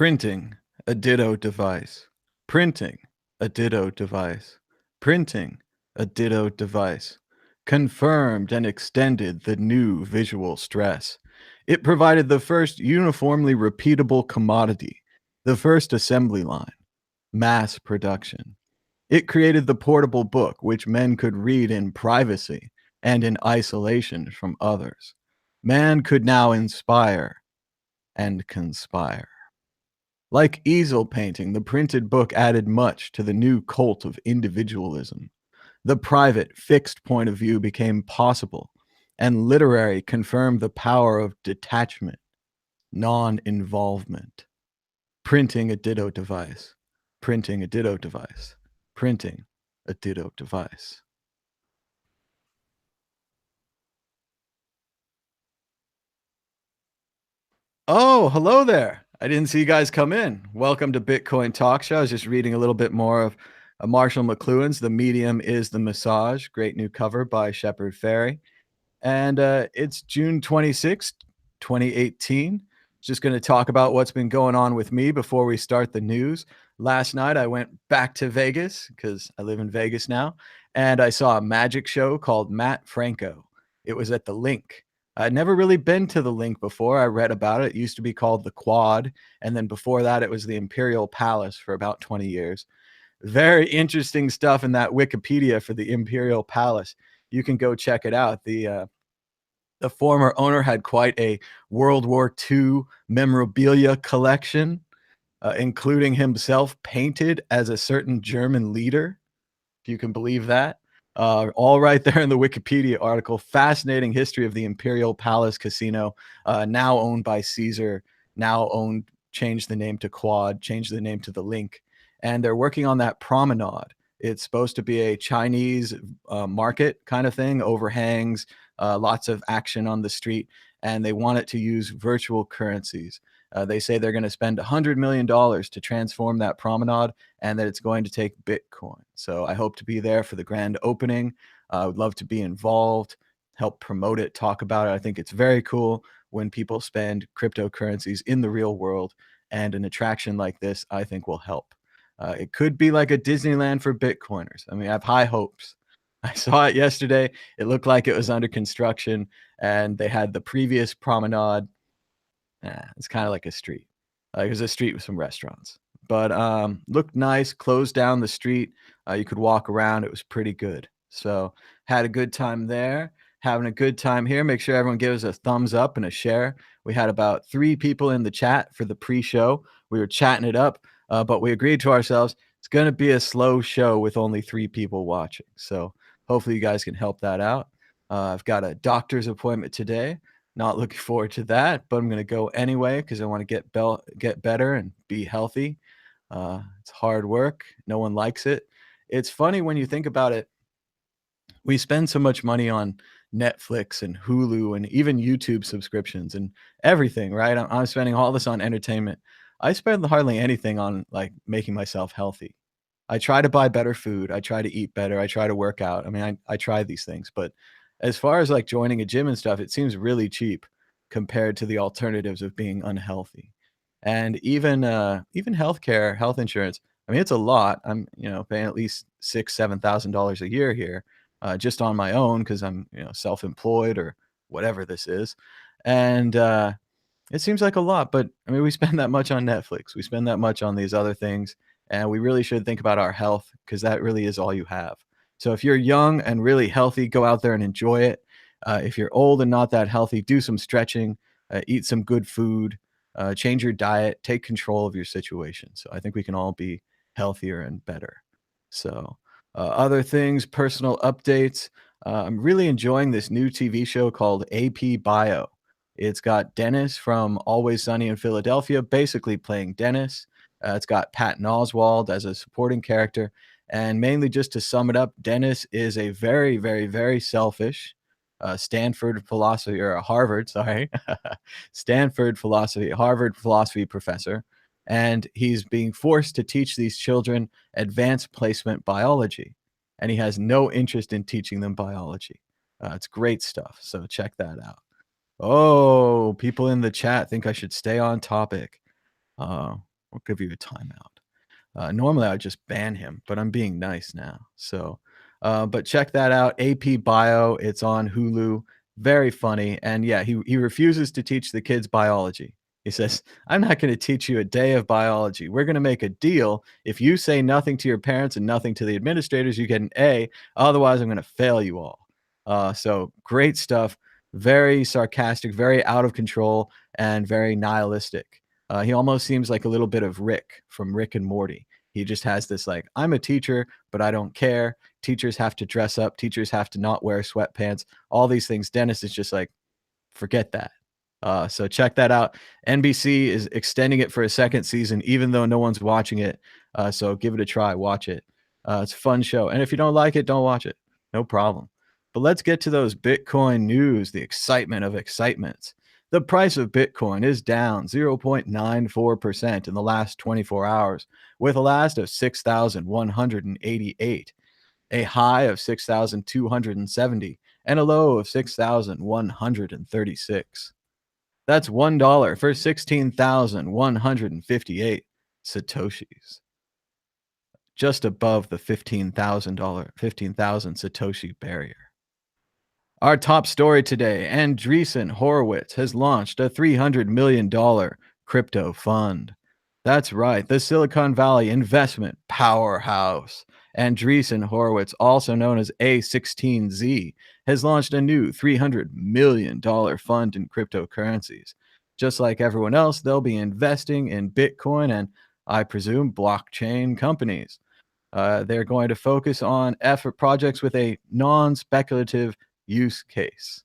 Printing a ditto device. Printing a ditto device. Printing a ditto device. Confirmed and extended the new visual stress. It provided the first uniformly repeatable commodity, the first assembly line, mass production. It created the portable book, which men could read in privacy and in isolation from others. Man could now inspire and conspire. Like easel painting, the printed book added much to the new cult of individualism. The private, fixed point of view became possible, and literary confirmed the power of detachment, non involvement. Printing a ditto device. Printing a ditto device. Printing a ditto device. Oh, hello there. I didn't see you guys come in. Welcome to Bitcoin Talk Show. I was just reading a little bit more of Marshall McLuhan's The Medium is the Massage. Great new cover by Shepard Fairey. And it's June 26th, 2018. Just going to talk about what's been going on with me before we start the news. Last night, I went back to Vegas because I live in Vegas now, and I saw a magic show called Matt Franco. It was at the Link. I'd never really been to the Link before. I read about it. It used to be called the Quad, and then before that, it was the Imperial Palace for about 20 years. Very interesting stuff in that Wikipedia for the Imperial Palace. You can go check it out. The former owner had quite a World War II memorabilia collection, including himself painted as a certain German leader, if you can believe that. All right there in the Wikipedia article. Fascinating history of the Imperial Palace Casino, now owned by Caesar, changed the name to Quad, changed the name to the Link. And they're working on that promenade. It's supposed to be a Chinese market kind of thing, overhangs, lots of action on the street, and they want it to use virtual currencies. They say they're going to spend $100 million to transform that promenade and that it's going to take Bitcoin. So I hope to be there for the grand opening. I would love to be involved, help promote it, talk about it. I think it's very cool when people spend cryptocurrencies in the real world, and an attraction like this, I think, will help. It could be like a Disneyland for Bitcoiners. I mean, I have high hopes. I saw it yesterday. It looked like it was under construction, and they had the previous promenade. It's kind of like a street. It was a street with some restaurants, but looked nice. Closed down the street. You could walk around. It was pretty good. So had a good time there. Having a good time here. Make sure everyone gives a thumbs up and a share. We had about 3 people in the chat for the pre-show. We were chatting it up, but we agreed to ourselves it's going to be a slow show with only 3 people watching. So hopefully you guys can help that out. I've got a doctor's appointment today. Not looking forward to that, but I'm going to go anyway because I want to get better and be healthy. It's hard work. No one likes it. It's funny when you think about it. We spend so much money on Netflix and Hulu and even YouTube subscriptions and everything, right? I'm spending all this on entertainment. I spend hardly anything on like making myself healthy. I try to buy better food. I try to eat better. I try to work out. I mean, I try these things, but as far as like joining a gym and stuff, it seems really cheap compared to the alternatives of being unhealthy. And even healthcare, health insurance. I mean, it's a lot. I'm paying at least $6,000-7,000 a year here, just on my own because I'm self-employed or whatever this is, and it seems like a lot. But I mean, we spend that much on Netflix. We spend that much on these other things, and we really should think about our health because that really is all you have. So if you're young and really healthy, go out there and enjoy it. If you're old and not that healthy, do some stretching, eat some good food, change your diet, take control of your situation. So I think we can all be healthier and better. So other things, personal updates. I'm really enjoying this new TV show called AP Bio. It's got Dennis from Always Sunny in Philadelphia basically playing Dennis. It's got Patton Oswalt as a supporting character. And mainly just to sum it up, Dennis is a very, very, very selfish Stanford philosophy, or Harvard, sorry, Harvard philosophy professor. And he's being forced to teach these children advanced placement biology. And he has no interest in teaching them biology. It's great stuff. So check that out. Oh, people in the chat think I should stay on topic. We'll give you a timeout. Normally, I would just ban him, but I'm being nice now. So, but check that out. AP Bio. It's on Hulu. Very funny. And yeah, he refuses to teach the kids biology. He says, "I'm not going to teach you a day of biology. We're going to make a deal. If you say nothing to your parents and nothing to the administrators, you get an A. Otherwise, I'm going to fail you all." So great stuff. Very sarcastic, very out of control, and very nihilistic. He almost seems like a little bit of Rick from Rick and Morty. He just has this like, I'm a teacher, but I don't care. Teachers have to dress up. Teachers have to not wear sweatpants. All these things. Dennis is just like, forget that. So check that out. NBC is extending it for a second season, even though no one's watching it. So give it a try. Watch it. It's a fun show. And if you don't like it, don't watch it. No problem. But let's get to those Bitcoin news, the excitement of excitements. The price of Bitcoin is down 0.94% in the last 24 hours, with a last of 6,188, a high of 6,270, and a low of 6,136. That's $1 for 16,158 Satoshis, just above the $15,000 Satoshi barrier. Our top story today, Andreessen Horowitz has launched a $300 million crypto fund. That's right, the Silicon Valley investment powerhouse. Andreessen Horowitz, also known as A16Z, has launched a new $300 million fund in cryptocurrencies. Just like everyone else, they'll be investing in Bitcoin and, I presume, blockchain companies. They're going to focus on effort projects with a non-speculative use case.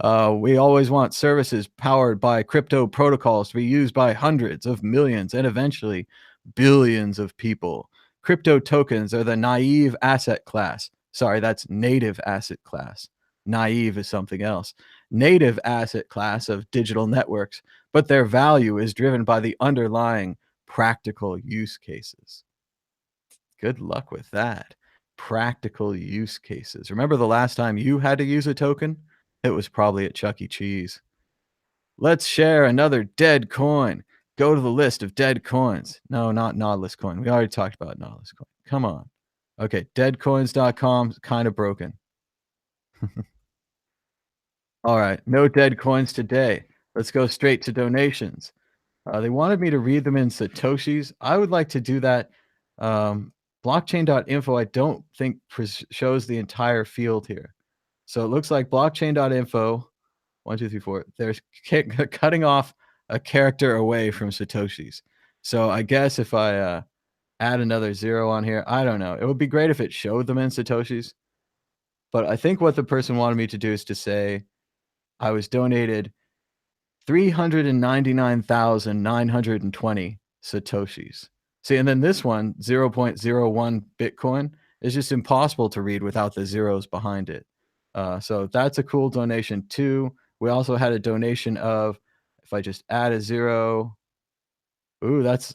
We always want services powered by crypto protocols to be used by hundreds of millions and eventually billions of people. Crypto tokens are the naive asset class. Sorry, that's native asset class. Naive is something else. Native asset class of digital networks, but their value is driven by the underlying practical use cases. Good luck with that. Practical use cases. Remember the last time you had to use a token? It was probably at Chuck E. Cheese. Let's share another dead coin. Go to the list of dead coins. No, not Nautilus coin. We already talked about Nautilus coin. Come on. Okay, deadcoins.com is kind of broken. All right, no dead coins today. Let's go straight to donations. They wanted me to read them in Satoshis. I would like to do that. Blockchain.info, I don't think shows the entire field here. So it looks like blockchain.info, 1, 2, 3, 4, they're cutting off a character away from Satoshis. So I guess if I add another 0 on here, I don't know. It would be great if it showed them in Satoshis. But I think what the person wanted me to do is to say I was donated 399,920 Satoshis. See, and then this one, 0.01 Bitcoin, is just impossible to read without the zeros behind it. So that's a cool donation too. We also had a donation of, if I just add a 0, ooh, that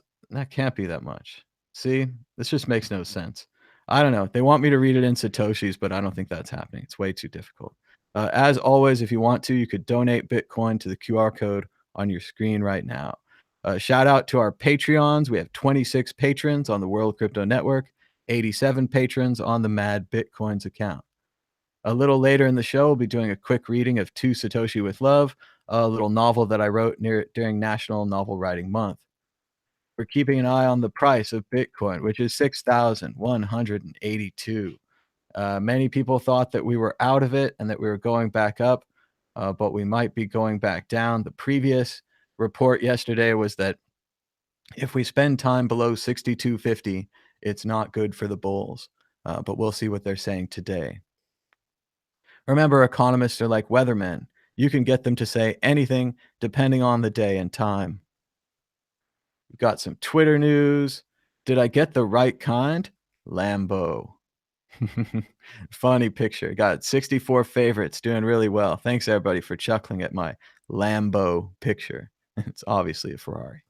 can't be that much. See, this just makes no sense. I don't know. They want me to read it in Satoshis, but I don't think that's happening. It's way too difficult. As always, if you want to, you could donate Bitcoin to the QR code on your screen right now. Shout out to our Patreons. We have 26 patrons on the World Crypto Network, 87 patrons on the Mad Bitcoins account. A little later in the show, we'll be doing a quick reading of To Satoshi with Love, a little novel that I wrote during National Novel Writing Month. We're keeping an eye on the price of Bitcoin, which is 6,182. Many people thought that we were out of it and that we were going back up, but we might be going back down. The previous report yesterday was that if we spend time below 62.50, it's not good for the bulls. But we'll see what they're saying today. Remember, economists are like weathermen. You can get them to say anything depending on the day and time. We've got some Twitter news. Did I get the right kind? Lambo. Funny picture. Got 64 favorites, doing really well. Thanks everybody for chuckling at my Lambo picture. It's obviously a Ferrari.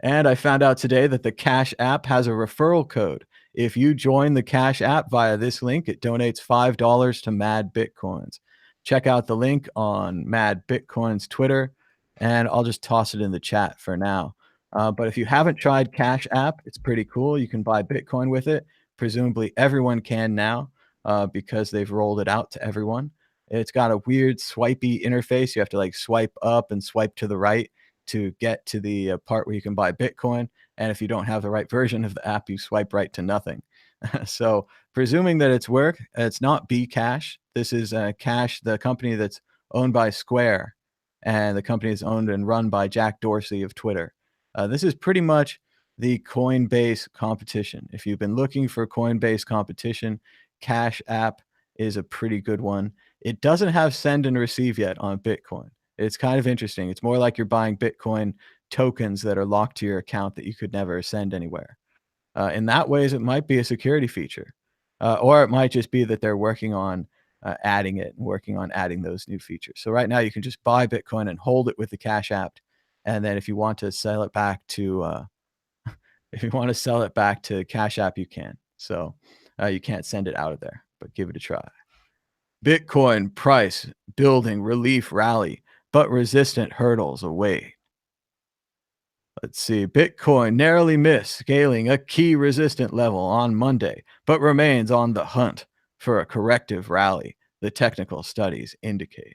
And I found out today that the Cash App has a referral code. If you join the Cash App via this link, it donates $5 to Mad Bitcoins. Check out the link on Mad Bitcoins Twitter, and I'll just toss it in the chat for now. But if you haven't tried Cash App, it's pretty cool. You can buy Bitcoin with it. Presumably, everyone can now because they've rolled it out to everyone. It's got a weird swipey interface. You have to like swipe up and swipe to the right to get to the part where you can buy Bitcoin. And if you don't have the right version of the app, you swipe right to nothing. So, presuming that it's not Bcash. This is Cash, the company that's owned by Square, and the company is owned and run by Jack Dorsey of Twitter. This is pretty much the Coinbase competition. If you've been looking for Coinbase competition, Cash App is a pretty good one. It doesn't have send and receive yet on Bitcoin. It's kind of interesting. It's more like you're buying Bitcoin tokens that are locked to your account that you could never send anywhere. In that ways, it might be a security feature, or it might just be that they're working on adding it and working on adding those new features. So right now, you can just buy Bitcoin and hold it with the Cash App, and then if you want to sell it back to if you want to sell it back to Cash App, you can. So you can't send it out of there, but give it a try. Bitcoin price building relief rally, but resistant hurdles await. Let's see. Bitcoin narrowly missed scaling a key resistant level on Monday, but remains on the hunt for a corrective rally, the technical studies indicate.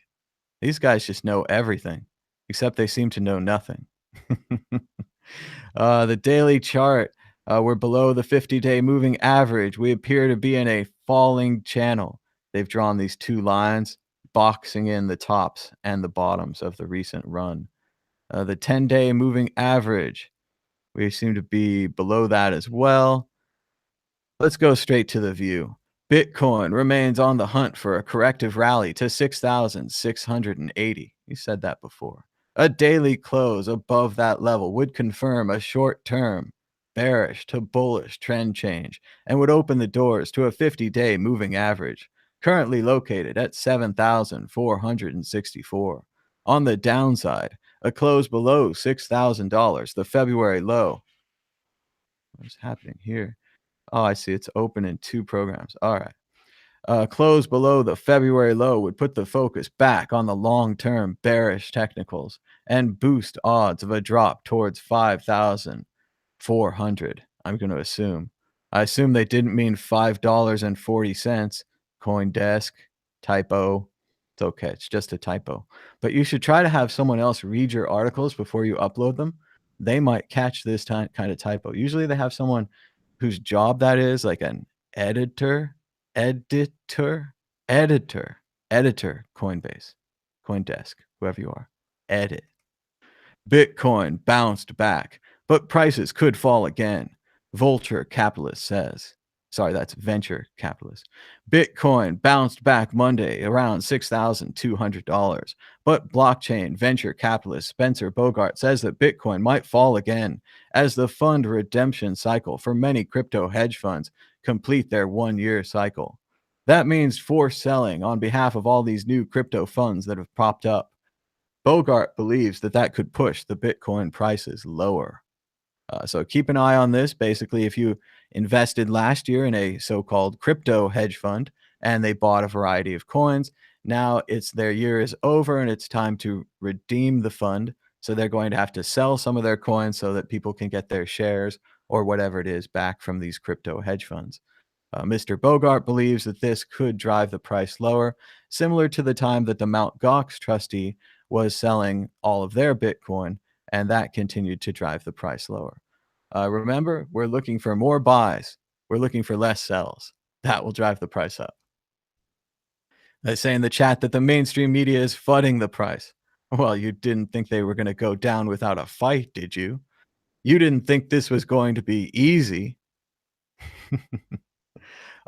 These guys just know everything, except they seem to know nothing. The daily chart, we're below the 50-day moving average. We appear to be in a falling channel. They've drawn these two lines, boxing in the tops and the bottoms of the recent run. The 10-day moving average, we seem to be below that as well. Let's go straight to the view. Bitcoin remains on the hunt for a corrective rally to 6,680. You said that before. A daily close above that level would confirm a short-term bearish to bullish trend change and would open the doors to a 50-day moving average, currently located at 7,464. On the downside, a close below $6,000, the February low. What's happening here? Oh, I see. It's open in two programs. All right. Close below the February low would put the focus back on the long-term bearish technicals and boost odds of a drop towards 5,400. I'm going to assume. I assume they didn't mean $5.40. CoinDesk typo. It's okay. It's just a typo. But you should try to have someone else read your articles before you upload them. They might catch this kind of typo. Usually they have someone whose job that is, like an editor, editor, editor, editor, Coinbase, CoinDesk, whoever you are, edit. Bitcoin bounced back, but prices could fall again, Vulture Capitalist says. Sorry, that's venture capitalist. Bitcoin bounced back Monday around $6,200, but blockchain venture capitalist Spencer Bogart says that Bitcoin might fall again as the fund redemption cycle for many crypto hedge funds complete their 1-year cycle. That means forced selling on behalf of all these new crypto funds that have popped up. Bogart believes that that could push the Bitcoin prices lower. So keep an eye on this. Basically, if you invested last year in a so-called crypto hedge fund and they bought a variety of coins, now it's their year is over and it's time to redeem the fund. So they're going to have to sell some of their coins so that people can get their shares or whatever it is back from these crypto hedge funds. Mr. Bogart believes that this could drive the price lower, similar to the time that the Mt. Gox trustee was selling all of their Bitcoin, and that continued to drive the price lower. Remember, we're looking for more buys. We're looking for less sells. That will drive the price up. They say in the chat that the mainstream media is flooding the price. Well, you didn't think they were going to go down without a fight, did you? You didn't think this was going to be easy.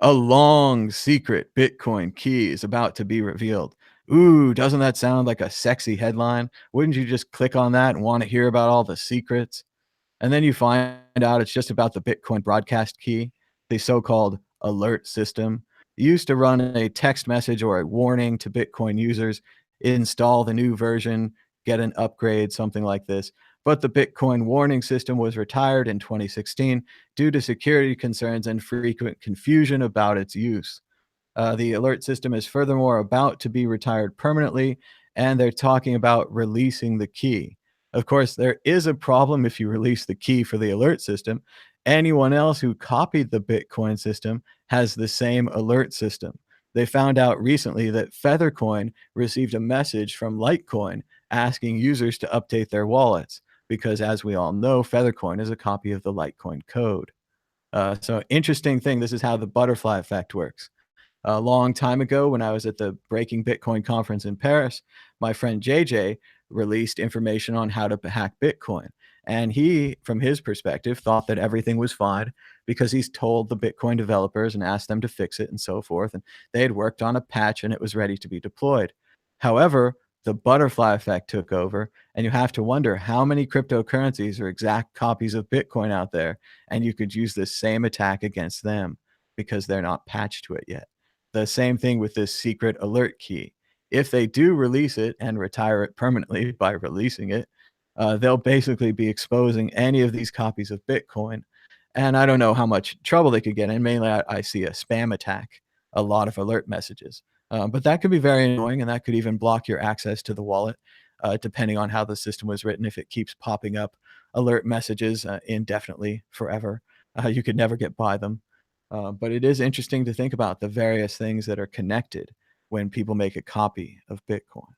A long secret Bitcoin key is about to be revealed. Ooh, doesn't that sound like a sexy headline? Wouldn't you just click on that and want to hear about all the secrets? And then you find out it's just about the Bitcoin broadcast key, the so-called alert system. It used to run a text message or a warning to Bitcoin users, install the new version, get an upgrade, something like this. But the Bitcoin warning system was retired in 2016 due to security concerns and frequent confusion about its use. The alert system is furthermore about to be retired permanently, and they're talking about releasing the key. Of course, there is a problem if you release the key for the alert system. Anyone else who copied the Bitcoin system has the same alert system. They found out recently that Feathercoin received a message from Litecoin asking users to update their wallets because, as we all know, Feathercoin is a copy of the Litecoin code. So, interesting thing. This is how the butterfly effect works. A long time ago, when I was at the Breaking Bitcoin conference in Paris, my friend JJ released information on how to hack Bitcoin. And he, from his perspective, thought that everything was fine because he's told the Bitcoin developers and asked them to fix it and so forth. And they had worked on a patch and it was ready to be deployed. However, the butterfly effect took over, and you have to wonder how many cryptocurrencies are exact copies of Bitcoin out there. And you could use the same attack against them because they're not patched to it yet. The same thing with this secret alert key. If they do release it and retire it permanently by releasing it, they'll basically be exposing any of these copies of Bitcoin. And I don't know how much trouble they could get in. Mainly, I see a spam attack, a lot of alert messages. But that could be very annoying, and that could even block your access to the wallet, depending on how the system was written. If it keeps popping up alert messages indefinitely, forever, you could never get by them. But it is interesting to think about the various things that are connected when people make a copy of Bitcoin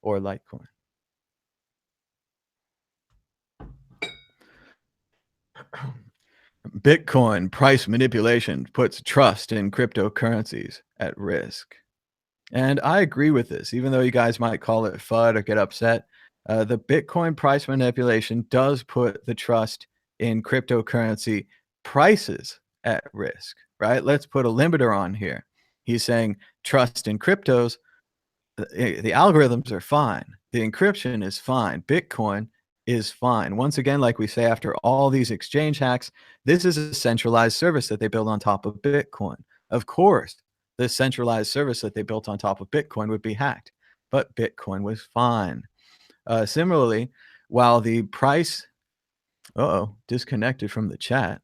or Litecoin. Bitcoin price manipulation puts trust in cryptocurrencies at risk. And I agree with this, even though you guys might call it FUD or get upset. The Bitcoin price manipulation does put the trust in cryptocurrency prices at risk, right? Let's put a limiter on here. He's saying trust in cryptos. The algorithms are fine. The encryption is fine. Bitcoin is fine. Once again, like we say, after all these exchange hacks, this is a centralized service that they build on top of Bitcoin. Of course, the centralized service that they built on top of Bitcoin would be hacked, but Bitcoin was fine. Similarly, while the price, disconnected from the chat.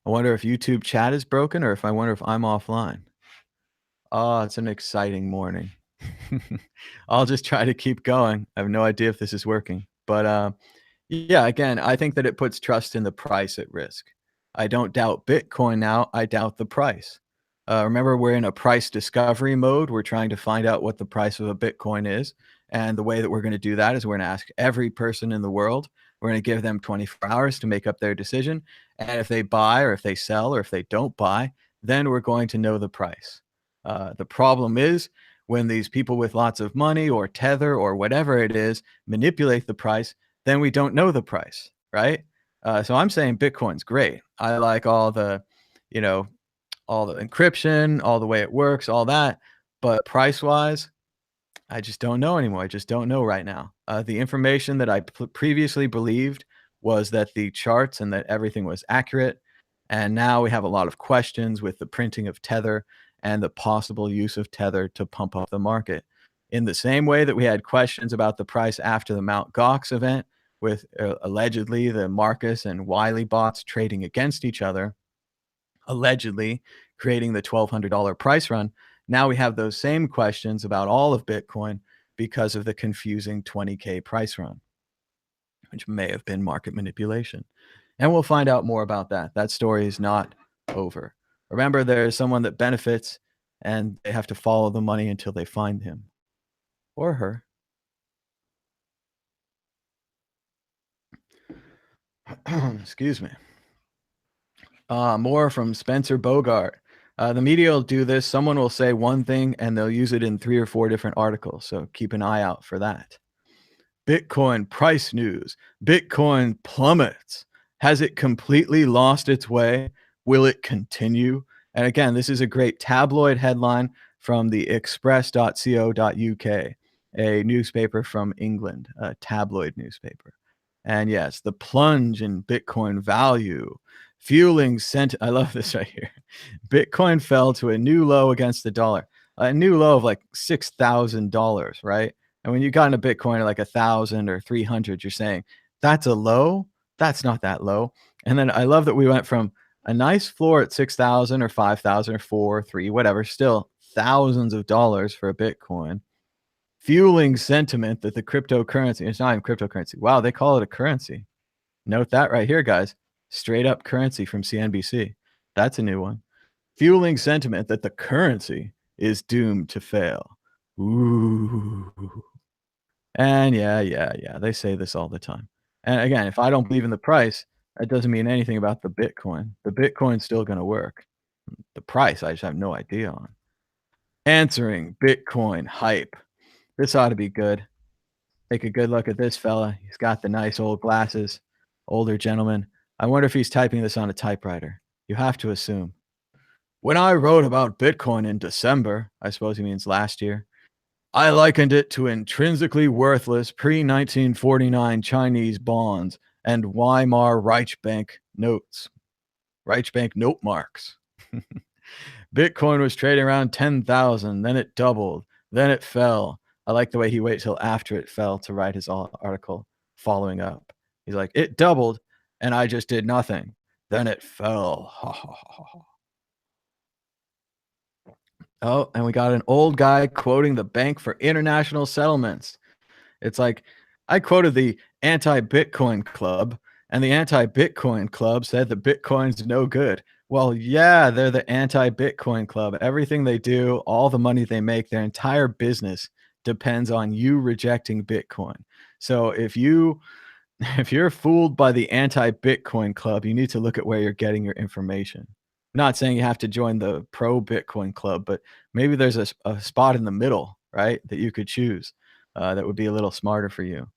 I wonder if YouTube chat is broken or if I wonder if I'm offline. Oh, it's an exciting morning. I'll just try to keep going. I have no idea if this is working, but yeah, again, I think that it puts trust in the price at risk. I don't doubt Bitcoin now. I doubt the price. Remember, we're in a price discovery mode. We're trying to find out what the price of a Bitcoin is. And the way that we're going to do that is we're going to ask every person in the world. We're going to give them 24 hours to make up their decision. And if they buy or if they sell or if they don't buy, then we're going to know the price. The problem is when these people with lots of money or Tether or whatever it is manipulate the price, then we don't know the price, right? So I'm saying Bitcoin's great. I like all the, you know, all the encryption, all the way it works, all that. But price wise, I just don't know anymore. I just don't know right now. The information that I previously believed was that the charts and that everything was accurate. And now we have a lot of questions with the printing of Tether and the possible use of Tether to pump up the market. In the same way that we had questions about the price after the Mt. Gox event, with allegedly the Marcus and Wiley bots trading against each other, allegedly creating the $1,200 price run. Now we have those same questions about all of Bitcoin because of the confusing 20K price run, which may have been market manipulation. And we'll find out more about that. That story is not over. Remember, there's someone that benefits and they have to follow the money until they find him or her. Excuse me. More from Spencer Bogart. The media will do this. Someone will say one thing and they'll use it in 3 or 4 different articles. So keep an eye out for that. Bitcoin price news. Bitcoin plummets. Has it completely lost its way? Will it continue? And again, this is a great tabloid headline from the express.co.uk, a newspaper from England, a tabloid newspaper. And yes, the plunge in Bitcoin value, fueling I love this right here. Bitcoin fell to a new low against the dollar, a new low of like $6,000, right? And when you got into Bitcoin at like 1,000 or 300, you're saying that's a low. That's not that low. And then I love that we went from a nice floor at 6,000 or 5,000 or 4, 3, whatever, still thousands of dollars for a Bitcoin. fueling sentiment that the cryptocurrency, it's not even cryptocurrency. Wow, they call it a currency. Note that right here, guys. Straight up currency from CNBC. That's a new one. Fueling sentiment that the currency is doomed to fail. Ooh. And yeah, they say this all the time. And again, if I don't believe in the price, that doesn't mean anything about the Bitcoin. The Bitcoin's still gonna work. The price, I just have no idea on. Answering Bitcoin hype. This ought to be good. Take a good look at this fella. He's got the nice old glasses, older gentleman. I wonder if he's typing this on a typewriter. You have to assume. When I wrote about Bitcoin in December, I suppose he means last year, I likened it to intrinsically worthless pre-1949 Chinese bonds and Weimar Reichsbank notes. Reichsbank note marks. Bitcoin was trading around 10,000, then it doubled, then it fell. I like the way he waits till after it fell to write his article following up. He's like, it doubled and I just did nothing. Then it fell. Ha, ha, ha, ha. Oh, and we got an old guy quoting the Bank for International Settlements. It's like I quoted the anti-Bitcoin club, and the anti-Bitcoin club said that Bitcoin's no good. Well, yeah, they're the anti-Bitcoin club. Everything they do, all the money they make, their entire business depends on you rejecting Bitcoin. So if you're fooled by the anti-Bitcoin club, you need to look at where you're getting your information. Not saying you have to join the pro-Bitcoin club, but maybe there's a spot in the middle, right, that you could choose that would be a little smarter for you.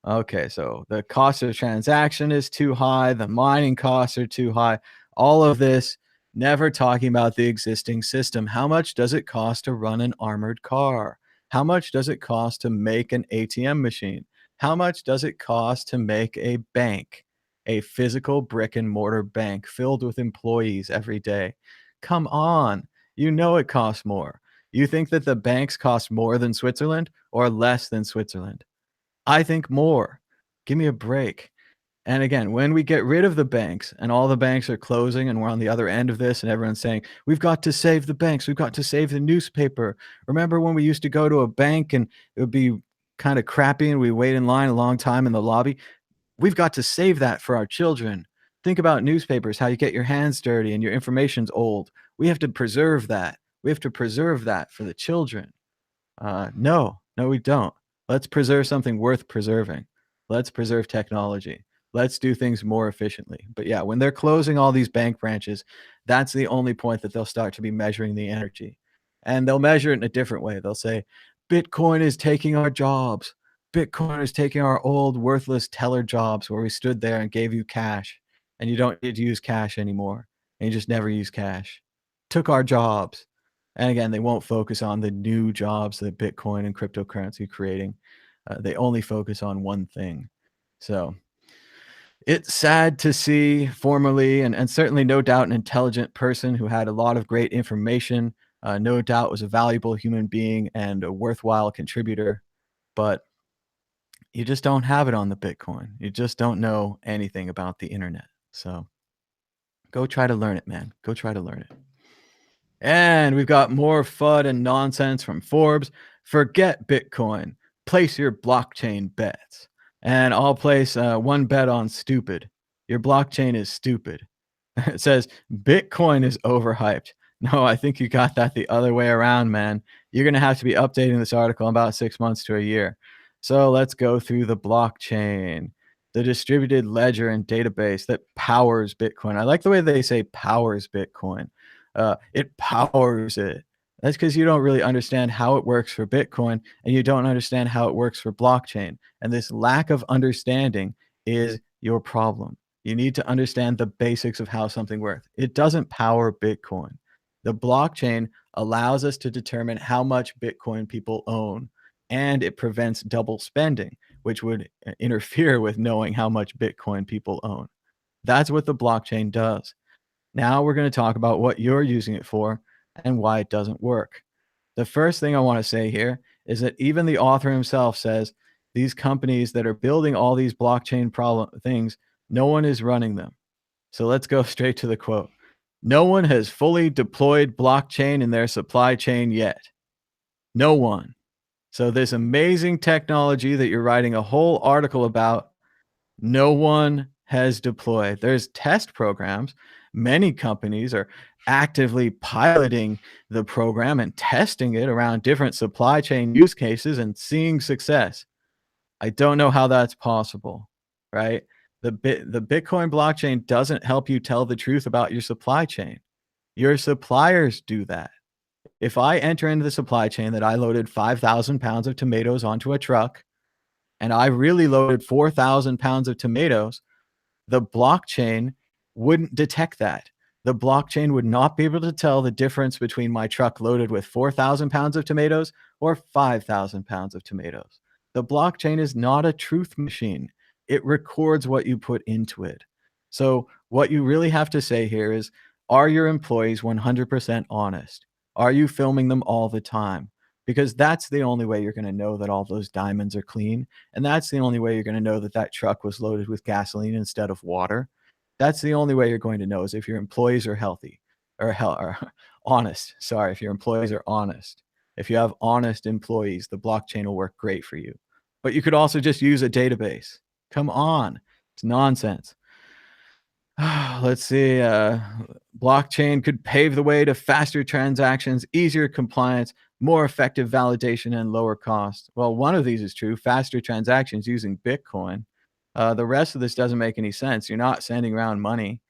Okay, so the cost of transaction is too high, the mining costs are too high. All of this, never talking about the existing system. How much does it cost to run an armored car? How much does it cost to make an ATM machine? How much does it cost to make a bank, a physical brick and mortar bank filled with employees every day? Come on, you know it costs more. You think that the banks cost more than Switzerland or less than Switzerland? I think more. Give me a break. And again, when we get rid of the banks and all the banks are closing and we're on the other end of this and everyone's saying, we've got to save the banks, we've got to save the newspaper. Remember when we used to go to a bank and it would be kind of crappy and we wait in line a long time in the lobby? We've got to save that for our children. Think about newspapers, how you get your hands dirty and your information's old. We have to preserve that. We have to preserve that for the children. No, we don't. Let's preserve something worth preserving. Let's preserve technology. Let's do things more efficiently. But yeah, when they're closing all these bank branches, that's the only point that they'll start to be measuring the energy. And they'll measure it in a different way. They'll say, Bitcoin is taking our jobs. Bitcoin is taking our old worthless teller jobs where we stood there and gave you cash and you don't need to use cash anymore. And you just never use cash. Took our jobs. And again, they won't focus on the new jobs that Bitcoin and cryptocurrency are creating. They only focus on one thing. So it's sad to see formerly, and certainly no doubt an intelligent person who had a lot of great information, no doubt was a valuable human being and a worthwhile contributor. But you just don't have it on the Bitcoin. You just don't know anything about the internet. So go try to learn it, man. Go try to learn it. And we've got more FUD and nonsense from Forbes. Forget Bitcoin. Place your blockchain bets. And I'll place one bet on stupid. Your blockchain is stupid. It says Bitcoin is overhyped. No, I think you got that the other way around, man. You're going to have to be updating this article in about 6 months to a year. So let's go through the blockchain, the distributed ledger and database that powers Bitcoin. I like the way they say powers Bitcoin. It powers it. That's because you don't really understand how it works for Bitcoin and you don't understand how it works for blockchain. And this lack of understanding is your problem. You need to understand the basics of how something works. It doesn't power Bitcoin. The blockchain allows us to determine how much Bitcoin people own, and it prevents double spending, which would interfere with knowing how much Bitcoin people own. That's what the blockchain does. Now we're going to talk about what you're using it for and why it doesn't work. The first thing I want to say here is that even the author himself says these companies that are building all these blockchain problem things, no one is running them. So let's go straight to the quote. No one has fully deployed blockchain in their supply chain yet. No one. So this amazing technology that you're writing a whole article about, no one has deployed. There's test programs. Many companies are actively piloting the program and testing it around different supply chain use cases and seeing success. I don't know how that's possible, right? The Bitcoin blockchain doesn't help you tell the truth about your supply chain. Your suppliers do that. If I enter into the supply chain that I loaded 5,000 pounds of tomatoes onto a truck and I really loaded 4,000 pounds of tomatoes, the blockchain wouldn't detect that. The blockchain would not be able to tell the difference between my truck loaded with 4,000 pounds of tomatoes or 5,000 pounds of tomatoes. The blockchain is not a truth machine. It records what you put into it. So, what you really have to say here is, are your employees 100% honest? Are you filming them all the time? Because that's the only way you're going to know that all those diamonds are clean. And that's the only way you're going to know that that truck was loaded with gasoline instead of water. That's the only way you're going to know is if your employees are healthy or honest. Sorry, if your employees are honest. If you have honest employees, the blockchain will work great for you. But you could also just use a database. Come on. It's nonsense. Let's see. Blockchain could pave the way to faster transactions, easier compliance, more effective validation, and lower cost. Well, one of these is true, faster transactions using Bitcoin. The rest of this doesn't make any sense. You're not sending around money.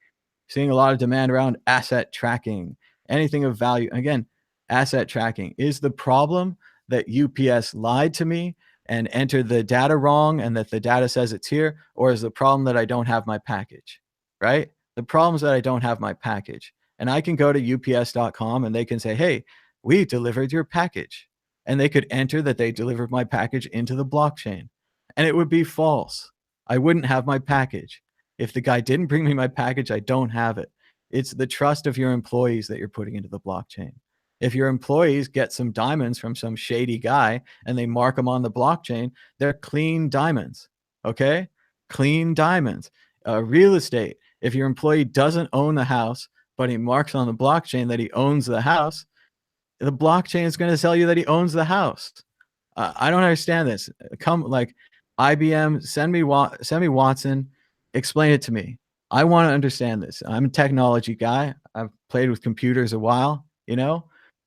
Seeing a lot of demand around asset tracking, anything of value. Again, asset tracking. Is the problem that UPS lied to me and entered the data wrong and that the data says it's here? Or is the problem that I don't have my package? Right? The problem is that I don't have my package. And I can go to ups.com and they can say, hey, we delivered your package. And they could enter that they delivered my package into the blockchain. And it would be false. I wouldn't have my package. If the guy didn't bring me my package, I don't have it. It's the trust of your employees that you're putting into the blockchain. If your employees get some diamonds from some shady guy and they mark them on the blockchain, they're clean diamonds. Okay? Clean diamonds. Real estate. If your employee doesn't own the house, but he marks on the blockchain that he owns the house, the blockchain is going to tell you that he owns the house. I don't understand this. Come like IBM, send me Watson, explain it to me. I want to understand this. I'm a technology guy. I've played with computers a while, you know?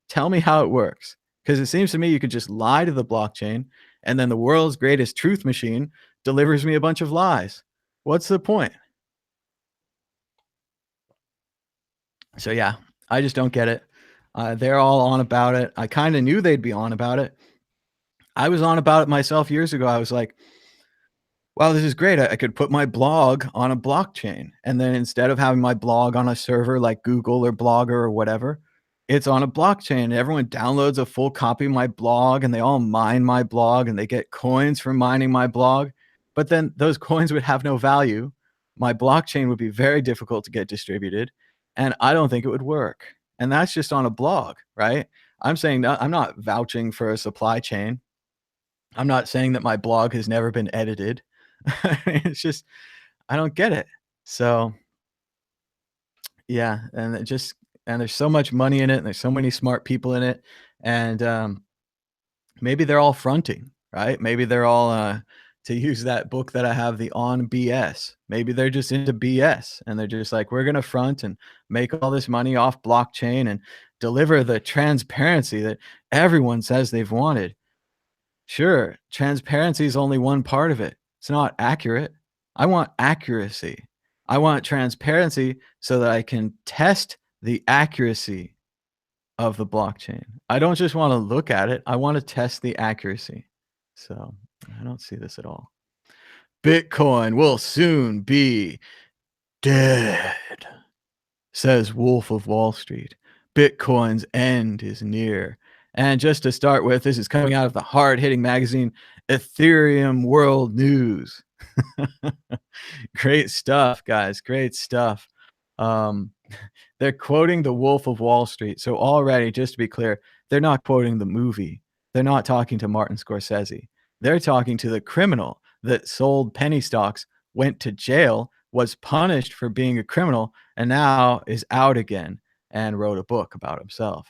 Tell me how it works. Because it seems to me you could just lie to the blockchain and then the world's greatest truth machine delivers me a bunch of lies. What's the point? So yeah, I just don't get it. They're all on about it. I kind of knew they'd be on about it. I was on about it myself years ago. I was like, wow, this is great. I could put my blog on a blockchain. And then instead of having my blog on a server like Google or Blogger or whatever, it's on a blockchain. Everyone downloads a full copy of my blog and they all mine my blog and they get coins for mining my blog. But then those coins would have no value. My blockchain would be very difficult to get distributed. And I don't think it would work. And that's just on a blog, right? I'm saying that I'm not vouching for a supply chain. I'm not saying that my blog has never been edited. It's just I don't get it. So, yeah, and it just and there's so much money in it, and there's so many smart people in it, and, maybe they're all fronting, right? Maybe they're all, to use that book that I have, The On BS. Maybe they're just into BS, and they're just like, "We're gonna front and make all this money off blockchain and deliver the transparency that everyone says they've wanted." Sure, transparency is only one part of it. It's not accurate. I want accuracy. I want transparency so that I can test the accuracy of the blockchain. I don't just want to look at it. I want to test the accuracy. So I don't see this at all. Bitcoin will soon be dead, says Wolf of Wall Street. Bitcoin's end is near. And just to start with, this is coming out of the hard-hitting magazine, Ethereum World News. Great stuff, guys. Great stuff. Um, they're quoting the Wolf of Wall Street. So already, just to be clear, they're not quoting the movie. They're not talking to Martin Scorsese. They're talking to the criminal that sold penny stocks, went to jail, was punished for being a criminal, and now is out again and wrote a book about himself.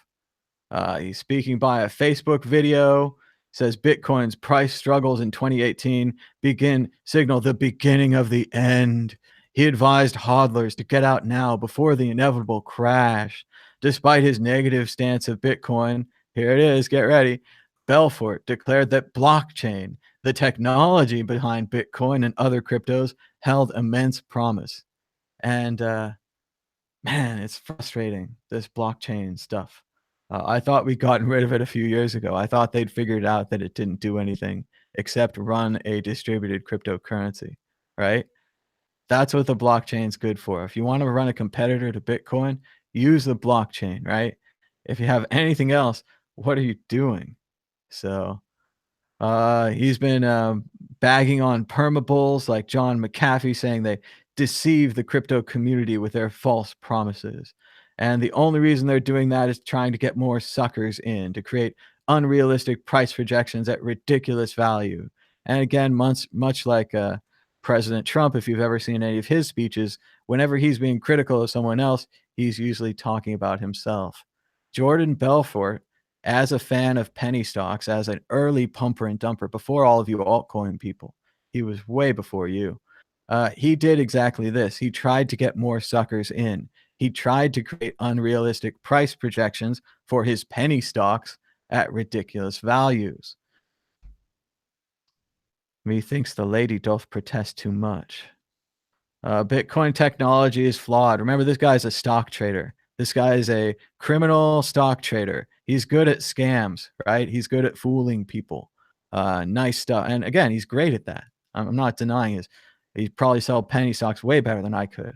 He's speaking by a Facebook video. Says Bitcoin's price struggles in 2018 begin signal the beginning of the end. He advised hodlers to get out now before the inevitable crash. Despite his negative stance of Bitcoin, here it is, get ready. Belfort declared that blockchain, the technology behind Bitcoin and other cryptos, held immense promise. And man, it's frustrating, this blockchain stuff. I thought we'd gotten rid of it a few years ago. I thought they'd figured out that it didn't do anything except run a distributed cryptocurrency, right? That's what the blockchain's good for. If you want to run a competitor to Bitcoin, use the blockchain, right? If you have anything else, what are you doing? So he's been bagging on permabulls like John McAfee, saying they deceive the crypto community with their false promises. And the only reason they're doing that is trying to get more suckers in to create unrealistic price projections at ridiculous value. And again, much like President Trump, if you've ever seen any of his speeches, whenever he's being critical of someone else, he's usually talking about himself. Jordan Belfort, as a fan of penny stocks, as an early pumper and dumper before all of you altcoin people, he was way before you. He did exactly this. He tried to get more suckers in. He tried to create unrealistic price projections for his penny stocks at ridiculous values. Methinks the lady doth protest too much. Bitcoin technology is flawed. Remember, this guy's a stock trader. This guy is a criminal stock trader. He's good at scams, right? He's good at fooling people. Nice stuff. And again, he's great at that. I'm not denying his. He probably sell penny stocks way better than I could.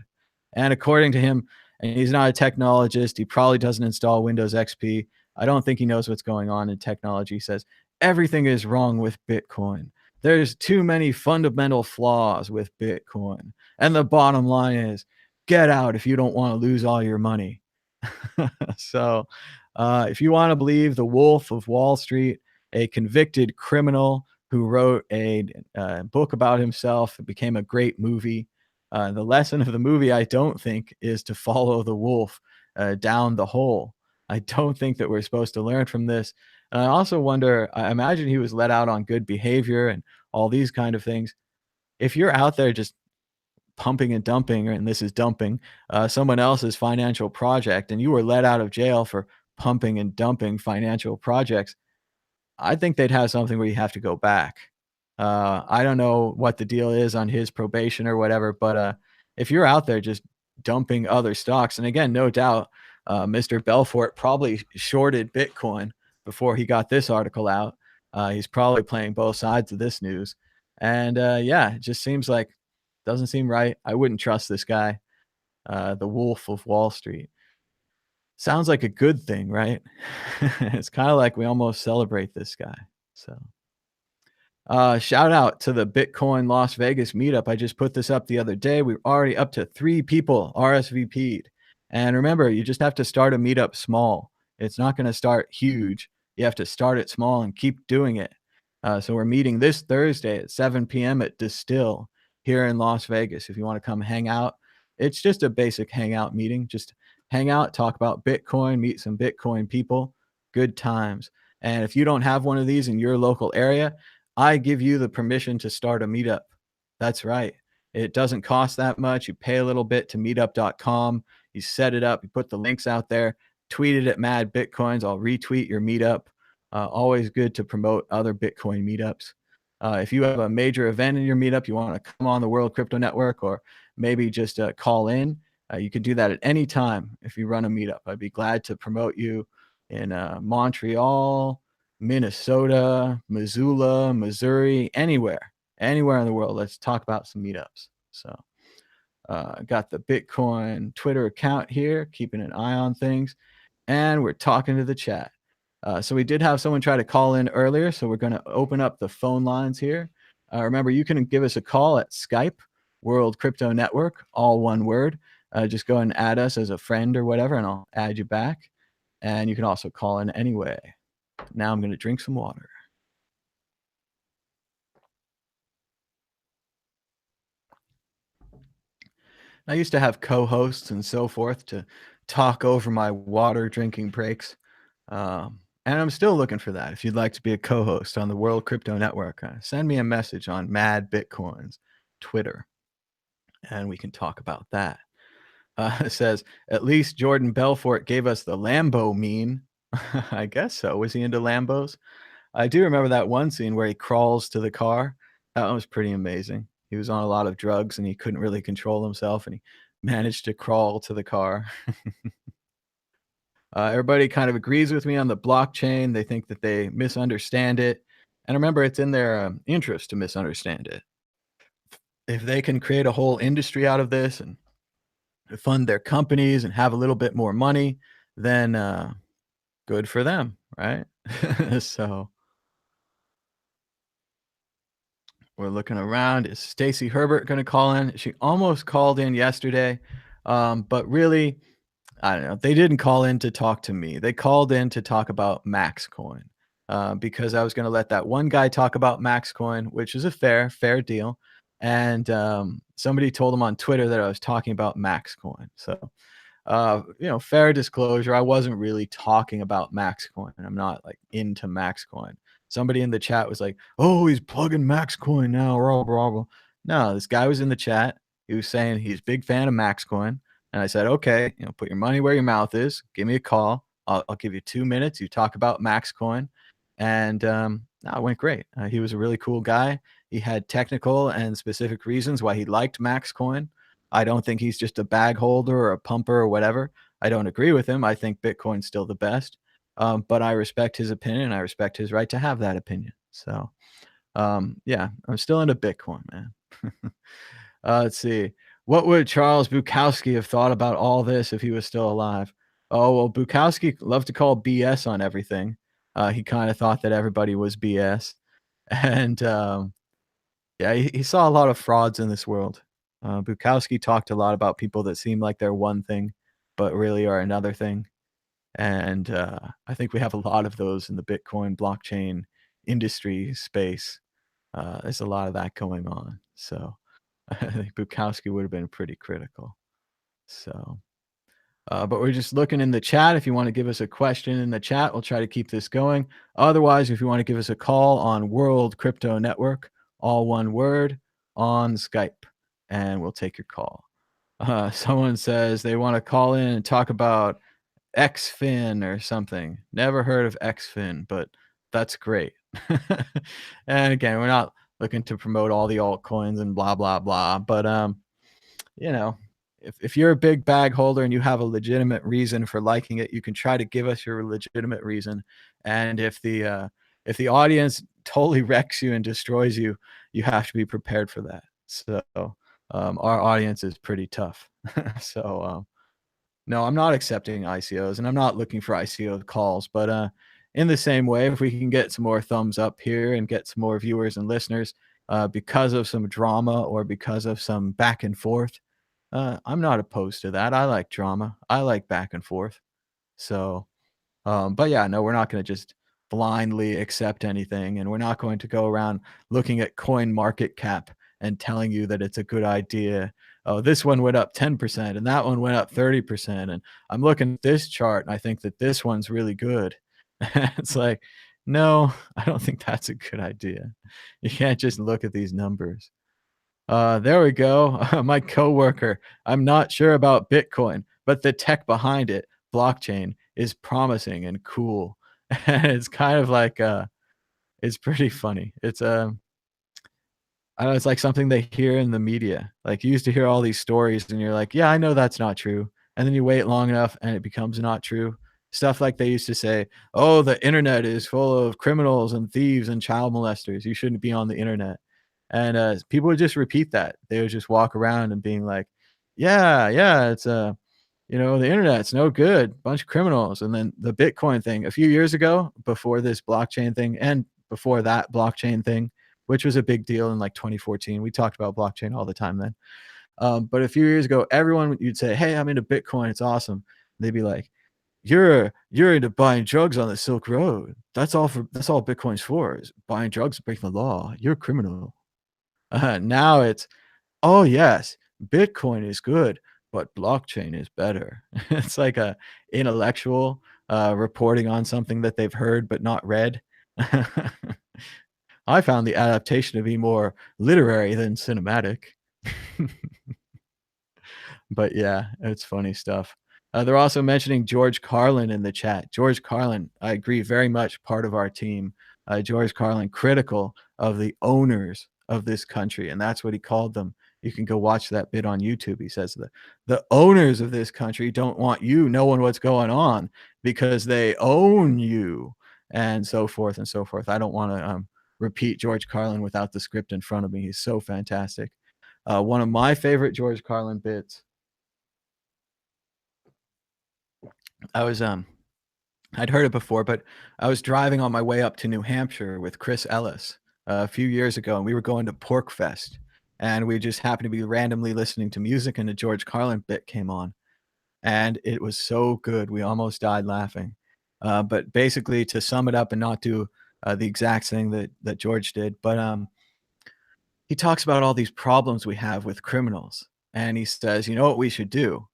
And according to him, and he's not a technologist. He probably doesn't install Windows XP. I don't think he knows what's going on in technology. He says everything is wrong with Bitcoin. There's too many fundamental flaws with Bitcoin. And the bottom line is get out if you don't want to lose all your money. So, if you want to believe the Wolf of Wall Street, a convicted criminal who wrote a book about himself, it became a great movie. The lesson of the movie, I don't think, is to follow the wolf down the hole. I don't think that we're supposed to learn from this. And I also wonder, I imagine he was let out on good behavior and all these kind of things. If you're out there just pumping and dumping, and this is dumping, someone else's financial project, and you were let out of jail for pumping and dumping financial projects, I think they'd have something where you have to go back. I don't know what the deal is on his probation or whatever, but if you're out there just dumping other stocks, and again, no doubt, Mr. Belfort probably shorted Bitcoin before he got this article out. He's probably playing both sides of this news. And yeah, it just seems like doesn't seem right. I wouldn't trust this guy, the Wolf of Wall Street. Sounds like a good thing, right? It's kind of like we almost celebrate this guy. So, shout out to the Bitcoin Las Vegas meetup. I just put this up the other day. We're already up to 3 people RSVP'd. And remember, you just have to start a meetup small. It's not going to start huge. You have to start it small and keep doing it. So we're meeting this Thursday at 7 p.m. at Distill here in Las Vegas. If you want to come hang out, it's just a basic hangout meeting. Just hang out, talk about Bitcoin, meet some Bitcoin people, good times. And if you don't have one of these in your local area, I give you the permission to start a meetup. That's right. It doesn't cost that much. You pay a little bit to meetup.com. You set it up, you put the links out there, tweet it at Mad Bitcoins. I'll retweet your meetup. Always good to promote other Bitcoin meetups. If you have a major event in your meetup, you want to come on the World Crypto Network or maybe just call in, you can do that at any time if you run a meetup. I'd be glad to promote you in Montreal, Minnesota, Missoula, Missouri, anywhere in the world. Let's talk about some meetups. So, got the Bitcoin Twitter account here, keeping an eye on things, and we're talking to the chat. So we did have someone try to call in earlier, so we're going to open up the phone lines here. Remember, you can give us a call at Skype World Crypto Network, all one word. Just go and add us as a friend or whatever, and I'll add you back. And you can also call in anyway. Now I'm going to drink some water. I used to have co-hosts and so forth to talk over my water drinking breaks. And I'm still looking for that. If you'd like to be a co-host on the World Crypto Network, send me a message on Mad Bitcoins Twitter, and we can talk about that. It says, at least Jordan Belfort gave us the Lambo meme. I guess so. Was he into Lambos? I do remember that one scene where he crawls to the car. That one was pretty amazing. He was on a lot of drugs and he couldn't really control himself, and he managed to crawl to the car. Everybody kind of agrees with me on the blockchain. They think that they misunderstand it. And remember, it's in their interest to misunderstand it. If they can create a whole industry out of this and fund their companies and have a little bit more money, then good for them, right? So we're looking around. Is Stacy Herbert going to call in? She almost called in yesterday, but really, I don't know. They didn't call in to talk to me. They called in to talk about Max Coin, because I was going to let that one guy talk about Max Coin, which is a fair deal. And somebody told him on Twitter that I was talking about Max Coin. So fair disclosure, I wasn't really talking about Max Coin. I'm not like into Max Coin. Somebody in the chat was like, "Oh, he's plugging Max Coin now." Blah, blah, blah. No, this guy was in the chat. He was saying he's a big fan of Max Coin. And I said, okay, put your money where your mouth is. Give me a call. I'll give you 2 minutes. You talk about Max Coin. And no, it went great. He was a really cool guy. He had technical and specific reasons why he liked Max Coin. I don't think he's just a bag holder or a pumper or whatever. I don't agree with him. I think Bitcoin's still the best. But I respect his opinion. I respect his right to have that opinion. So, yeah, I'm still into Bitcoin, man. Let's see. What would Charles Bukowski have thought about all this if he was still alive? Oh, well, Bukowski loved to call BS on everything. He kind of thought that everybody was BS. And yeah, he saw a lot of frauds in this world. Bukowski talked a lot about people that seem like they're one thing, but really are another thing. And I think we have a lot of those in the Bitcoin blockchain industry space. There's a lot of that going on. So I think Bukowski would have been pretty critical. So, but we're just looking in the chat. If you want to give us a question in the chat, we'll try to keep this going. Otherwise, if you want to give us a call on World Crypto Network, all one word, on Skype, and we'll take your call. Someone says they want to call in and talk about XFin or something. Never heard of XFin, but that's great. And again, we're not looking to promote all the altcoins and blah, blah, blah. But, you know, if you're a big bag holder and you have a legitimate reason for liking it, you can try to give us your legitimate reason. And if the audience totally wrecks you and destroys you, you have to be prepared for that. So our audience is pretty tough. So no, I'm not accepting ICOs and I'm not looking for ICO calls, but in the same way, if we can get some more thumbs up here and get some more viewers and listeners because of some drama or because of some back and forth, I'm not opposed to that. I like drama. I like back and forth. So, but yeah, no, we're not going to just blindly accept anything, and we're not going to go around looking at coin market cap and telling you that it's a good idea. Oh, this one went up 10% and that one went up 30%. And I'm looking at this chart and I think that this one's really good. It's like, no, I don't think that's a good idea. You can't just look at these numbers. There we go. My coworker, I'm not sure about Bitcoin, but the tech behind it, blockchain, is promising and cool. And it's kind of like it's pretty funny. It's I don't know, it's like something they hear in the media. Like, you used to hear all these stories and you're like, "Yeah, I know that's not true." And then you wait long enough and it becomes not true. Stuff like they used to say, "Oh, the internet is full of criminals and thieves and child molesters. You shouldn't be on the internet." And people would just repeat that. They would just walk around and being like, "Yeah, yeah, it's the internet's no good, bunch of criminals." And then the Bitcoin thing a few years ago, before this blockchain thing and before that blockchain thing, which was a big deal in like 2014. We talked about blockchain all the time then. But a few years ago, everyone, you'd say, "Hey, I'm into Bitcoin. It's awesome." They'd be like, "You're into buying drugs on the Silk Road. That's all Bitcoin's for, is buying drugs and breaking the law. You're a criminal." Now it's, "Oh yes, Bitcoin is good, but blockchain is better." It's like a intellectual reporting on something that they've heard but not read. I found the adaptation to be more literary than cinematic. But yeah, it's funny stuff. They're also mentioning George Carlin in the chat. George Carlin, I agree, very much part of our team. George Carlin, critical of the owners of this country, and that's what he called them. You can go watch that bit on YouTube. He says the owners of this country don't want you knowing what's going on because they own you, and so forth and so forth. I don't want to repeat George Carlin without the script in front of me. He's so fantastic. One of my favorite George Carlin bits. I was I'd heard it before, but I was driving on my way up to New Hampshire with Chris Ellis a few years ago, and we were going to Pork Fest, and we just happened to be randomly listening to music, and a George Carlin bit came on, and it was so good, we almost died laughing. But basically, to sum it up and not do the exact thing that George did, but he talks about all these problems we have with criminals, and he says, "You know what we should do?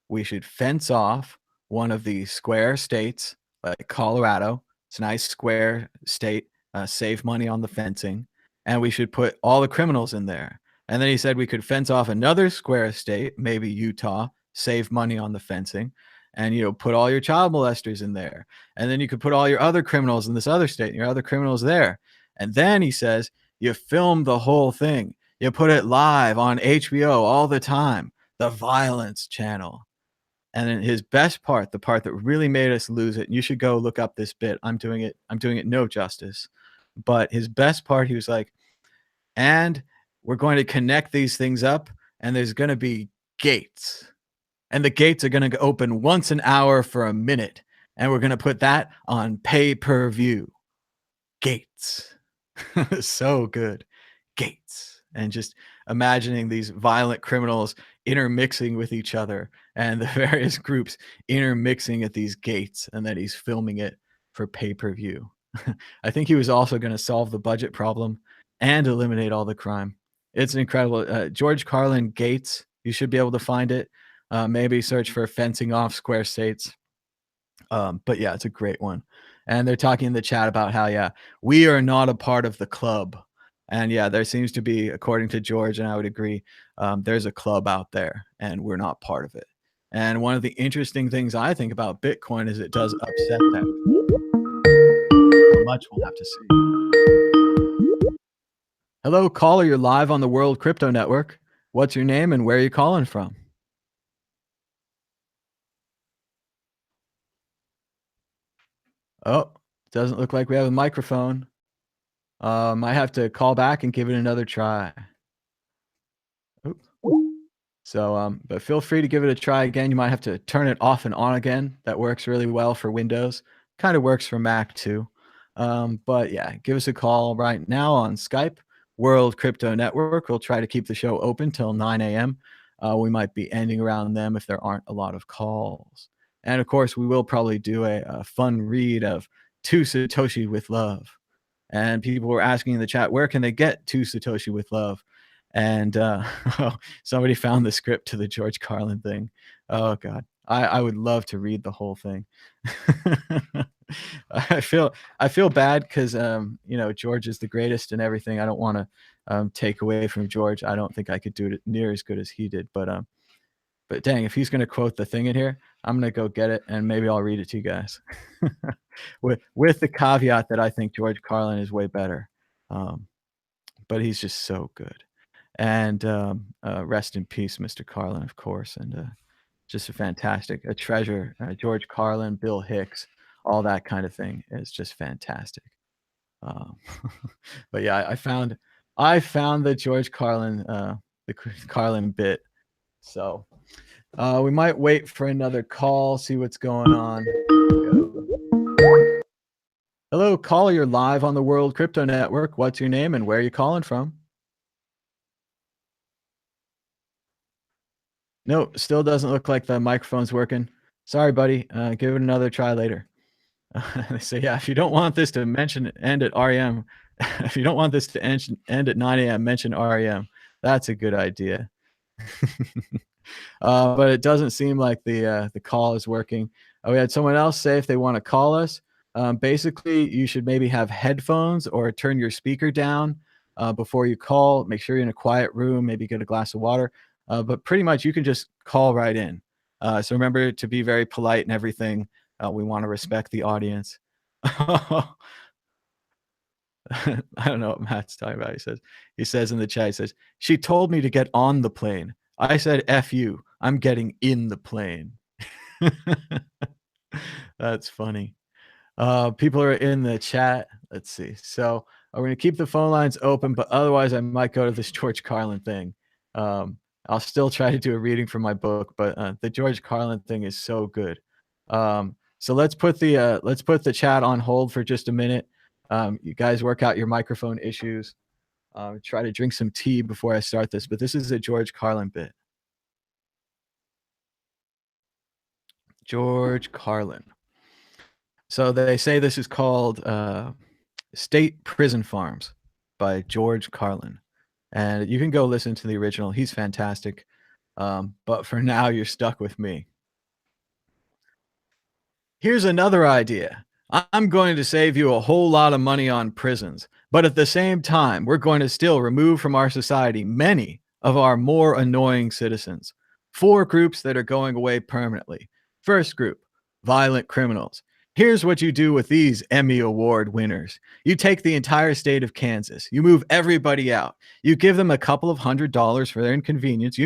We should fence off one of the square states, like Colorado. It's a nice square state, save money on the fencing, and we should put all the criminals in there." And then he said we could fence off another square state, maybe Utah, save money on the fencing, and, put all your child molesters in there. And then you could put all your other criminals in this other state and your other criminals there. And then he says you film the whole thing. You put it live on HBO all the time, the violence channel. And then his best part, the part that really made us lose it, and you should go look up this bit. I'm doing it no justice. But his best part, he was like, and we're going to connect these things up, and there's going to be gates. And the gates are going to open once an hour for a minute. And we're going to put that on pay-per-view. Gates. So good. Gates. And just imagining these violent criminals intermixing with each other and the various groups intermixing at these gates, and that he's filming it for pay-per-view. I think he was also going to solve the budget problem and eliminate all the crime. It's incredible. George Carlin Gates, you should be able to find it. Maybe search for fencing off square states. But yeah, it's a great one. And they're talking in the chat about how, yeah, we are not a part of the club. And yeah, there seems to be, according to George, and I would agree, there's a club out there and we're not part of it. And one of the interesting things I think about Bitcoin is it does upset them. How much we'll have to see. Hello, caller. You're live on the World Crypto Network. What's your name and where are you calling from? Oh, doesn't look like we have a microphone. Might have to call back and give it another try. Oop. So, but feel free to give it a try again. You might have to turn it off and on again. That works really well for Windows. Kind of works for Mac too. But yeah, give us a call right now on Skype, World Crypto Network. We'll try to keep the show open till 9 a.m. We might be ending around them if there aren't a lot of calls. And of course, we will probably do a fun read of To Satoshi with Love. And people were asking in the chat, where can they get To Satoshi with Love? And somebody found the script to the George Carlin thing. Oh God, I would love to read the whole thing. I feel bad because George is the greatest and everything. I don't want to take away from George. I don't think I could do it near as good as he did. But dang, if he's gonna quote the thing in here, I'm gonna go get it and maybe I'll read it to you guys. with the caveat that I think George Carlin is way better. But he's just so good. And rest in peace, Mr. Carlin, of course, and just a treasure. George Carlin, Bill Hicks, all that kind of thing is just fantastic. But yeah, I found the George Carlin, the Carlin bit. So we might wait for another call, see what's going on. Hello, caller. You're live on the World Crypto Network. What's your name and where are you calling from? No, still doesn't look like the microphone's working. Sorry, buddy. Give it another try later. They say, yeah, if you don't want this to end at REM, if you don't want this to end at 9 a.m., mention REM. That's a good idea. But it doesn't seem like the call is working. We had someone else say if they want to call us. Basically, you should maybe have headphones or turn your speaker down before you call. Make sure you're in a quiet room, maybe get a glass of water. But pretty much you can just call right in. So remember to be very polite and everything. We want to respect the audience. I don't know what Matt's talking about. He says in the chat, he says, she told me to get on the plane. I said, F you. I'm getting in the plane. That's funny. People are in the chat. Let's see. So we're going to keep the phone lines open, but otherwise I might go to this George Carlin thing. I'll still try to do a reading from my book, but the George Carlin thing is so good. So let's put the chat on hold for just a minute. You guys work out your microphone issues. Try to drink some tea before I start this, but this is a George Carlin bit. George Carlin. So they say this is called State Prison Farms by George Carlin. And you can go listen to the original. He's fantastic. But for now, you're stuck with me. Here's another idea. I'm going to save you a whole lot of money on prisons, but at the same time, we're going to still remove from our society many of our more annoying citizens. 4 groups that are going away permanently. First group, violent criminals. Here's what you do with these Emmy Award winners. You take the entire state of Kansas. You move everybody out. You give them a couple of $100 for their inconvenience,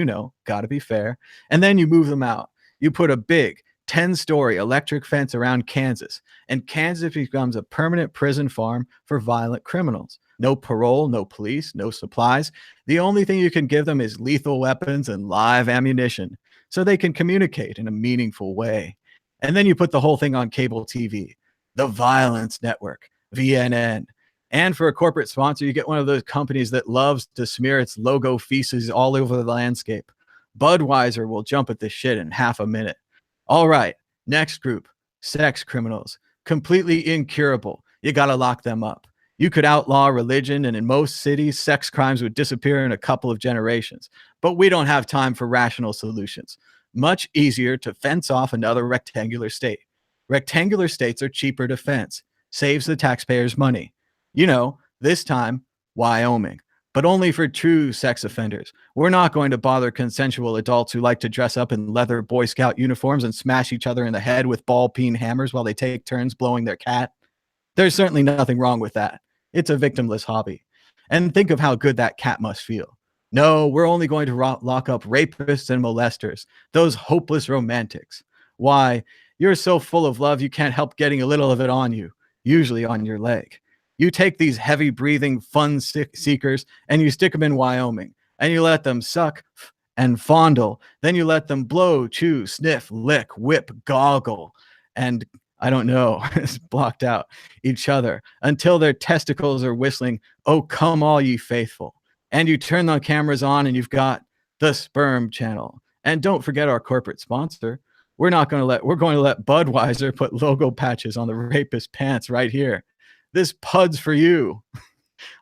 gotta be fair. And then you move them out. You put a big 10-story electric fence around Kansas, and Kansas becomes a permanent prison farm for violent criminals. No parole, no police, no supplies. The only thing you can give them is lethal weapons and live ammunition so they can communicate in a meaningful way. And then you put the whole thing on cable TV, the Violence Network, VNN. And for a corporate sponsor, you get one of those companies that loves to smear its logo feces all over the landscape. Budweiser will jump at this shit in half a minute. All right, next group, sex criminals, completely incurable. You got to lock them up. You could outlaw religion, and in most cities, sex crimes would disappear in a couple of generations. But we don't have time for rational solutions. Much easier to fence off another rectangular state. Rectangular states are cheaper to fence, saves the taxpayers money. This time, Wyoming. But only for true sex offenders. We're not going to bother consensual adults who like to dress up in leather Boy Scout uniforms and smash each other in the head with ball-peen hammers while they take turns blowing their cat. There's certainly nothing wrong with that. It's a victimless hobby. And think of how good that cat must feel. No, we're only going to lock up rapists and molesters, those hopeless romantics. Why, you're so full of love you can't help getting a little of it on you, usually on your leg. You take these heavy-breathing, fun seekers and you stick them in Wyoming, and you let them suck and fondle. Then you let them blow, chew, sniff, lick, whip, goggle, and I don't know, it's blocked out, each other until their testicles are whistling, "Oh, come all ye faithful." And you turn the cameras on and you've got the sperm channel. And don't forget our corporate sponsor. We're going to let Budweiser put logo patches on the rapist pants right here. This pud's for you.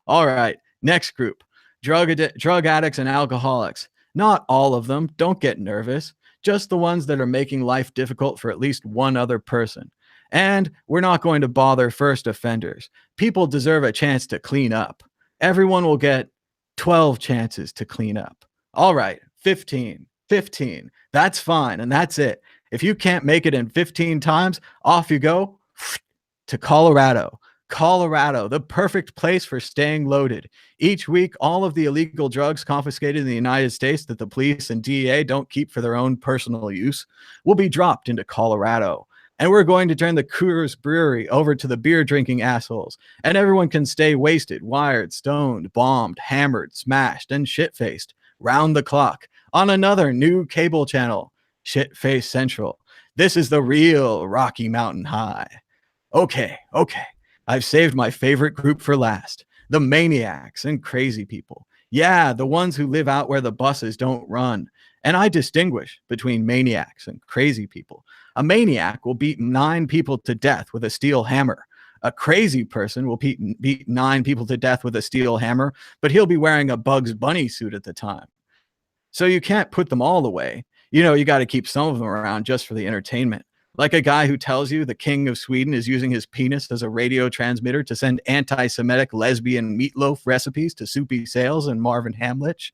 All right, next group, drug addicts and alcoholics. Not all of them, don't get nervous. Just the ones that are making life difficult for at least one other person. And we're not going to bother first offenders. People deserve a chance to clean up. Everyone will get 12 chances to clean up. All right, 15. That's fine, and that's it. If you can't make it in 15 times, off you go to Colorado. Colorado, the perfect place for staying loaded. Each week, all of the illegal drugs confiscated in the United States that the police and DEA don't keep for their own personal use will be dropped into Colorado. And we're going to turn the Coors Brewery over to the beer-drinking assholes. And everyone can stay wasted, wired, stoned, bombed, hammered, smashed, and shit-faced round the clock on another new cable channel, Shit-Face Central. This is the real Rocky Mountain High. Okay. I've saved my favorite group for last. The maniacs and crazy people. Yeah, the ones who live out where the buses don't run. And I distinguish between maniacs and crazy people. A maniac will beat 9 people to death with a steel hammer. A crazy person will beat 9 people to death with a steel hammer, but he'll be wearing a Bugs Bunny suit at the time. So you can't put them all away. You got to keep some of them around just for the entertainment. Like a guy who tells you the king of Sweden is using his penis as a radio transmitter to send anti-Semitic lesbian meatloaf recipes to Soupy Sales and Marvin Hamlich.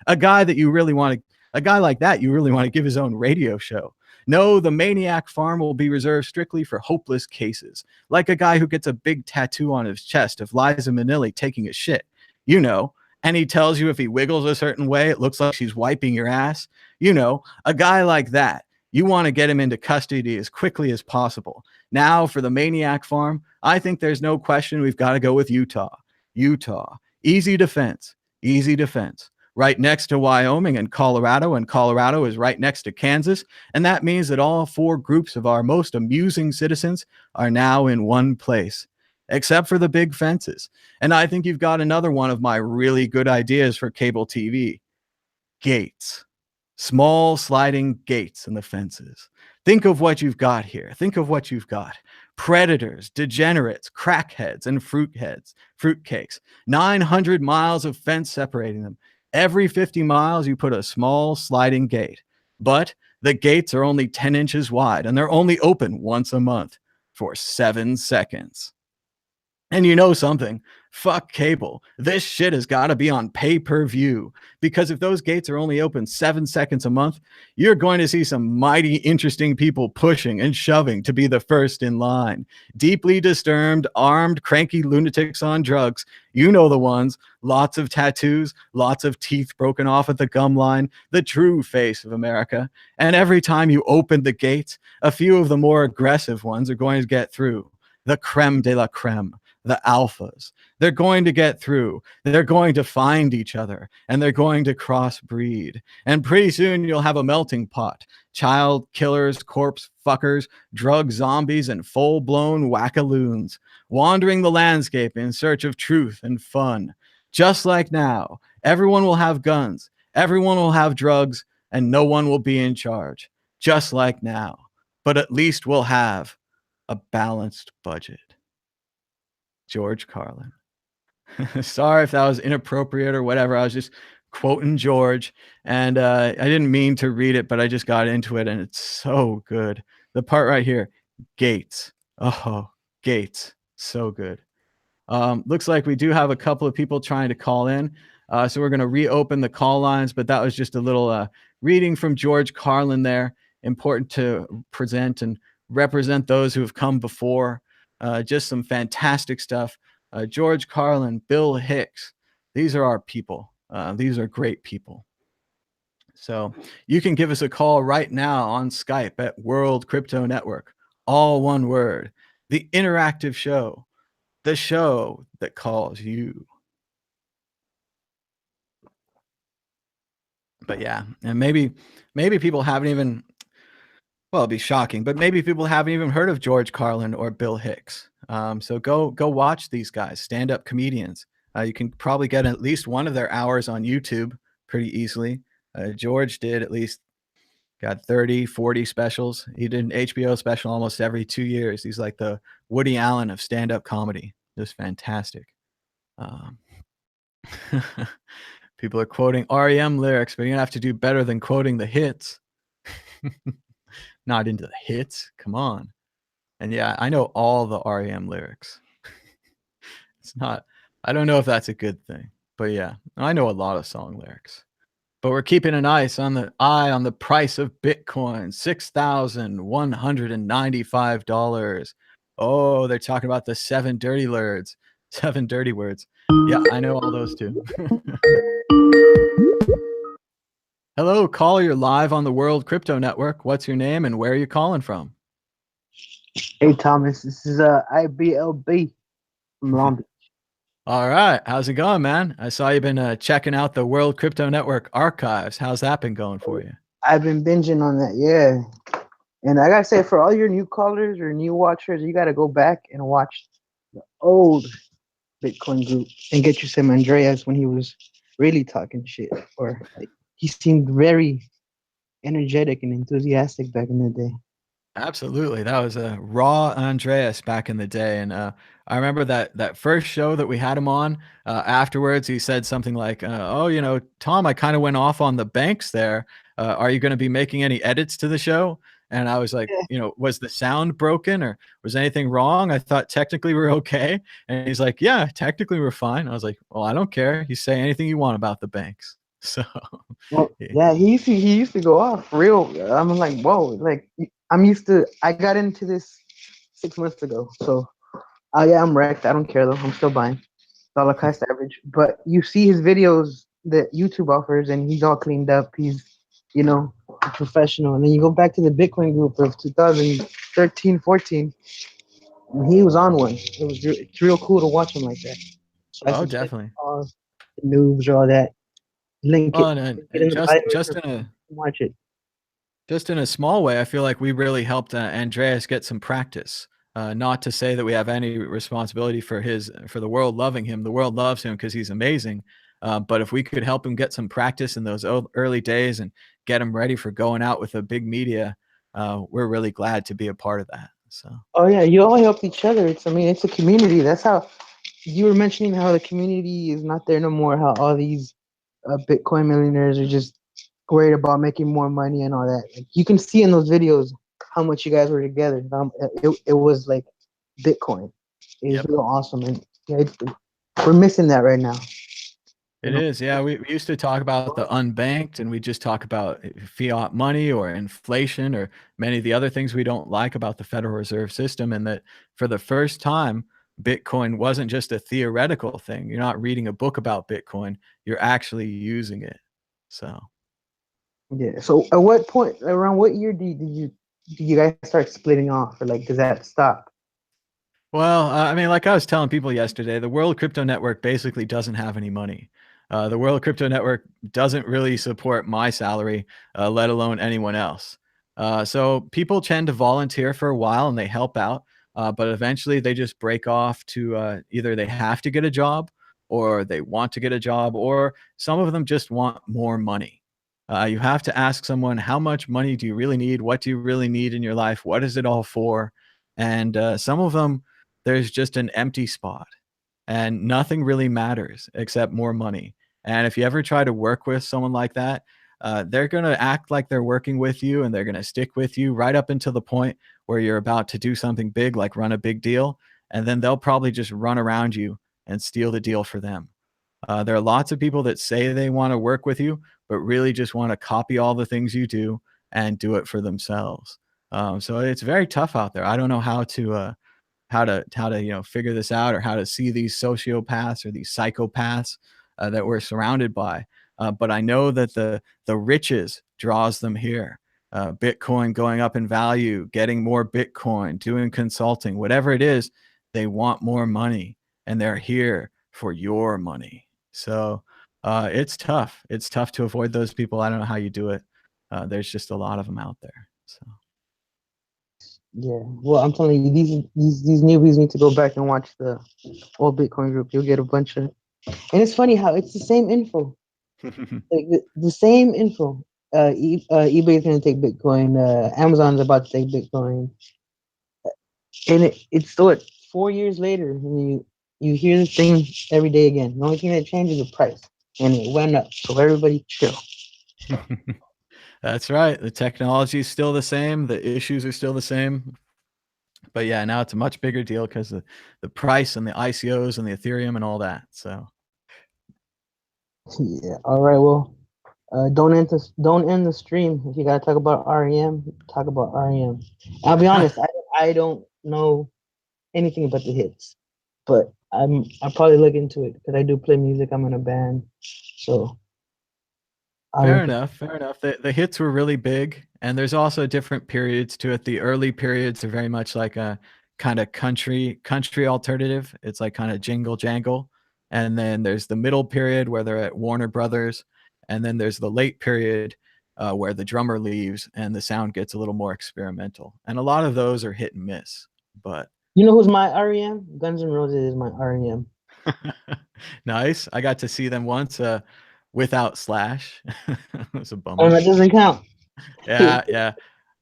A guy that you really want to, a guy like that, you really want to give his own radio show. No, the Maniac Farm will be reserved strictly for hopeless cases, like a guy who gets a big tattoo on his chest of Liza Minnelli taking a shit, you know, and he tells you if he wiggles a certain way, it looks like she's wiping your ass. You know, a guy like that. You want to get him into custody as quickly as possible. Now, for the Maniac Farm, I think there's no question we've got to go with Utah. Utah. Easy defense. Easy defense. Right next to Wyoming and Colorado is right next to Kansas. And that means that all four groups of our most amusing citizens are now in one place, except for the big fences. And I think you've got another one of my really good ideas for cable TV. Gates. Small sliding gates in the fences. Think of what you've got here. Think of what you've got. Predators, degenerates, crackheads, and fruitcakes. 900 miles of fence separating them. Every 50 miles, you put a small sliding gate. But the gates are only 10 inches wide, and they're only open once a month for 7 seconds. And you know something? Fuck cable. This shit has got to be on pay-per-view, because if those gates are only open 7 seconds a month, you're going to see some mighty interesting people pushing and shoving to be the first in line. Deeply disturbed, armed, cranky lunatics on drugs. You know the ones. Lots of tattoos, lots of teeth broken off at the gum line, the true face of America. And every time you open the gates, a few of the more aggressive ones are going to get through. The creme de la creme. The alphas. They're going to get through. They're going to find each other, and they're going to crossbreed. And pretty soon you'll have a melting pot. Child killers, corpse fuckers, drug zombies, and full-blown wackaloons, wandering the landscape in search of truth and fun. Just like now, everyone will have guns, everyone will have drugs, and no one will be in charge. Just like now. But at least we'll have a balanced budget. George Carlin. Sorry if that was inappropriate or whatever. I was just quoting George, and I didn't mean to read it, but I just got into it, and it's so good. The part right here, Gates. Oh, Gates. So good. Looks like we do have a couple of people trying to call in. So we're going to reopen the call lines, but that was just a little reading from George Carlin there. Important to present and represent those who have come before. Just some fantastic stuff. George Carlin, Bill Hicks. These are our people. These are great people. So you can give us a call right now on Skype at World Crypto Network. All one word. The interactive show. The show that calls you. But yeah, and maybe people haven't even, well, it'd be shocking, but maybe people haven't even heard of George Carlin or Bill Hicks. So go watch these guys, stand-up comedians. You can probably get at least one of their hours on YouTube pretty easily. George did at least got 30, 40 specials. He did an HBO special almost every 2 years. He's like the Woody Allen of stand-up comedy. Just fantastic. People are quoting REM lyrics, but you're gonna have to do better than quoting the hits. Not into the hits. Come on. And yeah, I know all the REM lyrics. It's not, I don't know if that's a good thing, but yeah, I know a lot of song lyrics. But we're keeping an eye on the price of Bitcoin, $6,195. Oh, they're talking about the 7 dirty words. 7 dirty words. Yeah, I know all those too. Hello, caller. You're live on the World Crypto Network. What's your name and where are you calling from? Hey, Thomas. This is IBLB from Long Beach. All right. How's it going, man? I saw you've been checking out the World Crypto Network archives. How's that been going for you? I've been binging on that, yeah. And I got to say, for all your new callers or new watchers, you got to go back and watch the old Bitcoin group and get you some Andreas when he was really talking shit. Or like, he seemed very energetic and enthusiastic back in the day. Absolutely. That was a raw Andreas back in the day. And I remember that first show that we had him on. Afterwards, he said something like, oh, Tom, I kind of went off on the banks there. Are you going to be making any edits to the show? And I was like, was the sound broken or was anything wrong? I thought technically we're okay. And he's like, yeah, technically we're fine. I was like, well, I don't care. You say anything you want about the banks. So Well, yeah. yeah, he used to go off real. I'm like, whoa, like I'm used to. I got into this 6 months ago, so yeah, I'm wrecked. I don't care though. I'm still buying dollar cost average. But you see his videos that YouTube offers, and he's all cleaned up. He's a professional. And then you go back to the Bitcoin group of 2013, 14. And he was on one. It's real cool to watch him like that. So I Oh, suggest definitely. all the noobs or all that link it, Well, link it and in the bio just or in a watch it. just in a small way, I feel like we really helped Andreas get some practice. Not to say that we have any responsibility for the world loving him. The world loves him because he's amazing. But if we could help him get some practice in those early days and get him ready for going out with the big media, we're really glad to be a part of that. So. Oh yeah, you all help each other. It's a community. That's how you were mentioning how the community is not there no more. How all these Bitcoin millionaires are just worried about making more money and all that. Like, you can see in those videos how much you guys were together. It was like Bitcoin. It was Yep. real awesome, and yeah, we're missing that right now. You It know? is, yeah. We used to talk about the unbanked, and we just talk about fiat money or inflation or many of the other things we don't like about the Federal Reserve System. And that for the first time, Bitcoin wasn't just a theoretical thing. You're not reading a book about Bitcoin, you're actually using it. So. Yeah. So at what point, around what year did you guys start splitting off, or like does that stop? Well, I mean, like I was telling people yesterday, the World Crypto Network basically doesn't have any money. The World Crypto Network doesn't really support my salary, let alone anyone else. So people tend to volunteer for a while and they help out, but eventually they just break off to either they have to get a job or they want to get a job, or some of them just want more money. You have to ask someone, how much money do you really need? What do you really need in your life? What is it all for? And some of them, there's just an empty spot and nothing really matters except more money. And if you ever try to work with someone like that, they're going to act like they're working with you and they're going to stick with you right up until the point where you're about to do something big, like run a big deal. And then they'll probably just run around you and steal the deal for them. There are lots of people that say they want to work with you, but really just want to copy all the things you do and do it for themselves. So it's very tough out there. I don't know how to figure this out or how to see these sociopaths or these psychopaths that we're surrounded by. But I know that the riches draws them here. Bitcoin going up in value, getting more Bitcoin, doing consulting, whatever it is, they want more money and they're here for your money. So it's tough. It's tough to avoid those people. I don't know how you do it. There's just a lot of them out there. So. Yeah. Well, I'm telling you, these newbies need to go back and watch the old Bitcoin group. You'll get a bunch of, and it's funny how it's the same info, like the same info. eBay is going to take Bitcoin. Amazon's about to take Bitcoin, and it's still at 4 years later, and you hear the thing every day again. The only thing that changes is the price, and it went up. So everybody chill. That's right. The technology is still the same. The issues are still the same. But yeah, now it's a much bigger deal because the price and the ICOs and the Ethereum and all that. So Yeah. All right. Well, don't end the stream. If you gotta talk about REM, talk about REM. I'll be honest, I don't know anything about the hits, but I'll probably look into it because I do play music. I'm in a band, so I'll fair look. enough. Fair enough. The hits were really big, and there's also different periods to it. The early periods are very much like a kind of country alternative. It's like kind of jingle jangle, and then there's the middle period where they're at Warner Brothers, and then there's the late period where the drummer leaves and the sound gets a little more experimental. And a lot of those are hit and miss, but You know who's my REM? Guns N' Roses is my REM. nice. I got to see them once without Slash. It was a Oh, bummer. that doesn't count. Yeah, yeah.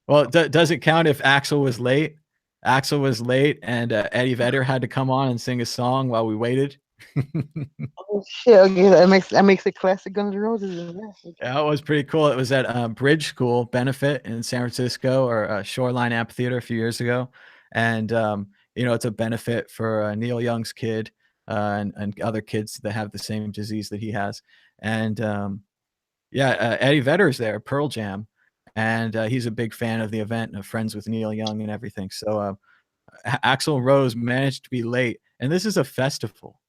Well, does it count if Axel was late? Axel was late, and Eddie Vedder had to come on and sing a song while we waited. Oh shit! Okay, that makes it classic Guns N' Roses. Yeah, okay. Yeah, it was pretty cool. It was at Bridge School benefit in San Francisco, or Shoreline Amphitheater a few years ago, and it's a benefit for Neil Young's kid, and other kids that have the same disease that he has, and yeah, Eddie Vedder's there, Pearl Jam, and he's a big fan of the event and friends with Neil Young and everything. So Axl Rose managed to be late, and this is a festival.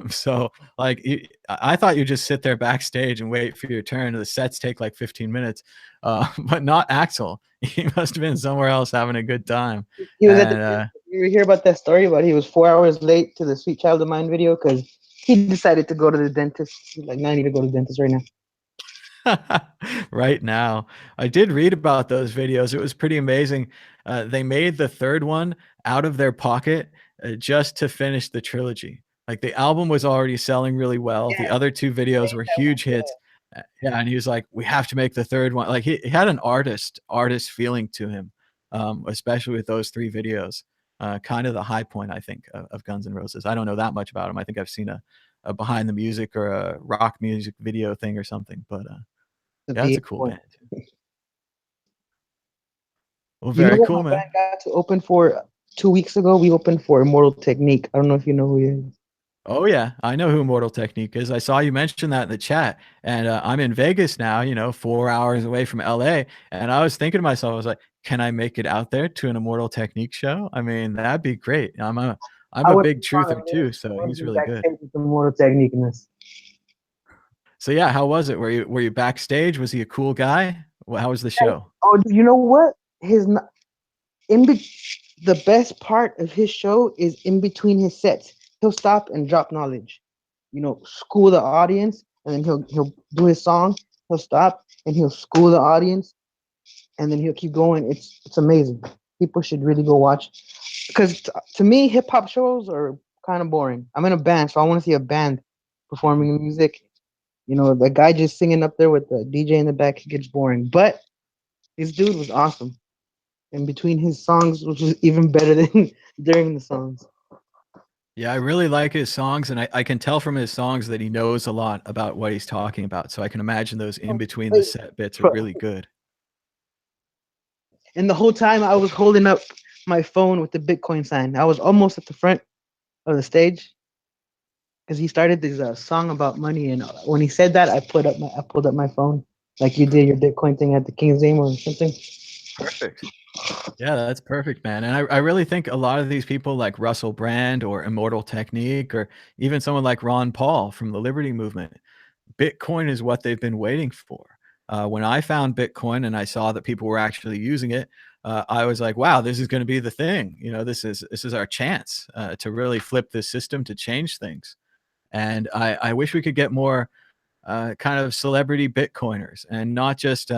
So like I thought you'd just sit there backstage and wait for your turn. The sets take like 15 minutes, but not Axl. He must have been somewhere else having a good time. He was at the. And You hear about that story about he was 4 hours late to the "Sweet Child of Mine" video because he decided to go to the dentist. He's like, "No, I need to go to the dentist right now." right now, I did read about those videos. It was pretty amazing. They made the third one out of their pocket just to finish the trilogy. Like the album was already selling really well. The other two videos were huge hits. Yeah, and he was like, "We have to make the third one." Like he had an artist feeling to him, especially with those three videos. Kind of the high point, I think, of Guns N' Roses. I don't know that much about him. I think I've seen a behind the music or a rock music video thing or something, but The yeah, it's VH a cool one. band too. Well, You know very what cool, my man. band got to open for 2 weeks ago? We opened for Immortal Technique. I don't know if you know who he is. Oh yeah, I know who Mortal Technique is. I saw you mention that in the chat, and I'm in Vegas now. 4 hours away from LA, and I was thinking to myself, I was like, "Can I make it out there to an Immortal Technique show? I mean, that'd be great." I'm I a would big want truther to too, so he's be really good. backstage with Immortal Technique in this. So yeah, how was it? Were you backstage? Was he a cool guy? How was the show? Oh, you know what? In be- the best part of his show is in between his sets. He'll stop and drop knowledge. School the audience, and then he'll do his song. He'll stop and he'll school the audience, and then he'll keep going. It's amazing. People should really go watch, because to me, hip hop shows are kind of boring. I'm in a band, so I want to see a band performing music. The guy just singing up there with the DJ in the back, it gets boring. But this dude was awesome. In between his songs, which was even better than during the songs. Yeah, I really like his songs, and I can tell from his songs that he knows a lot about what he's talking about. So I can imagine those in between the Wait, set bits are really good. and the whole time I was holding up my phone with the Bitcoin sign. I was almost at the front of the stage because he started this song about money, and when he said that, I pulled up my phone like you did your Bitcoin thing at the King's Game or something. Perfect. Yeah, that's perfect, man. And I really think a lot of these people like Russell Brand or Immortal Technique or even someone like Ron Paul from the Liberty Movement, Bitcoin is what they've been waiting for. When I found Bitcoin and I saw that people were actually using it, I was like, wow, this is going to be the thing. This is our chance to really flip this system to change things. And I wish we could get more kind of celebrity Bitcoiners, and not just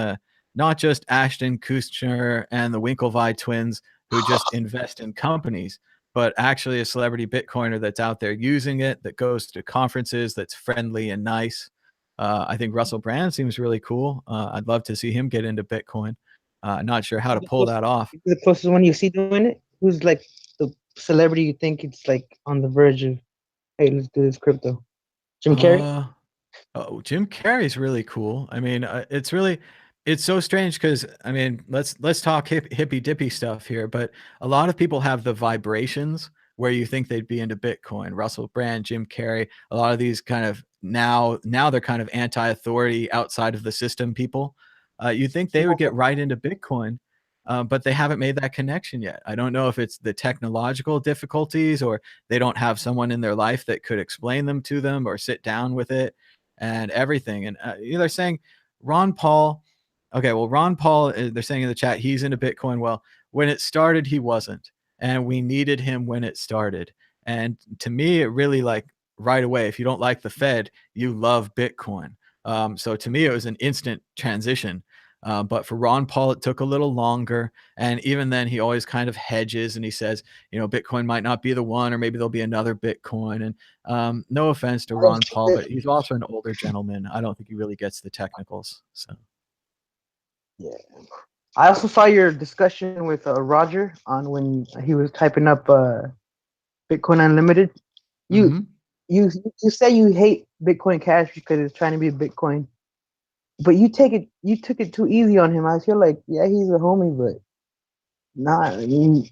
Ashton Kutcher and the Winklevi twins who just invest in companies, but actually a celebrity Bitcoiner that's out there using it, that goes to conferences, that's friendly and nice. I think Russell Brand seems really cool. I'd love to see him get into Bitcoin. Not sure how to pull that off. The closest one you see doing it? Who's like the celebrity you think it's like on the verge of, hey, let's do this crypto? Jim Carrey? Uh, Oh, Jim Carrey's really cool. I mean, it's so strange because I mean, let's talk hippy dippy stuff here, but a lot of people have the vibrations where you think they'd be into Bitcoin. Russell Brand, Jim Carrey, a lot of these kind of now they're kind of anti-authority, outside of the system people. You think they would get right into Bitcoin, but they haven't made that connection yet. I don't know if it's the technological difficulties or they don't have someone in their life that could explain them to them or sit down with it and everything. And they're saying Ron Paul. Okay, well, Ron Paul, they're saying in the chat, he's into Bitcoin. Well, when it started, he wasn't, and we needed him when it started. And to me, it really like right away. If you don't like the Fed, you love Bitcoin. So to me, it was an instant transition. But for Ron Paul, it took a little longer. And even then, he always kind of hedges and he says, Bitcoin might not be the one, or maybe there'll be another Bitcoin. And no offense to Ron Paul, but he's also an older gentleman. I don't think he really gets the technicals. So Yeah. I also saw your discussion with Roger on when he was typing up Bitcoin Unlimited. You Mhm. you say you hate Bitcoin Cash because it's trying to be Bitcoin, but you took it too easy on him. I feel like yeah, he's a homie, but nah. I mean,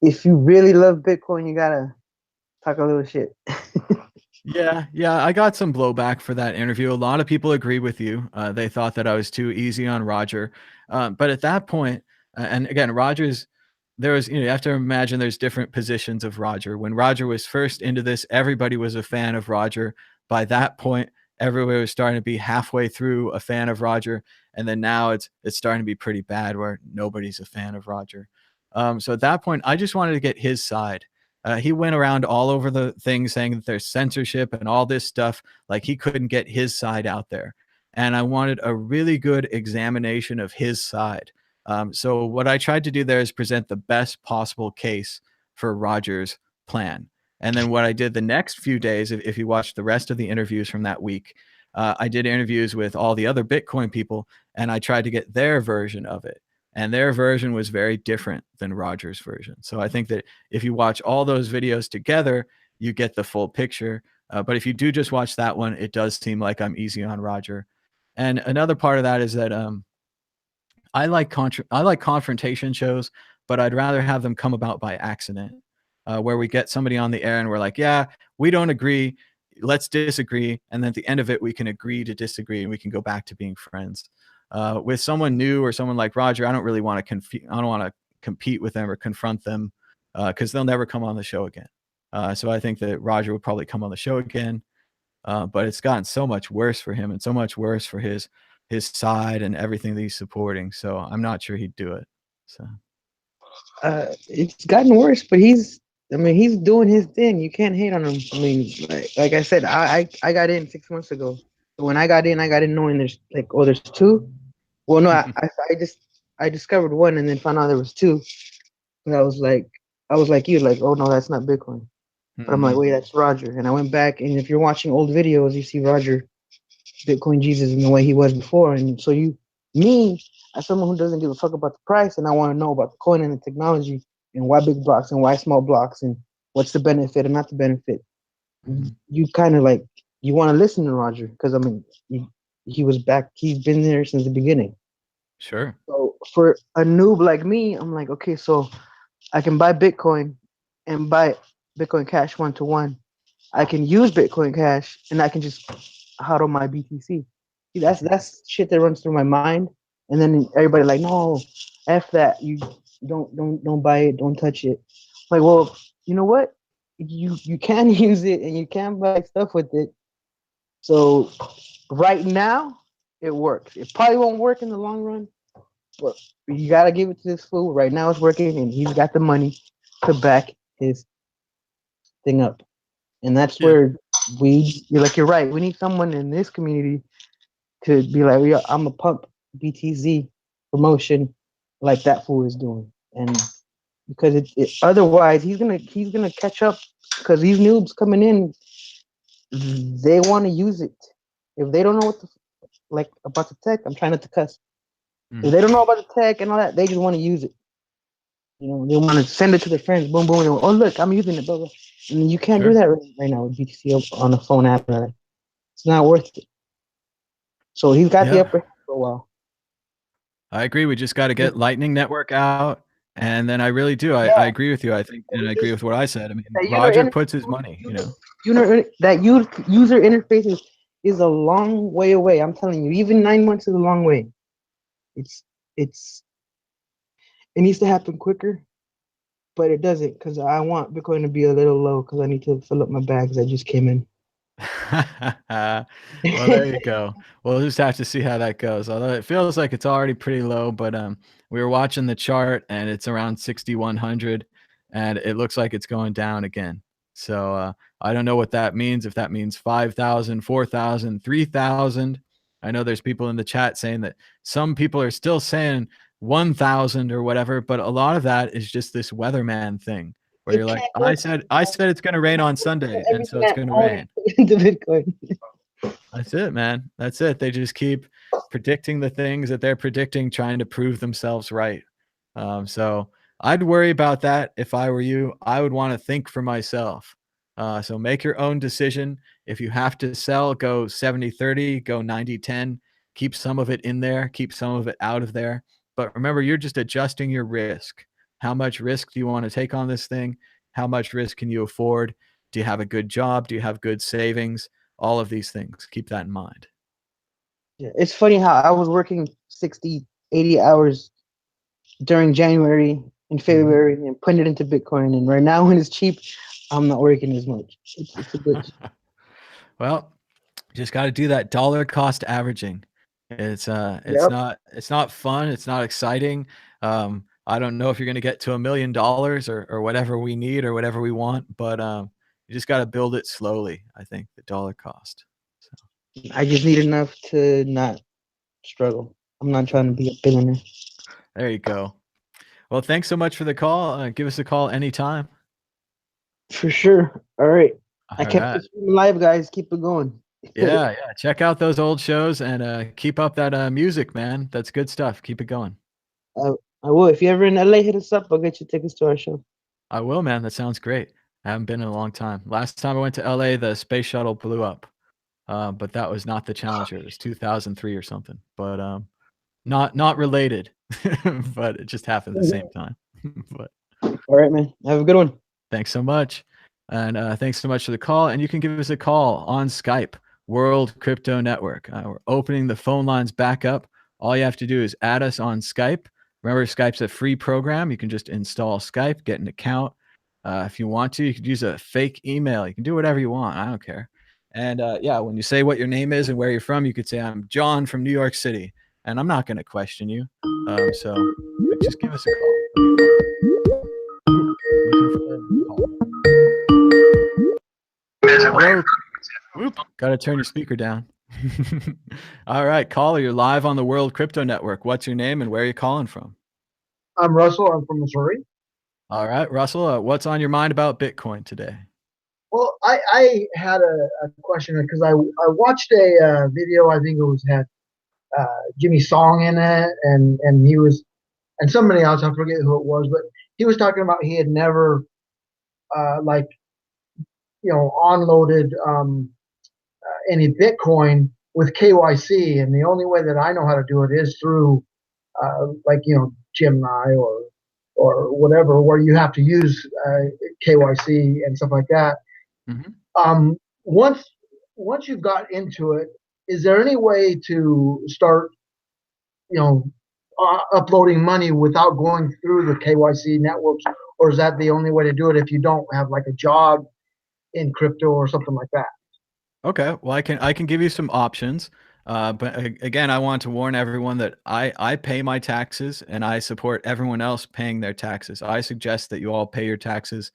if you really love Bitcoin, you gotta talk a little shit. Yeah, I got some blowback for that interview. A lot of people agree with you. They thought that I was too easy on Roger. But at that point, and again, there was, you have to imagine there's different positions of Roger. When Roger was first into this, everybody was a fan of Roger. By that point, everybody was starting to be halfway through a fan of Roger. And then now it's starting to be pretty bad where nobody's a fan of Roger. So at that point, I just wanted to get his side. He went around all over the thing saying that there's censorship and all this stuff. Like he couldn't get his side out there. And I wanted a really good examination of his side. So what I tried to do there is present the best possible case for Roger's plan. And then what I did the next few days, if you watch the rest of the interviews from that week, I did interviews with all the other Bitcoin people, and I tried to get their version of it. And their version was very different than Roger's version. So I think that if you watch all those videos together, you get the full picture. But if you do just watch that one, it does seem like I'm easy on Roger. And another part of that is that I like confrontation shows, but I'd rather have them come about by accident, where we get somebody on the air and we're like, yeah, we don't agree. Let's disagree. And then at the end of it, we can agree to disagree and we can go back to being friends. With someone new or someone like Roger, I don't really want to I don't want to compete with them or confront them because they'll never come on the show again. So I think that Roger will probably come on the show again. But it's gotten so much worse for him and so much worse for his side and everything that he's supporting. So I'm not sure he'd do it. So It's gotten worse, but I mean, he's doing his thing. You can't hate on him. I mean, like I said, I got in 6 months ago. When I got in knowing there's like, oh, there's two. Well, no, I discovered one and then found out there was two. And I was like you, like, oh no, that's not Bitcoin. But I'm like, Mhm. wait, that's Roger. And I went back, and if you're watching old videos, you see Roger, Bitcoin Jesus, in the way he was before. And so me, as someone who doesn't give a fuck about the price, and I want to know about the coin and the technology, and why big blocks and why small blocks, and what's the benefit and not the benefit. Mhm. You kind of like you want to listen to Roger because I mean, he was back. He's been there since the beginning. Sure. So for a noob like me, I'm like, okay, so I can buy Bitcoin and buy Bitcoin Cash 1-to-1. I can use Bitcoin Cash and I can just hodl my BTC. See, that's shit that runs through my mind. And then everybody like, no, f that. You don't buy it, don't touch it. Like, well, you know what? You can use it and you can buy stuff with it. So right now, it works. It probably won't work in the long run, but you gotta give it to this fool. Right now, it's working, and he's got the money to back his thing up. And that's Yeah. where you're right. We need someone in this community to be like, yeah, I'm a pump BTZ promotion like that fool is doing. And because otherwise he's gonna catch up because these noobs coming in, they want to use it. If they don't know what the like about the tech, I'm trying not to cuss. If Mhm. they don't know about the tech and all that, they just want to use it. You know, they want to send it to their friends. Boom, boom. Oh, look, I'm using it. Blah, blah. And you can't do Sure. that right now with BTC on a phone app. It's not worth it. So he's got the Yeah. upper hand for a while. I agree. We just got to get Lightning Network out. And then I really do. I Yeah, agree with you. I think, and I agree with what I said. I mean, that Roger puts his money, you know. user interface is a long way away. I'm telling you, even 9 months is a long way. It's it's it needs to happen quicker, but it doesn't because I want Bitcoin to be a little low because I need to fill up my bags that just came in. Well, there you go. We'll just have to see how that goes. Although it feels like it's already pretty low, but we were watching the chart and it's around 6,100, and it looks like it's going down again. So I don't know what that means. If that means 5,000, 4,000, 3,000. I know there's people in the chat saying that some people are still saying 1,000 or whatever, but a lot of that is just this weatherman thing where It you're like, can't go I said it's going to rain on Sunday, and so everything it's I going to own rain. into Bitcoin. That's it, man. That's it. They just keep predicting the things that they're predicting, trying to prove themselves right. So I'd worry about that if I were you. I would want to think for myself. So make your own decision. If you have to sell, go 70-30, go 90-10. Keep some of it in there, keep some of it out of there. But remember, you're just adjusting your risk. How much risk do you want to take on this thing? How much risk can you afford? Do you have a good job? Do you have good savings? All of these things. Keep that in mind. Yeah, it's funny how I was working 60, 80 hours during January and Mhm. February and putting it into Bitcoin. And right now, when it's cheap, I'm not working as much. It's a bitch. Well, just got to do that dollar cost averaging. It's Yep. not fun. It's not exciting. I don't know if you're going to get to $1 million or whatever we need or whatever we want, but you just got to build it slowly. I think the dollar cost. So I just need enough to not struggle. I'm not trying to be a billionaire. there you go. Well, thanks so much for the call. Give us a call anytime. For sure. All right. I All kept right. the stream alive, guys. Keep it going. Yeah, yeah. Check out those old shows and keep up that music, man. That's good stuff. Keep it going. I, I will. If you're ever in LA, hit us up. I'll get you tickets to our show. I will, man. That sounds great. I haven't been in a long time. Last time I went to LA, the space shuttle blew up. But that was not the Challenger. It was 2003 or something. But not related. But it just happened at the same time. But All right, man. Have a good one. thanks so much. And thanks so much for the call. And you can give us a call on Skype, World Crypto Network. We're opening the phone lines back up. All you have to do is add us on Skype. Remember, Skype's a free program. You can just install Skype, get an account. If you want to, you could use a fake email. You can do whatever you want. I don't care. And yeah, when you say what your name is and where you're from, you could say, I'm John from New York City. And I'm not going to question you. So just give us a call. It'll be fun. Looking for a call. Hello. Whoop. Got to turn your speaker down. All right, caller, you're live on the World Crypto Network. What's your name and where are you calling from? I'm Russell. I'm from Missouri. All right, Russell, what's on your mind about Bitcoin today? Well, I had a question because I watched a video. I think it was had Jimmy Song in it, and he was and somebody else. I forget who it was, but he was talking about he had never like unloaded any Bitcoin with KYC, and the only way that I know how to do it is through like Gemini or whatever, where you have to use KYC and stuff like that. Mhm. Um, once you've got into it, is there any way to start, uploading money without going through the KYC networks, or is that the only way to do it if you don't have like a job in crypto or something like that? Okay, well, I can give you some options, but again, I want to warn everyone that I pay my taxes and I support everyone else paying their taxes. I suggest that you all pay your taxes,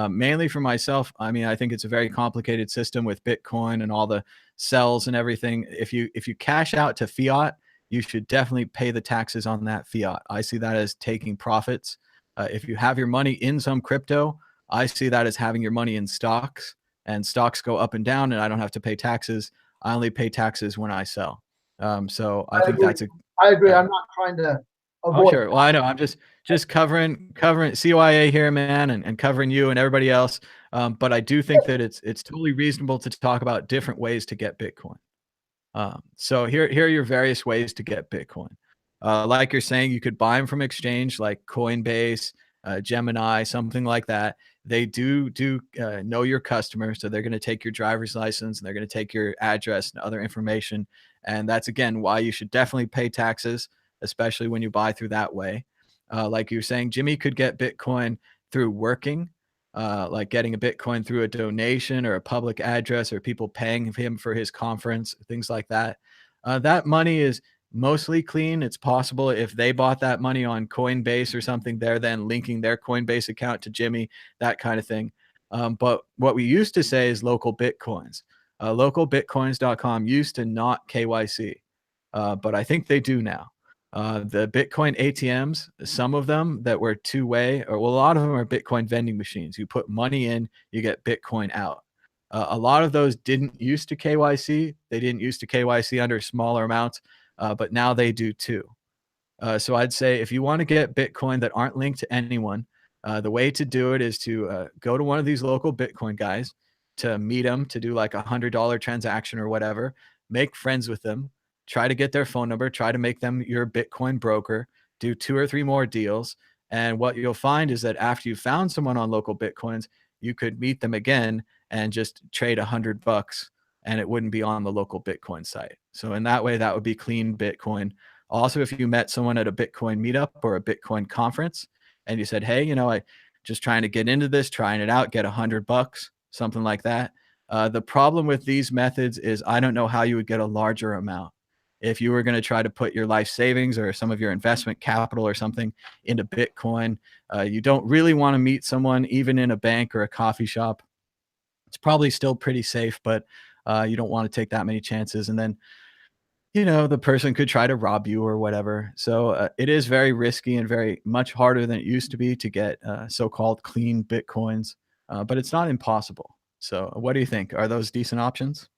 mainly for myself. I mean, I think it's a very complicated system with Bitcoin and all the cells and everything. If you cash out to fiat, you should definitely pay the taxes on that fiat. I see that as taking profits. If you have your money in some crypto, I see that as having your money in stocks, and stocks go up and down and I don't have to pay taxes. I only pay taxes when I sell. So I I think agree. that's a I agree. yeah. I'm not trying to Oh, avoid. sure. Well, I know. I'm just covering CYA here, man, and covering you and everybody else. But I do think that it's totally reasonable to talk about different ways to get Bitcoin. So here are your various ways to get Bitcoin. Like you're saying, you could buy them from exchange like Coinbase, Gemini, something like that. They do know your customer, so they're going to take your driver's license and they're going to take your address and other information. And that's again why you should definitely pay taxes, especially when you buy through that way. Like you were saying, Jimmy could get Bitcoin through working, like getting a Bitcoin through a donation or a public address or people paying him for his conference, things like that. That money is mostly clean. It's possible if they bought that money on Coinbase or something, they're then linking their Coinbase account to Jimmy, that kind of thing. But what we used to say is local Bitcoins. Localbitcoins.com used to not KYC, but I think they do now. The Bitcoin ATMs, some of them that were two-way, or well, a lot of them are Bitcoin vending machines. You put money in, you get Bitcoin out. A lot of those didn't used to KYC. They didn't used to KYC under smaller amounts, but now they do too. So I'd say if you want to get Bitcoin that aren't linked to anyone, the way to do it is to go to one of these local Bitcoin guys. to meet them, to do like $100 transaction or whatever, make friends with them, try to get their phone number, try to make them your Bitcoin broker, do 2 or 3 more deals. And what you'll find is that after you found someone on local Bitcoins, you could meet them again and just trade $100 and it wouldn't be on the local Bitcoin site. So in that way, that would be clean Bitcoin. Also, if you met someone at a Bitcoin meetup or a Bitcoin conference and you said, hey, I just trying to get into this, trying it out, get $100, something like that. The problem with these methods is I don't know how you would get a larger amount. If you were going to try to put your life savings or some of your investment capital or something into Bitcoin, you don't really want to meet someone even in a bank or a coffee shop. It's probably still pretty safe, but you don't want to take that many chances. And then, the person could try to rob you or whatever. So it is very risky and very much harder than it used to be to get so-called clean Bitcoins, but it's not impossible. So what do you think? Are those decent options?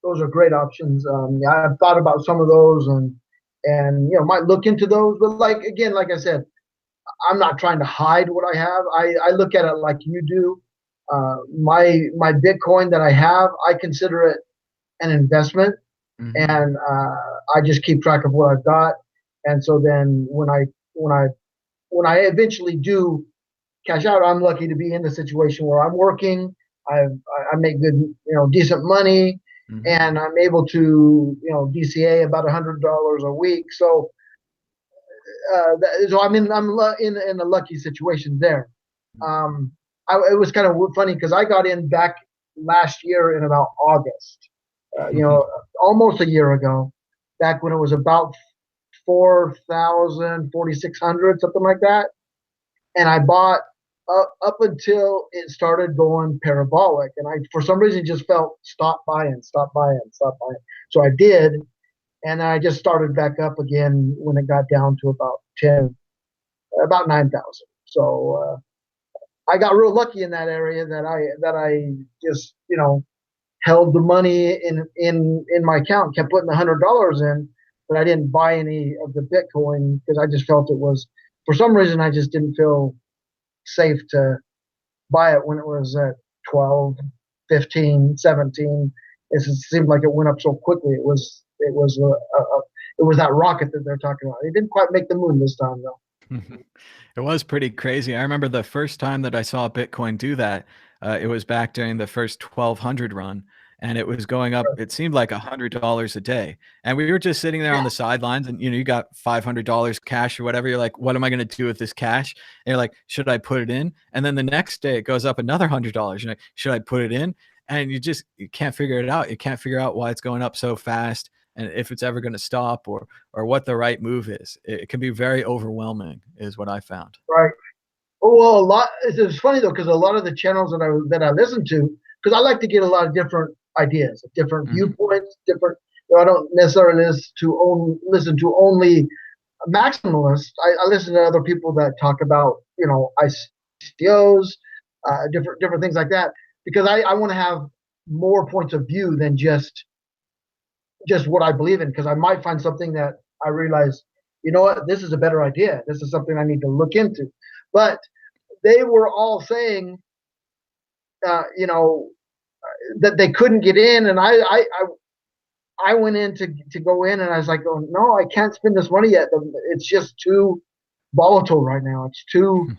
Those are great options. Yeah, I've thought about some of those, and might look into those. But like I said, I'm not trying to hide what I have. I look at it like you do. My Bitcoin that I have, I consider it an investment, and I just keep track of what I've got. And so then when I eventually do cash out, I'm lucky to be in the situation where I'm working. I make good, decent money, and I'm able to, DCA about $100 a week. So, so I'm in a lucky situation there. It was kind of funny because I got in back last year in about August, almost a year ago, back when it was about 4,000, 4,600, something like that. And I bought up until it started going parabolic. And I, for some reason, just felt stop buying. So I did. And I just started back up again when it got down to about 9,000. So I got real lucky in that area that I just, held the money in my account, kept putting $100 in, but I didn't buy any of the Bitcoin because I just felt it was, for some reason, I just didn't feel safe to buy it when it was at 12, 15, 17. It seemed like it went up so quickly. It was that rocket that they're talking about. It didn't quite make the moon this time though. It was pretty crazy. I remember the first time that I saw Bitcoin do that. It was back during the first 1200 run, and it was going up. It seemed like $100 a day, and we were just sitting there on the sidelines. And you got $500 cash or whatever. You're like, what am I going to do with this cash? And you're like, should I put it in? And then the next day it goes up another $100. You're like, should I put it in? And you can't figure it out. You can't figure out why it's going up so fast, and if it's ever going to stop, or what the right move is. It can be very overwhelming, is what I found. Right. Well, it's funny though, because a lot of the channels that I listen to, because I like to get a lot of different ideas, different viewpoints, different. I don't necessarily listen to only maximalists. I listen to other people that talk about ICOs, different things like that, because I want to have more points of view than just what I believe in, because I might find something that I realize, what, this is a better idea. This is something I need to look into. But they were all saying, that they couldn't get in, and I went in to go in, and I was like, oh no, I can't spend this money yet. It's just too volatile right now. It's too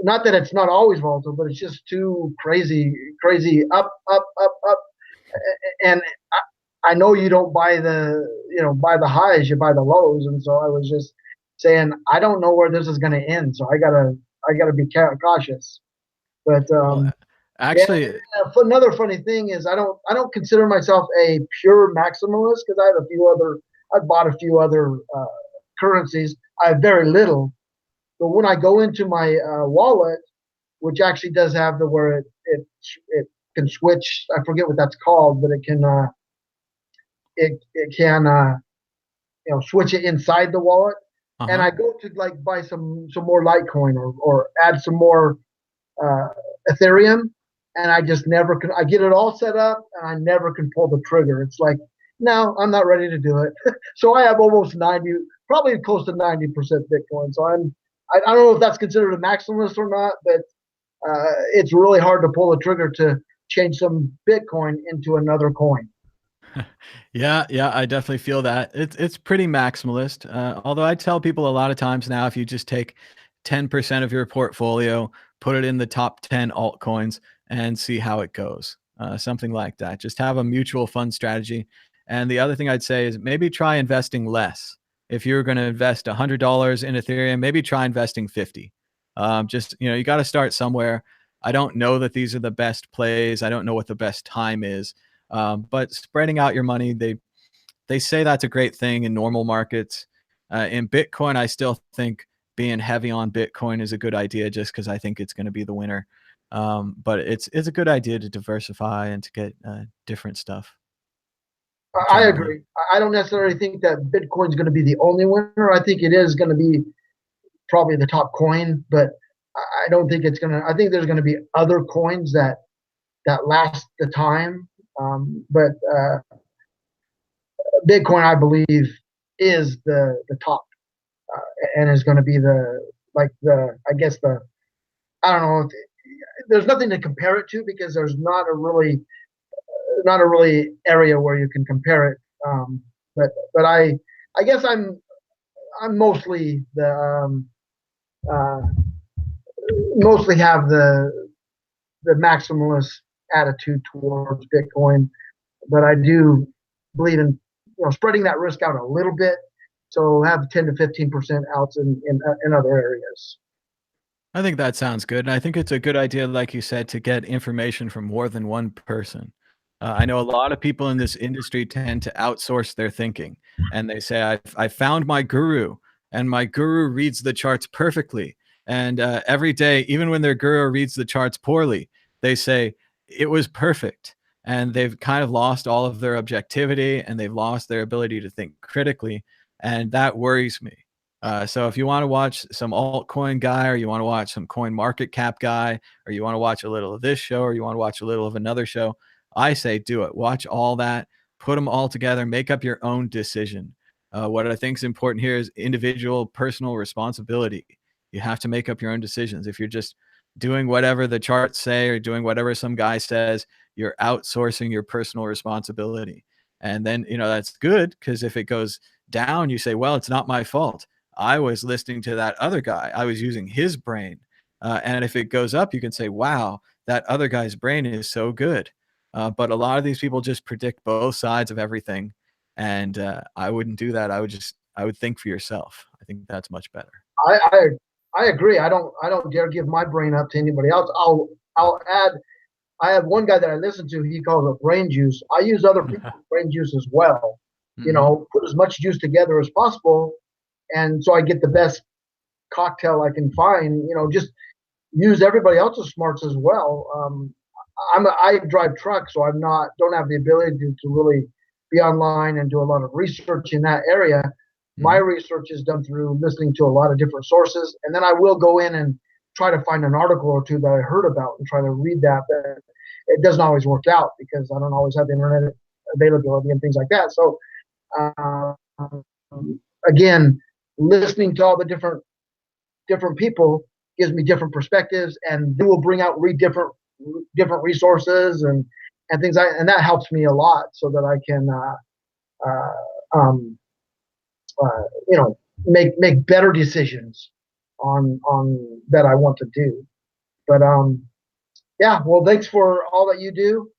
not that it's not always volatile, but it's just too crazy up, and I know you don't buy the highs, you buy the lows. And so I was just saying, I don't know where this is going to end, so I gotta be cautious. But Well, actually, another funny thing is I don't consider myself a pure maximalist, because I bought a few other currencies. I have very little, but when I go into my wallet, which actually does have where it can switch. I forget what that's called, but it can switch it inside the wallet. And I go to like buy some more Litecoin or add some more Ethereum, and I just never can. I get it all set up, and I never can pull the trigger. It's like, no, I'm not ready to do it. So I have almost 90, probably close to 90% Bitcoin. So I don't know if that's considered a maximalist or not, but it's really hard to pull the trigger to change some Bitcoin into another coin. Yeah, yeah, I definitely feel that. It's pretty maximalist. Although I tell people a lot of times now, if you just take 10% of your portfolio, put it in the top 10 altcoins, and see how it goes. Something like that. Just have a mutual fund strategy. And the other thing I'd say is maybe try investing less. If you're going to invest $100 in Ethereum, maybe try investing 50. Just you got to start somewhere. I don't know that these are the best plays. I don't know what the best time is. But spreading out your money, they say that's a great thing in normal markets. In Bitcoin, I still think being heavy on Bitcoin is a good idea, just because I think it's going to be the winner. But it's a good idea to diversify and to get different stuff. I Generally, agree. I don't necessarily think that Bitcoin's going to be the only winner. I think it is going to be probably the top coin, but I don't think it's going to. I think there's going to be other coins that last the time. But Bitcoin, I believe, is the top, and is going to be I guess I don't know. There's nothing to compare it to because there's not a really area where you can compare it. But I guess I'm mostly uh, mostly have the maximalist attitude towards Bitcoin, but I do believe in spreading that risk out a little bit. So have 10 to 15% outs in other areas. I think that sounds good, and I think it's a good idea, like you said, to get information from more than one person. I know a lot of people in this industry tend to outsource their thinking, and they say, I found my guru, and my guru reads the charts perfectly." And every day, even when their guru reads the charts poorly, they say it was perfect, and they've kind of lost all of their objectivity, and they've lost their ability to think critically, and that worries me. So if you want to watch some altcoin guy, or you want to watch some coin market cap guy, or you want to watch a little of this show, or you want to watch a little of another show, I say do it. Watch all that, put them all together, make up your own decision. What I think is important here is individual personal responsibility. You have to make up your own decisions. If you're just doing whatever the charts say or doing whatever some guy says, you're outsourcing your personal responsibility. And then, that's good, because if it goes down, you say, well, it's not my fault. I was listening to that other guy. I was using his brain. And if it goes up, you can say, wow, that other guy's brain is so good. But a lot of these people just predict both sides of everything. And I wouldn't do that. I would think for yourself. I think that's much better. I, I I agree. I don't dare give my brain up to anybody else. I'll add. I have one guy that I listen to. He calls it brain juice. I use other people's brain juice as well. Put as much juice together as possible, and so I get the best cocktail I can find. Just use everybody else's smarts as well. I drive trucks, so I'm not don't have the ability to really be online and do a lot of research in that area. My research is done through listening to a lot of different sources, and then I will go in and try to find an article or two that I heard about and try to read that. But it doesn't always work out because I don't always have the internet availability and things like that. So uh, again, listening to all the different people gives me different perspectives, and they will bring out different resources and things and that helps me a lot so that I can make better decisions on that I want to do. But yeah, well, thanks for all that you do.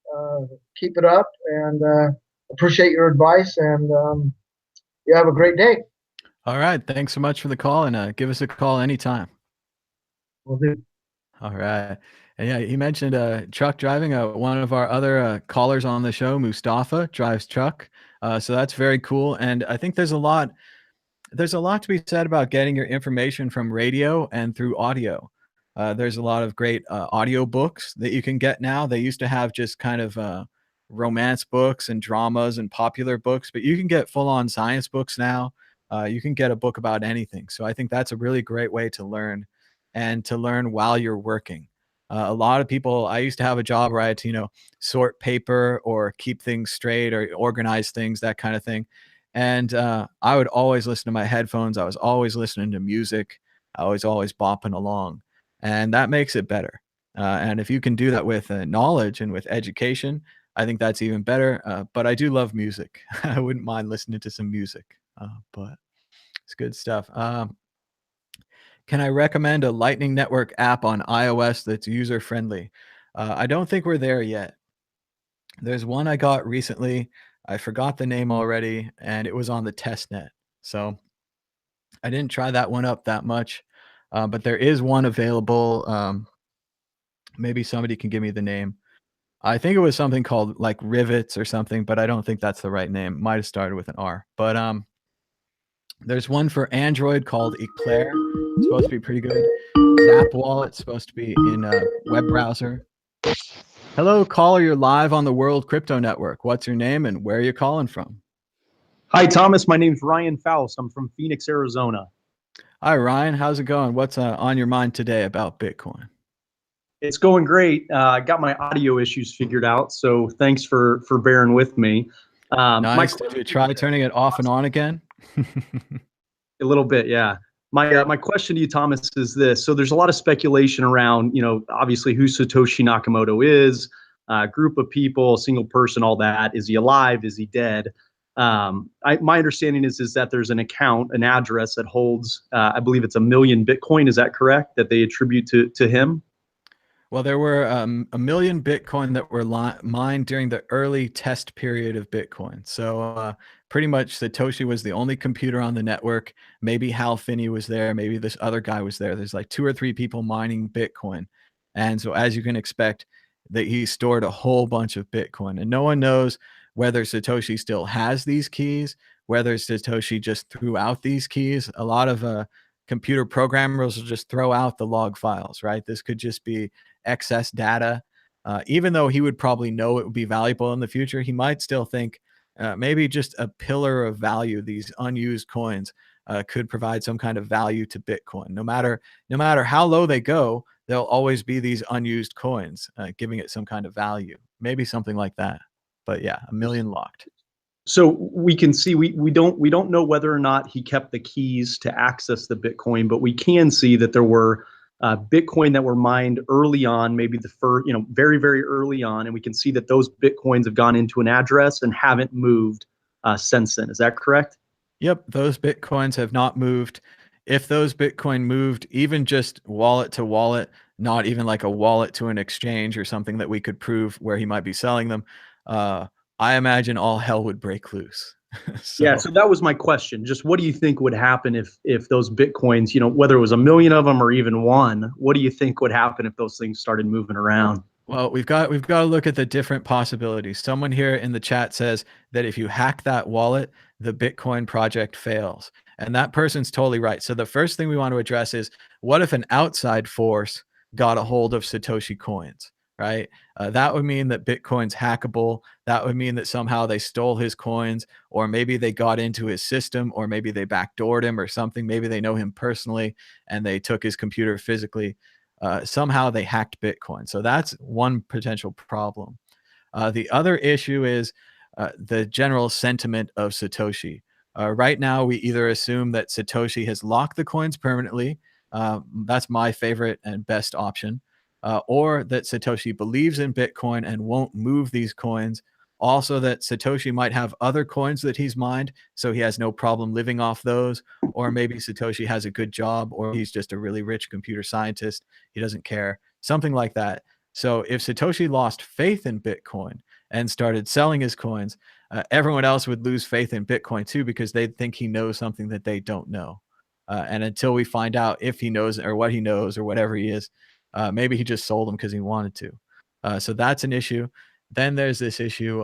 Keep it up, and appreciate your advice, and you have a great day. All right. Thanks so much for the call, and give us a call anytime. Will do. All right. And yeah, he mentioned truck driving. One of our other callers on the show, Mustafa, drives truck. So that's very cool. And I think there's a lot to be said about getting your information from radio and through audio. There's a lot of great audio books that you can get now. They used to have just kind of romance books and dramas and popular books, but you can get full-on science books now. You can get a book about anything. So I think that's a really great way to learn, and to learn while you're working. A lot of people, I used to have a job where I had to, sort paper or keep things straight or organize things, that kind of thing. And I would always listen to my headphones. I was always listening to music. I was always bopping along, and that makes it better. And if you can do that with knowledge and with education, I think that's even better. But I do love music. I wouldn't mind listening to some music, but it's good stuff. Can I recommend a Lightning Network app on iOS that's user friendly? I don't think we're there yet. There's one I got recently. I forgot the name already, and it was on the test net. So I didn't try that one up that much, but there is one available. Maybe somebody can give me the name. I think it was something called like Rivets or something, but I don't think that's the right name. Might have started with an R. But there's one for Android called Eclair. It's supposed to be pretty good. Zap Wallet's supposed to be in a web browser. Hello, caller. You're live on the World Crypto Network. What's your name and where are you calling from? Hi, Thomas. My name's Ryan Faust. I'm from Phoenix, Arizona. Hi, Ryan. How's it going? What's on your mind today about Bitcoin? It's going great. I got my audio issues figured out, so thanks for bearing with me. Nice. Did you try turning it off and on again? A little bit, yeah. My question to you, Thomas, is this. So there's a lot of speculation around, obviously who Satoshi Nakamoto is, group of people, single person, all that. Is he alive? Is he dead? My understanding is that there's an account, an address that holds, I believe it's 1 million Bitcoin. Is that correct? That they attribute to him? Well, there were 1 million Bitcoin that were mined during the early test period of Bitcoin. So pretty much Satoshi was the only computer on the network. Maybe Hal Finney was there. Maybe this other guy was there. There's like 2 or 3 people mining Bitcoin. And so as you can expect, that he stored a whole bunch of Bitcoin. And no one knows whether Satoshi still has these keys, whether Satoshi just threw out these keys. A lot of computer programmers will just throw out the log files, right? This could just be excess data. Even though he would probably know it would be valuable in the future, he might still think maybe just a pillar of value, these unused coins, could provide some kind of value to Bitcoin. No matter how low they go, there'll always be these unused coins, giving it some kind of value. Maybe something like that. But yeah, 1 million locked. So we can see we don't know whether or not he kept the keys to access the Bitcoin, but we can see that there were Bitcoin that were mined early on, maybe the first, very, very early on. And we can see that those Bitcoins have gone into an address and haven't moved since then. Is that correct? Yep, those Bitcoins have not moved. If those Bitcoin moved, even just wallet to wallet, not even like a wallet to an exchange or something that we could prove where he might be selling them, I imagine all hell would break loose. Yeah, so that was my question. Just what do you think would happen if those Bitcoins, whether it was 1 million of them or even one, what do you think would happen if those things started moving around? Well, we've got to look at the different possibilities. Someone here in the chat says that if you hack that wallet, the Bitcoin project fails. And that person's totally right. So the first thing we want to address is, what if an outside force got a hold of Satoshi coins, right? That would mean that Bitcoin's hackable. That would mean that somehow they stole his coins, or maybe they got into his system, or maybe they backdoored him or something. Maybe they know him personally and they took his computer physically. Somehow they hacked Bitcoin. So that's one potential problem. The other issue is the general sentiment of Satoshi. Right now, we either assume that Satoshi has locked the coins permanently. That's my favorite and best option. Or that Satoshi believes in Bitcoin and won't move these coins. Also, that Satoshi might have other coins that he's mined, so he has no problem living off those. Or maybe Satoshi has a good job, or he's just a really rich computer scientist. He doesn't care. Something like that. So if Satoshi lost faith in Bitcoin and started selling his coins, everyone else would lose faith in Bitcoin too, because they'd think he knows something that they don't know. And until we find out if he knows or what he knows or whatever he is, maybe he just sold them because he wanted to. So that's an issue. Then there's this issue.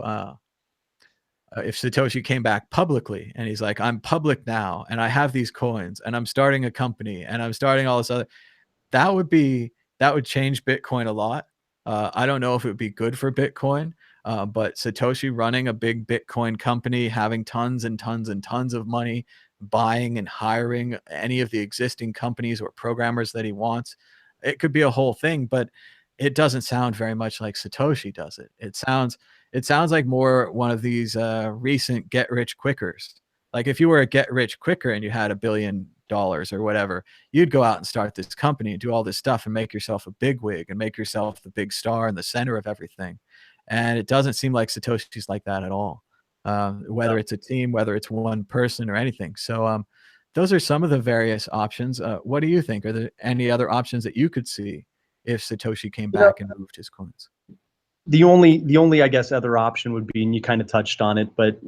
If Satoshi came back publicly and he's like, I'm public now and I have these coins and I'm starting a company and I'm starting all this other, that would change Bitcoin a lot. I don't know if it would be good for Bitcoin, but Satoshi running a big Bitcoin company, having tons and tons and tons of money, buying and hiring any of the existing companies or programmers that he wants, it could be a whole thing, but it doesn't sound very much like Satoshi does it. It sounds like more one of these recent get rich quickers. Like if you were a get rich quicker and you had $1 billion dollars or whatever, you'd go out and start this company and do all this stuff and make yourself a bigwig and make yourself the big star in the center of everything. And it doesn't seem like Satoshi's like that at all. Whether it's a team, whether it's one person or anything. So those are some of the various options. What do you think? Are there any other options that you could see if Satoshi came back and moved his coins? The only I guess other option would be, and you kind of touched on it, but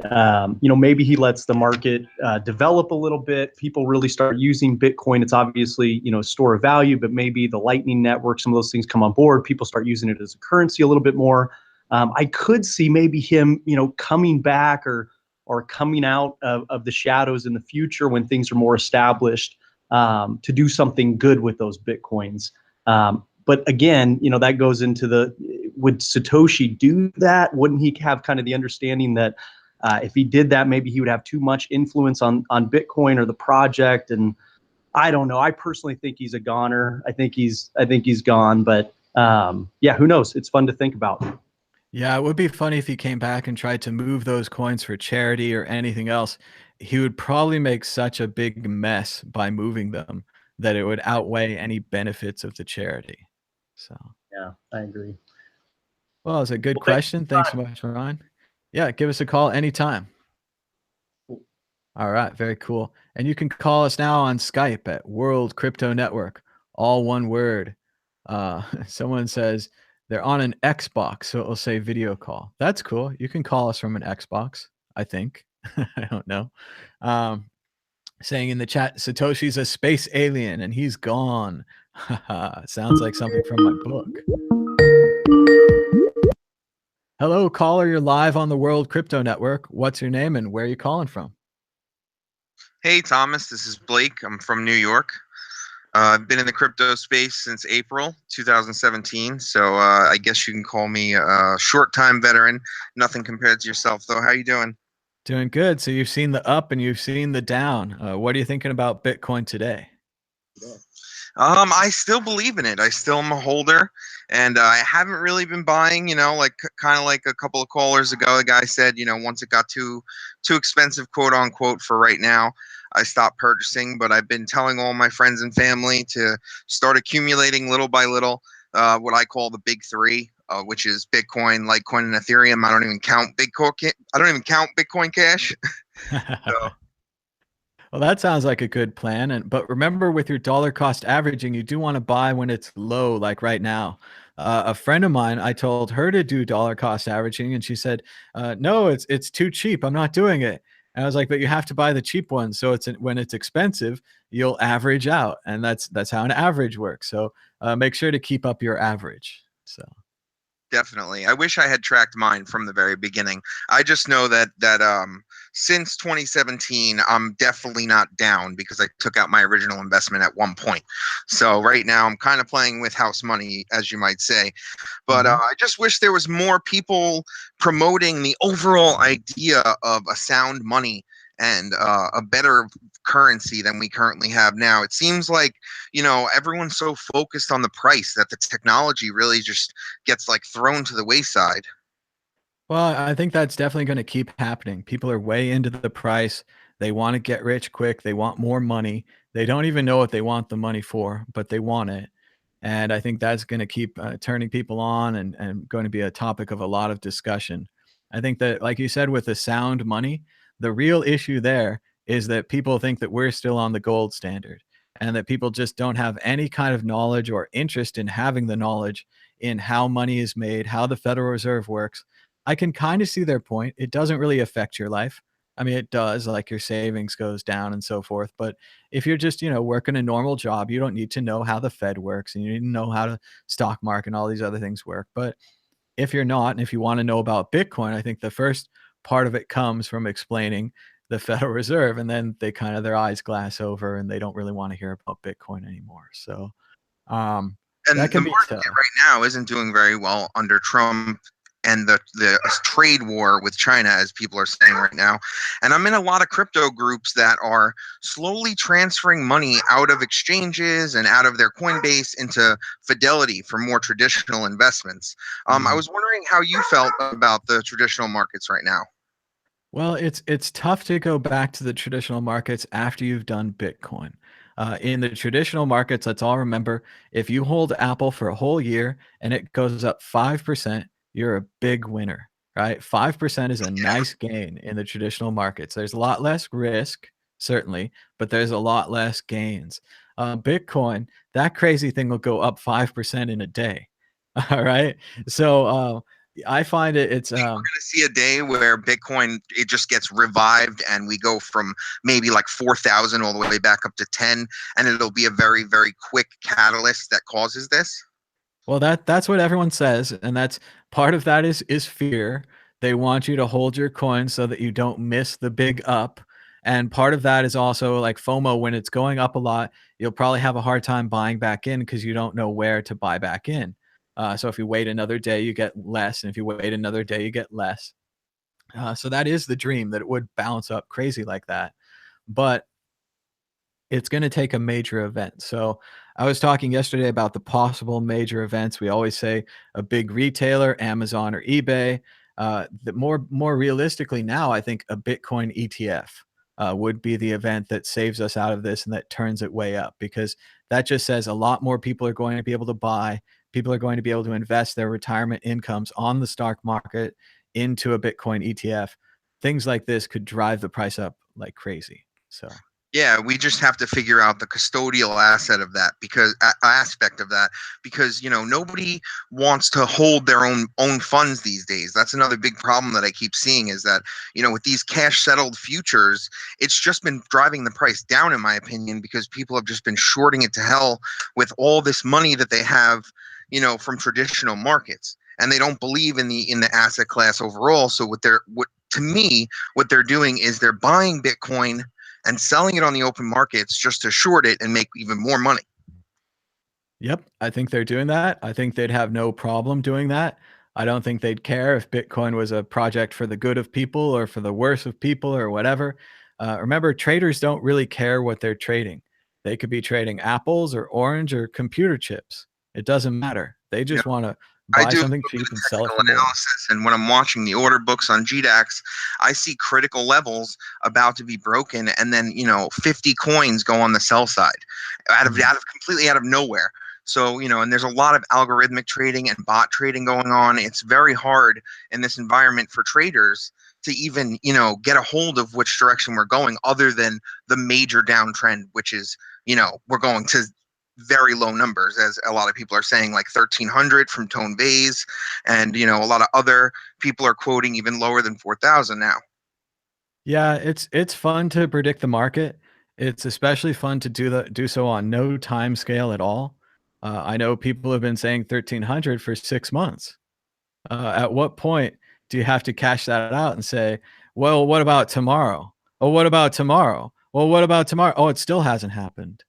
maybe he lets the market develop a little bit. People really start using Bitcoin. It's obviously a store of value, but maybe the Lightning Network, some of those things come on board. People start using it as a currency a little bit more. I could see maybe him coming back or coming out of the shadows in the future when things are more established to do something good with those Bitcoins. But again, that goes into would Satoshi do that? Wouldn't he have kind of the understanding that if he did that, maybe he would have too much influence on Bitcoin or the project? And I don't know. I personally think he's a goner. I think he's gone. But who knows? It's fun to think about. Yeah, it would be funny if he came back and tried to move those coins for charity or anything else. He would probably make such a big mess by moving them that it would outweigh any benefits of the charity. So yeah, I agree. Well, it's a good question. Thanks so much, Ryan. Yeah, give us a call anytime. Cool. All right, very cool. And you can call us now on Skype at World Crypto Network, all one word. Someone says they're on an Xbox, so it will say video call. That's cool. You can call us from an Xbox, I think. I don't know. Saying in the chat, Satoshi's a space alien and he's gone. Sounds like something from my book. Hello, caller. You're live on the World Crypto Network. What's your name and where are you calling from? Hey, Thomas. This is Blake. I'm from New York. I've been in the crypto space since April 2017, so I guess you can call me a short-time veteran. Nothing compared to yourself, though. How you doing? Doing good. So you've seen the up and you've seen the down. What are you thinking about Bitcoin today? I still believe in it. I still am a holder, and I haven't really been buying. Kind of like a couple of callers ago, the guy said, once it got too expensive, quote unquote, for right now, I stopped purchasing. But I've been telling all my friends and family to start accumulating little by little, what I call the big three, which is Bitcoin, Litecoin, and Ethereum. I don't even count Bitcoin Cash. So. Well, that sounds like a good plan. But remember, with your dollar cost averaging, you do want to buy when it's low, like right now. A friend of mine, I told her to do dollar cost averaging, and she said, "No, it's too cheap. I'm not doing it." And I was like, "But you have to buy the cheap one. So when it's expensive, you'll average out, and that's how an average works. So make sure to keep up your average." So. Definitely. I wish I had tracked mine from the very beginning. I just know that since 2017, I'm definitely not down because I took out my original investment at one point. So right now I'm kind of playing with house money, as you might say. But I just wish there was more people promoting the overall idea of a sound money and a better currency than we currently have now. It seems like, everyone's so focused on the price that the technology really just gets thrown to the wayside. Well, I think that's definitely going to keep happening. People are way into the price. They want to get rich quick. They want more money. They don't even know what they want the money for, but they want it. And I think that's going to keep turning people on and going to be a topic of a lot of discussion. I think that, like you said, with the sound money, the real issue there is that people think that we're still on the gold standard and that people just don't have any kind of knowledge or interest in having the knowledge in how money is made, how the Federal Reserve works. I can kind of see their point. It doesn't really affect your life. I mean, it does, like your savings goes down and so forth. But if you're just, working a normal job, you don't need to know how the Fed works and you need to know how the stock market and all these other things work. But if you're not, and if you want to know about Bitcoin, I think the first part of it comes from explaining the Federal Reserve, and then they kind of their eyes glass over and they don't really want to hear about Bitcoin anymore. So and that can the be market tough. right now isn't doing very well under Trump and the trade war with China, as people are saying right now. And I'm in a lot of crypto groups that are slowly transferring money out of exchanges and out of their Coinbase into Fidelity for more traditional investments. I was wondering how you felt about the traditional markets right now. Well, it's tough to go back to the traditional markets after you've done Bitcoin. In the traditional markets, let's all remember, if you hold Apple for a whole year and it goes up 5%, you're a big winner, right? 5% is a nice gain in the traditional markets. There's a lot less risk, certainly, but there's a lot less gains. Bitcoin, that crazy thing will go up 5% in a day. All right. So I find it's We're going to see a day where Bitcoin, it just gets revived and we go from maybe like 4,000 all the way back up to 10, and it'll be a very, very quick catalyst that causes this. well, that's what everyone says, and that's part of that is fear. They want you to hold your coin so that you don't miss the big up. And part of that is also like FOMO. When it's going up a lot, you'll probably have a hard time buying back in because you don't know where to buy back in. So if you wait another day, you get less, and if you wait another day, you get less. So that is the dream, that it would bounce up crazy like that. But it's going to take a major event. So I was talking yesterday about the possible major events. We always say a big retailer, Amazon or eBay. The more realistically now, I think a Bitcoin ETF would be the event that saves us out of this and that turns it way up, because that just says a lot more people are going to be able to buy. People are going to be able to invest their retirement incomes on the stock market into a Bitcoin ETF. Things like this could drive the price up like crazy. So. Yeah, we just have to figure out the custodial asset of that, because aspect of that, because nobody wants to hold their own funds these days. That's another big problem that I keep seeing, is that with these cash settled futures, it's just been driving the price down, in my opinion, because people have just been shorting it to hell with all this money that they have from traditional markets, and they don't believe in the asset class overall. So what they're doing is they're buying Bitcoin and selling it on the open markets just to short it and make even more money. Yep, I think they're doing that. I think they'd have no problem doing that. I don't think they'd care if Bitcoin was a project for the good of people or for the worse of people or whatever. Remember, traders don't really care what they're trading. They could be trading apples or orange or computer chips. It doesn't matter. They You know, just want to I buy do a something little bit cheap of and sell it technical for more. analysis, and when I'm watching the order books on GDAX, I see critical levels about to be broken, and then 50 coins go on the sell side, completely out of nowhere. So and there's a lot of algorithmic trading and bot trading going on. It's very hard in this environment for traders to even get a hold of which direction we're going, other than the major downtrend, which is we're going to very low numbers, as a lot of people are saying, like 1,300 from Tone Vays, and a lot of other people are quoting even lower than 4,000 now. Yeah, it's fun to predict the market. It's especially fun to do so on no time scale at all. I know people have been saying 1,300 for 6 months. At what point do you have to cash that out and say, well, what about tomorrow? Oh, what about tomorrow? Well, what about tomorrow? Oh, it still hasn't happened.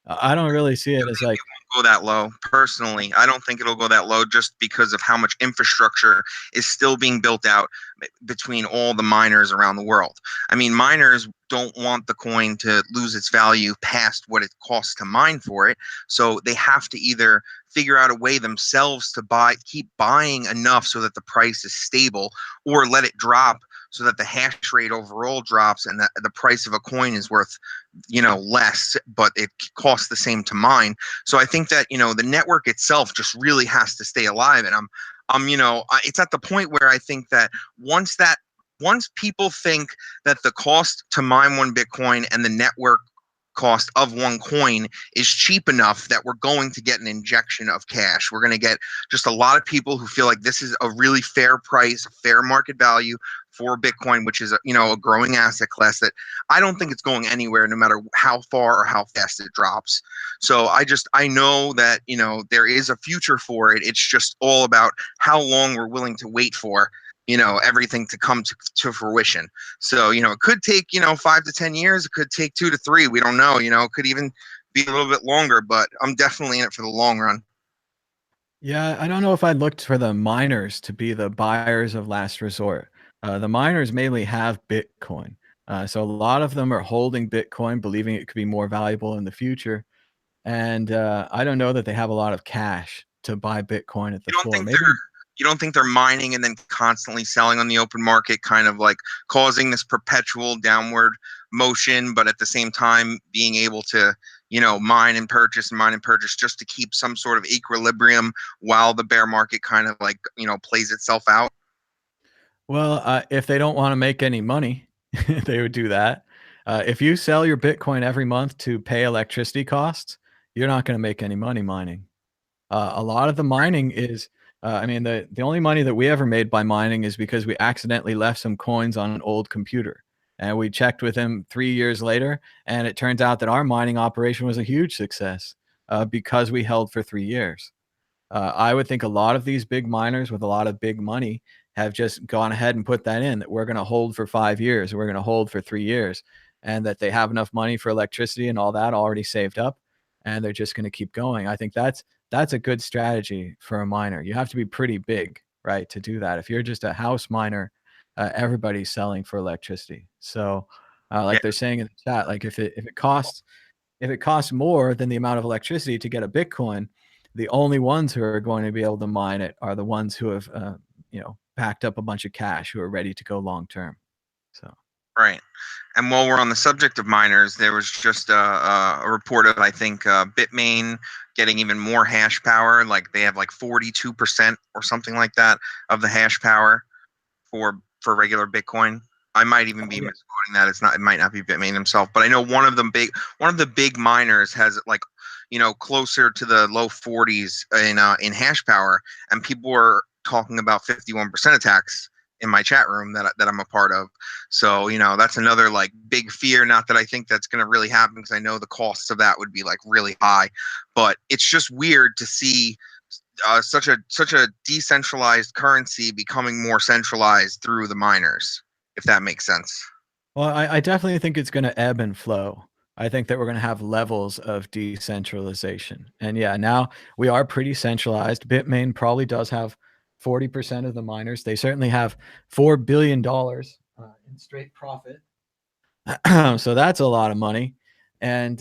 I don't really see it as like, Go that low. Personally, I don't think it'll go that low, just because of how much infrastructure is still being built out between all the miners around the world. I mean, miners don't want the coin to lose its value past what it costs to mine for it. So they have to either figure out a way themselves to keep buying enough so that the price is stable, or let it drop so that the hash rate overall drops and the price of a coin is worth less, but it costs the same to mine. So I think that the network itself just really has to stay alive. And it's at the point where I think that once people think that the cost to mine one Bitcoin and the network cost of one coin is cheap enough, that we're going to get an injection of cash. We're going to get just a lot of people who feel like this is a really fair price, fair market value for Bitcoin, which is a growing asset class that I don't think it's going anywhere, no matter how far or how fast it drops. So I know that there is a future for it. It's just all about how long we're willing to wait for everything to come to fruition. So it could take 5 to 10 years. It could take 2 to 3. We don't know. It could even be a little bit longer. But I'm definitely in it for the long run. yeah, I don't know if I looked for the miners to be the buyers of last resort. The miners mainly have Bitcoin. So a lot of them are holding Bitcoin, believing it could be more valuable in the future. And I don't know that they have a lot of cash to buy Bitcoin at the You don't floor. think Maybe. you don't think they're mining and then constantly selling on the open market, kind of like causing this perpetual downward motion, but at the same time being able to mine and purchase and mine and purchase just to keep some sort of equilibrium while the bear market kind of like, plays itself out? Well, if they don't want to make any money, they would do that. If you sell your Bitcoin every month to pay electricity costs, you're not going to make any money mining. A lot of the mining is, I mean, the only money that we ever made by mining is because we accidentally left some coins on an old computer. And we checked with him 3 years later, and it turns out that our mining operation was a huge success because we held for 3 years. I would think a lot of these big miners with a lot of big money have just gone ahead and put that in, that we're going to hold for 5 years, or we're going to hold for 3 years, and that they have enough money for electricity and all that already saved up, and they're just going to keep going. I think that's a good strategy for a miner. You have to be pretty big, right, to do that. If you're just a house miner, everybody's selling for electricity. So, like Yeah. they're saying in the chat, like if it costs more than the amount of electricity to get a Bitcoin, the only ones who are going to be able to mine it are the ones who have, packed up a bunch of cash, who are ready to go long term. So, Right. And while we're on the subject of miners, there was just a report of, I think, Bitmain getting even more hash power. Like they have like 42% or something like that of the hash power for regular Bitcoin. I might even be misquoting that. It might not be Bitmain himself, but I know one of the big miners has like, closer to the low 40s in hash power, and people were talking about 51% attacks in my chat room that I'm a part of. So, that's another like big fear. Not that I think that's going to really happen, because I know the costs of that would be like really high, but it's just weird to see such a decentralized currency becoming more centralized through the miners, if that makes sense. well, I definitely think it's going to ebb and flow. I think that we're going to have levels of decentralization. And yeah, now we are pretty centralized. Bitmain probably does have 40% of the miners. They certainly have $4 billion in straight profit. So that's a lot of money. And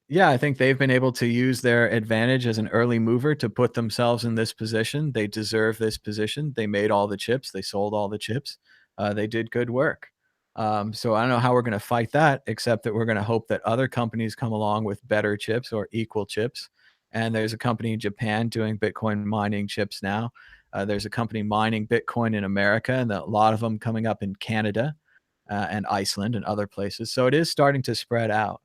yeah, I think they've been able to use their advantage as an early mover to put themselves in this position. They deserve this position. They made all the chips. They sold all the chips. They did good work. So I don't know how we're going to fight that, except that we're going to hope that other companies come along with better chips or equal chips. And there's a company in Japan doing Bitcoin mining chips now. There's a company mining Bitcoin in America, and a lot of them coming up in Canada and Iceland and other places. So it is starting to spread out.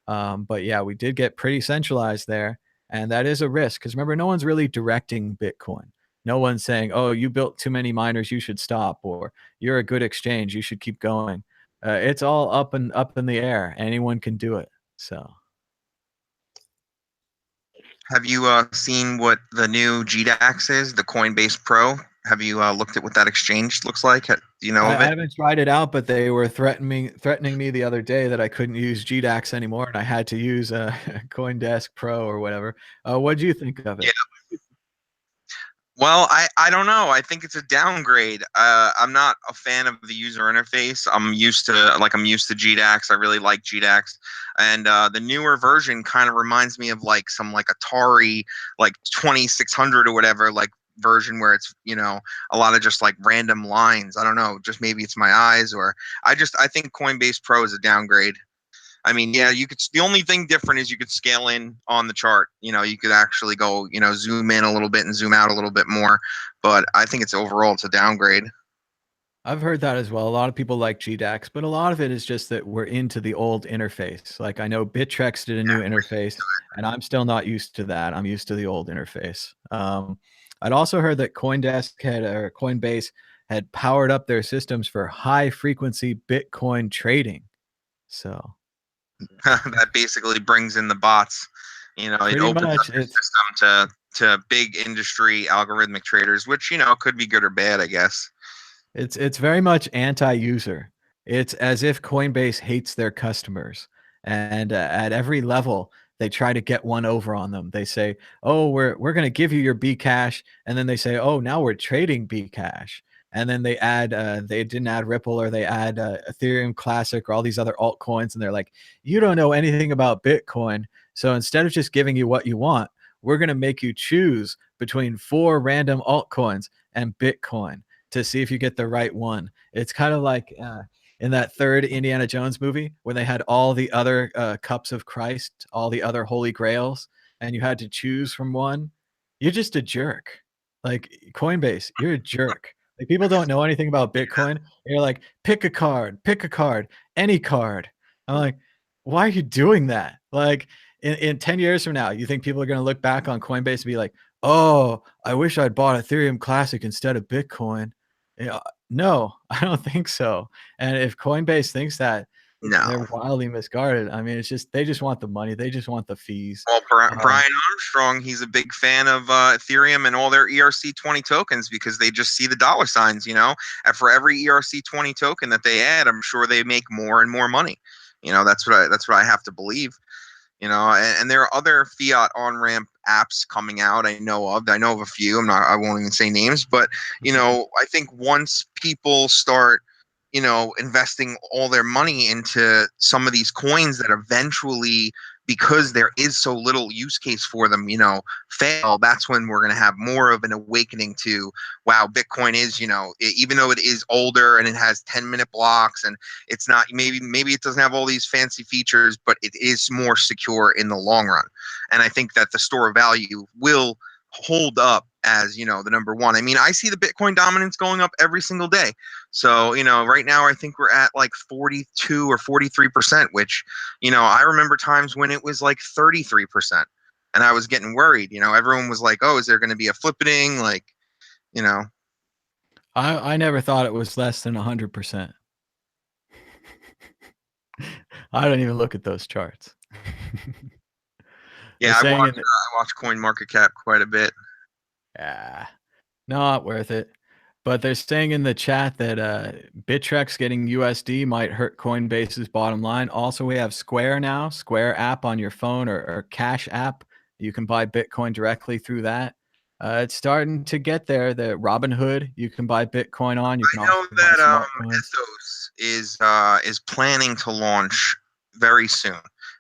But yeah, we did get pretty centralized there. And that is a risk, because remember, no one's really directing Bitcoin. No one's saying, oh, you built too many miners, you should stop, or you're a good exchange, you should keep going. It's all up in the air. Anyone can do it. So Have you seen what the new GDAX is, the Coinbase Pro? Have you looked at what that exchange looks like? Do you know I of it? haven't tried it out, but they were threatening me the other day that I couldn't use GDAX anymore, and I had to use CoinDesk Pro or whatever. What do you think of it? Yeah. Well, I don't know. I think it's a downgrade. I'm not a fan of the user interface. I'm used to GDAX. I really like GDAX, and the newer version kind of reminds me of like some like Atari like 2600 or whatever like version, where it's a lot of just like random lines. I don't know. Just maybe it's my eyes, or I think Coinbase Pro is a downgrade. I mean, yeah, you could. The only thing different is you could scale in on the chart. You could actually go, zoom in a little bit and zoom out a little bit more. But I think it's a downgrade. I've heard that as well. A lot of people like GDAX, but a lot of it is just that we're into the old interface. Like I know Bittrex did a new interface, and I'm still not used to that. I'm used to the old interface. I'd also heard that Coinbase had powered up their systems for high frequency Bitcoin trading. So that basically brings in the bots. It opens up the system to big industry algorithmic traders, which could be good or bad, I guess. It's very much anti-user. It's as if Coinbase hates their customers, and at every level they try to get one over on them. They say, "Oh, we're going to give you your Bcash," and then they say, "Oh, now we're trading Bcash." And then they didn't add Ripple, or they add Ethereum Classic or all these other altcoins, and they're like, "You don't know anything about Bitcoin, so instead of just giving you what you want, we're going to make you choose between 4 random altcoins and Bitcoin to see if you get the right one." It's kind of like in that third Indiana Jones movie when they had all the other cups of Christ, all the other holy grails, and you had to choose from one. You're just a jerk. Like Coinbase, you're a jerk. Like people don't know anything about Bitcoin. You're like, pick a card, any card. I'm like, why are you doing that? Like in 10 years from now, you think people are going to look back on Coinbase and be like, oh, I wish I'd bought Ethereum Classic instead of Bitcoin. Yeah, no, I don't think so. And if Coinbase thinks that, No. they're wildly misguided. I mean, it's just they just want the money. They just want the fees. Well, Brian Armstrong, he's a big fan of Ethereum and all their ERC20 tokens because they just see the dollar signs, you know. And for every ERC20 token that they add, I'm sure they make more and more money. You know, that's what I have to believe. You know, and there are other fiat on-ramp apps coming out. I know of a few. I won't even say names, but you know, I think once people start, you know, investing all their money into some of these coins that eventually, because there is so little use case for them, you know, fail, that's when we're going to have more of an awakening to, wow, Bitcoin is, you know, even though it is older and it has 10-minute blocks and it's not, maybe it doesn't have all these fancy features, but it is more secure in the long run. And I think that the store of value will hold up as, you know, the number one. I mean, I see the Bitcoin dominance going up every single day. So, you know, right now I think we're at like 42 or 43%, which, you know, I remember times when it was like 33%. And I was getting worried, you know, everyone was like, oh, is there going to be a flippening? Like, you know. I never thought it was less than 100%. I don't even look at those charts. Yeah, I watch CoinMarketCap quite a bit. Yeah, not worth it. But they're saying in the chat that Bittrex getting USD might hurt Coinbase's bottom line. Also, we have Square now, Square app on your phone or Cash app. You can buy Bitcoin directly through that. It's starting to get there. The Robinhood, you can buy Bitcoin on. You can I know also buy some altcoins. Ethos is planning to launch very soon.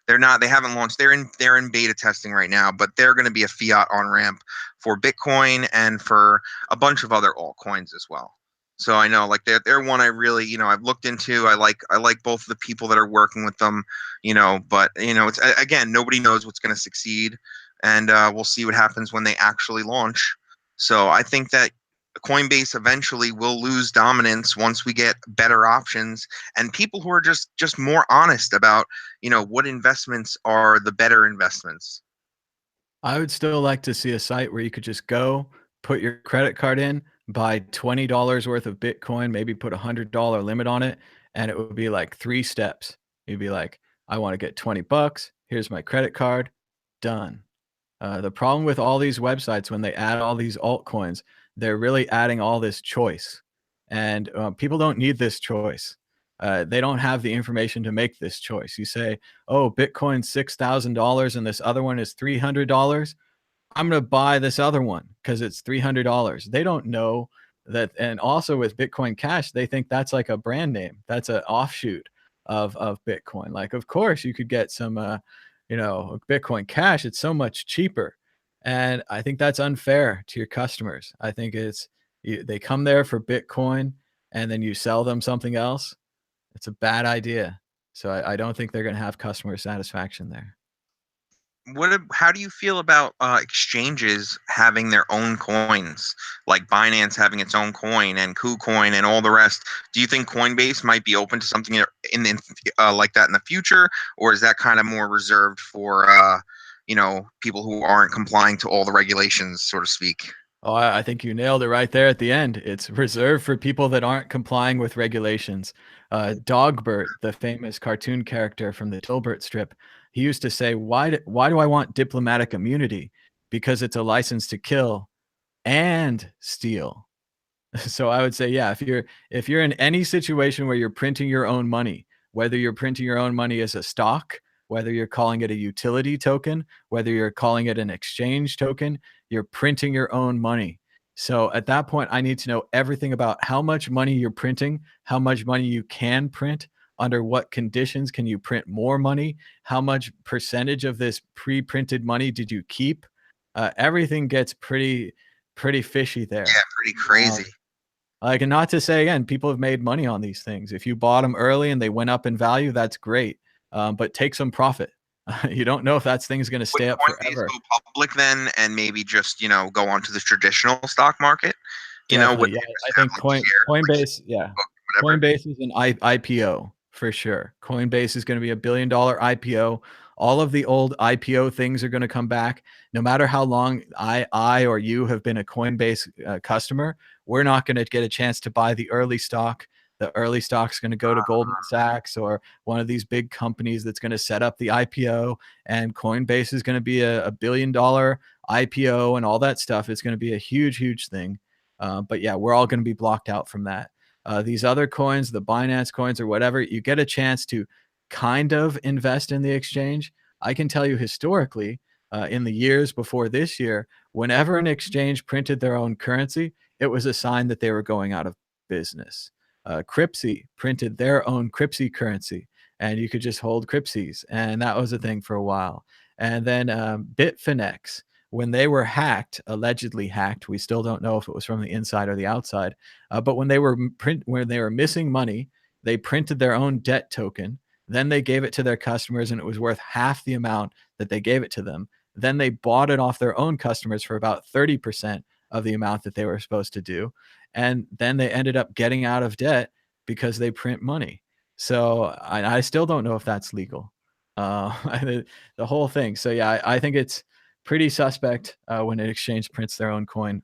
They haven't launched. They're in beta testing right now, but they're going to be a fiat on ramp for Bitcoin and for a bunch of other altcoins as well. So I know, like they're one I really, you know, I've looked into. I like both of the people that are working with them, you know, but you know, it's again, nobody knows what's going to succeed, and we'll see what happens when they actually launch. So I think that Coinbase eventually will lose dominance once we get better options and people who are just more honest about, you know, what investments are the better investments. I would still like to see a site where you could just go, put your credit card in, buy $20 worth of Bitcoin, maybe put $100 limit on it, and it would be like 3 steps. You'd be like, I want to get 20 bucks. Here's my credit card. Done. The problem with all these websites, when they add all these altcoins, they're really adding all this choice. And people don't need this choice. They don't have the information to make this choice. You say, oh, Bitcoin's $6,000 and this other one is $300. I'm going to buy this other one because it's $300. They don't know that. And also with Bitcoin Cash, they think that's like a brand name. That's an offshoot of Bitcoin. Like, of course, you could get some, you know, Bitcoin Cash. It's so much cheaper. And I think that's unfair to your customers. I think they come there for Bitcoin and then you sell them something else. It's a bad idea. So I don't think they're going to have customer satisfaction there. How do you feel about exchanges having their own coins, like Binance having its own coin and KuCoin and all the rest? Do you think Coinbase might be open to something like that in the future, or is that kind of more reserved for you know, people who aren't complying to all the regulations, so to speak? Oh, I think you nailed it right there at the end. It's reserved for people that aren't complying with regulations. Dogbert, the famous cartoon character from the Dilbert strip, he used to say, why do I want diplomatic immunity? Because it's a license to kill and steal. So I would say, yeah, if you're in any situation where you're printing your own money, whether you're printing your own money as a stock, whether you're calling it a utility token, whether you're calling it an exchange token, you're printing your own money. So at that point, I need to know everything about how much money you're printing, how much money you can print, under what conditions can you print more money, how much percentage of this pre-printed money did you keep? Everything gets pretty fishy there. Yeah, pretty crazy. Like, and not to say again, people have made money on these things. If you bought them early and they went up in value, that's great. But take some profit. You don't know if that thing's going to Would stay up Coinbase forever. go public then, and maybe just go onto the traditional stock market? Would Definitely, yeah. they just I have think like shares, Coinbase, yeah, like whatever? Coinbase is an IPO for sure. Coinbase is going to be $1 billion IPO. All of the old IPO things are going to come back. No matter how long I or you have been a Coinbase customer, we're not going to get a chance to buy the early stock. The early stock's going to go to Goldman Sachs or one of these big companies that's going to set up the IPO. And Coinbase is going to be a $1 billion IPO and all that stuff. It's going to be a huge, huge thing. But yeah, we're all going to be blocked out from that. These other coins, the Binance coins or whatever, you get a chance to kind of invest in the exchange. I can tell you historically, in the years before this year, whenever an exchange printed their own currency, it was a sign that they were going out of business. Cryptsy printed their own Cryptsy currency, and you could just hold Cryptsies, and that was a thing for a while. And then Bitfinex, when they were hacked, allegedly hacked, we still don't know if it was from the inside or the outside. But when they were missing money, they printed their own debt token. Then they gave it to their customers, and it was worth half the amount that they gave it to them. Then they bought it off their own customers for about 30% of the amount that they were supposed to do. And then they ended up getting out of debt because they print money. So I still don't know if that's legal. The whole thing. So yeah, I think it's pretty suspect when an exchange prints their own coin.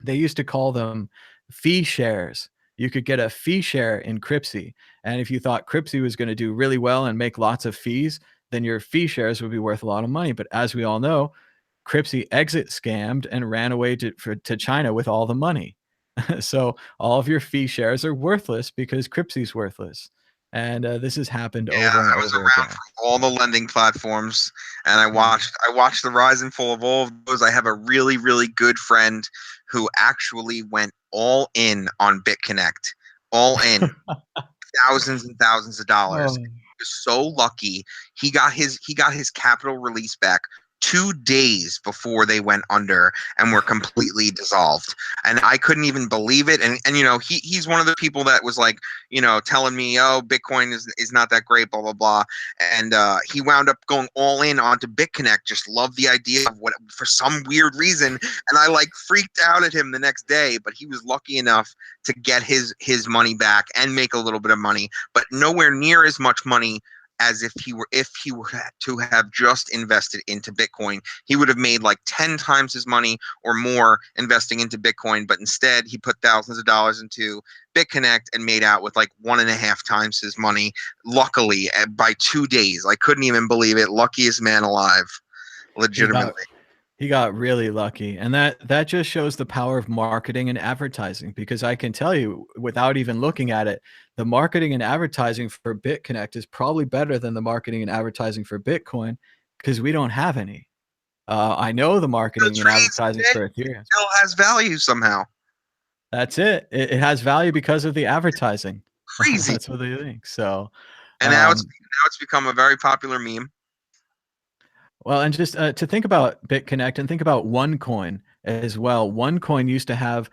They used to call them fee shares. You could get a fee share in Cryptsy. And if you thought Cryptsy was going to do really well and make lots of fees, then your fee shares would be worth a lot of money. But as we all know, Cryptsy exit scammed and ran away to China with all the money. So all of your fee shares are worthless because Cryptsy's worthless. And this has happened Yeah, over and I was over around again. for all the lending platforms, and I watched the rise and fall of all of those. I have a really, really good friend who actually went all in on BitConnect, all in, thousands and thousands of dollars. Oh. He was so lucky. He got his capital release back 2 days before they went under and were completely dissolved. And I couldn't even believe it. And he's one of the people that was like, telling me, oh, Bitcoin is not that great, blah blah blah. And he wound up going all in onto BitConnect. Just loved the idea of what, for some weird reason. And I like freaked out at him the next day, but he was lucky enough to get his money back and make a little bit of money, but nowhere near as much money as if he were to have just invested into Bitcoin. He would have made like 10 times his money or more investing into Bitcoin, but instead he put thousands of dollars into BitConnect and made out with like 1.5 times his money. Luckily, by 2 days, I couldn't even believe it. Luckiest man alive, legitimately. He got really lucky. And that just shows the power of marketing and advertising, because I can tell you without even looking at it, the marketing and advertising for BitConnect is probably better than the marketing and advertising for Bitcoin because we don't have any. I know the marketing That's and right. advertising for Ethereum. Still has value somehow. That's it. It has value because of the advertising. Crazy. That's what they think. So, And now it's become a very popular meme. well, and just to think about BitConnect and think about OneCoin as well. OneCoin used to have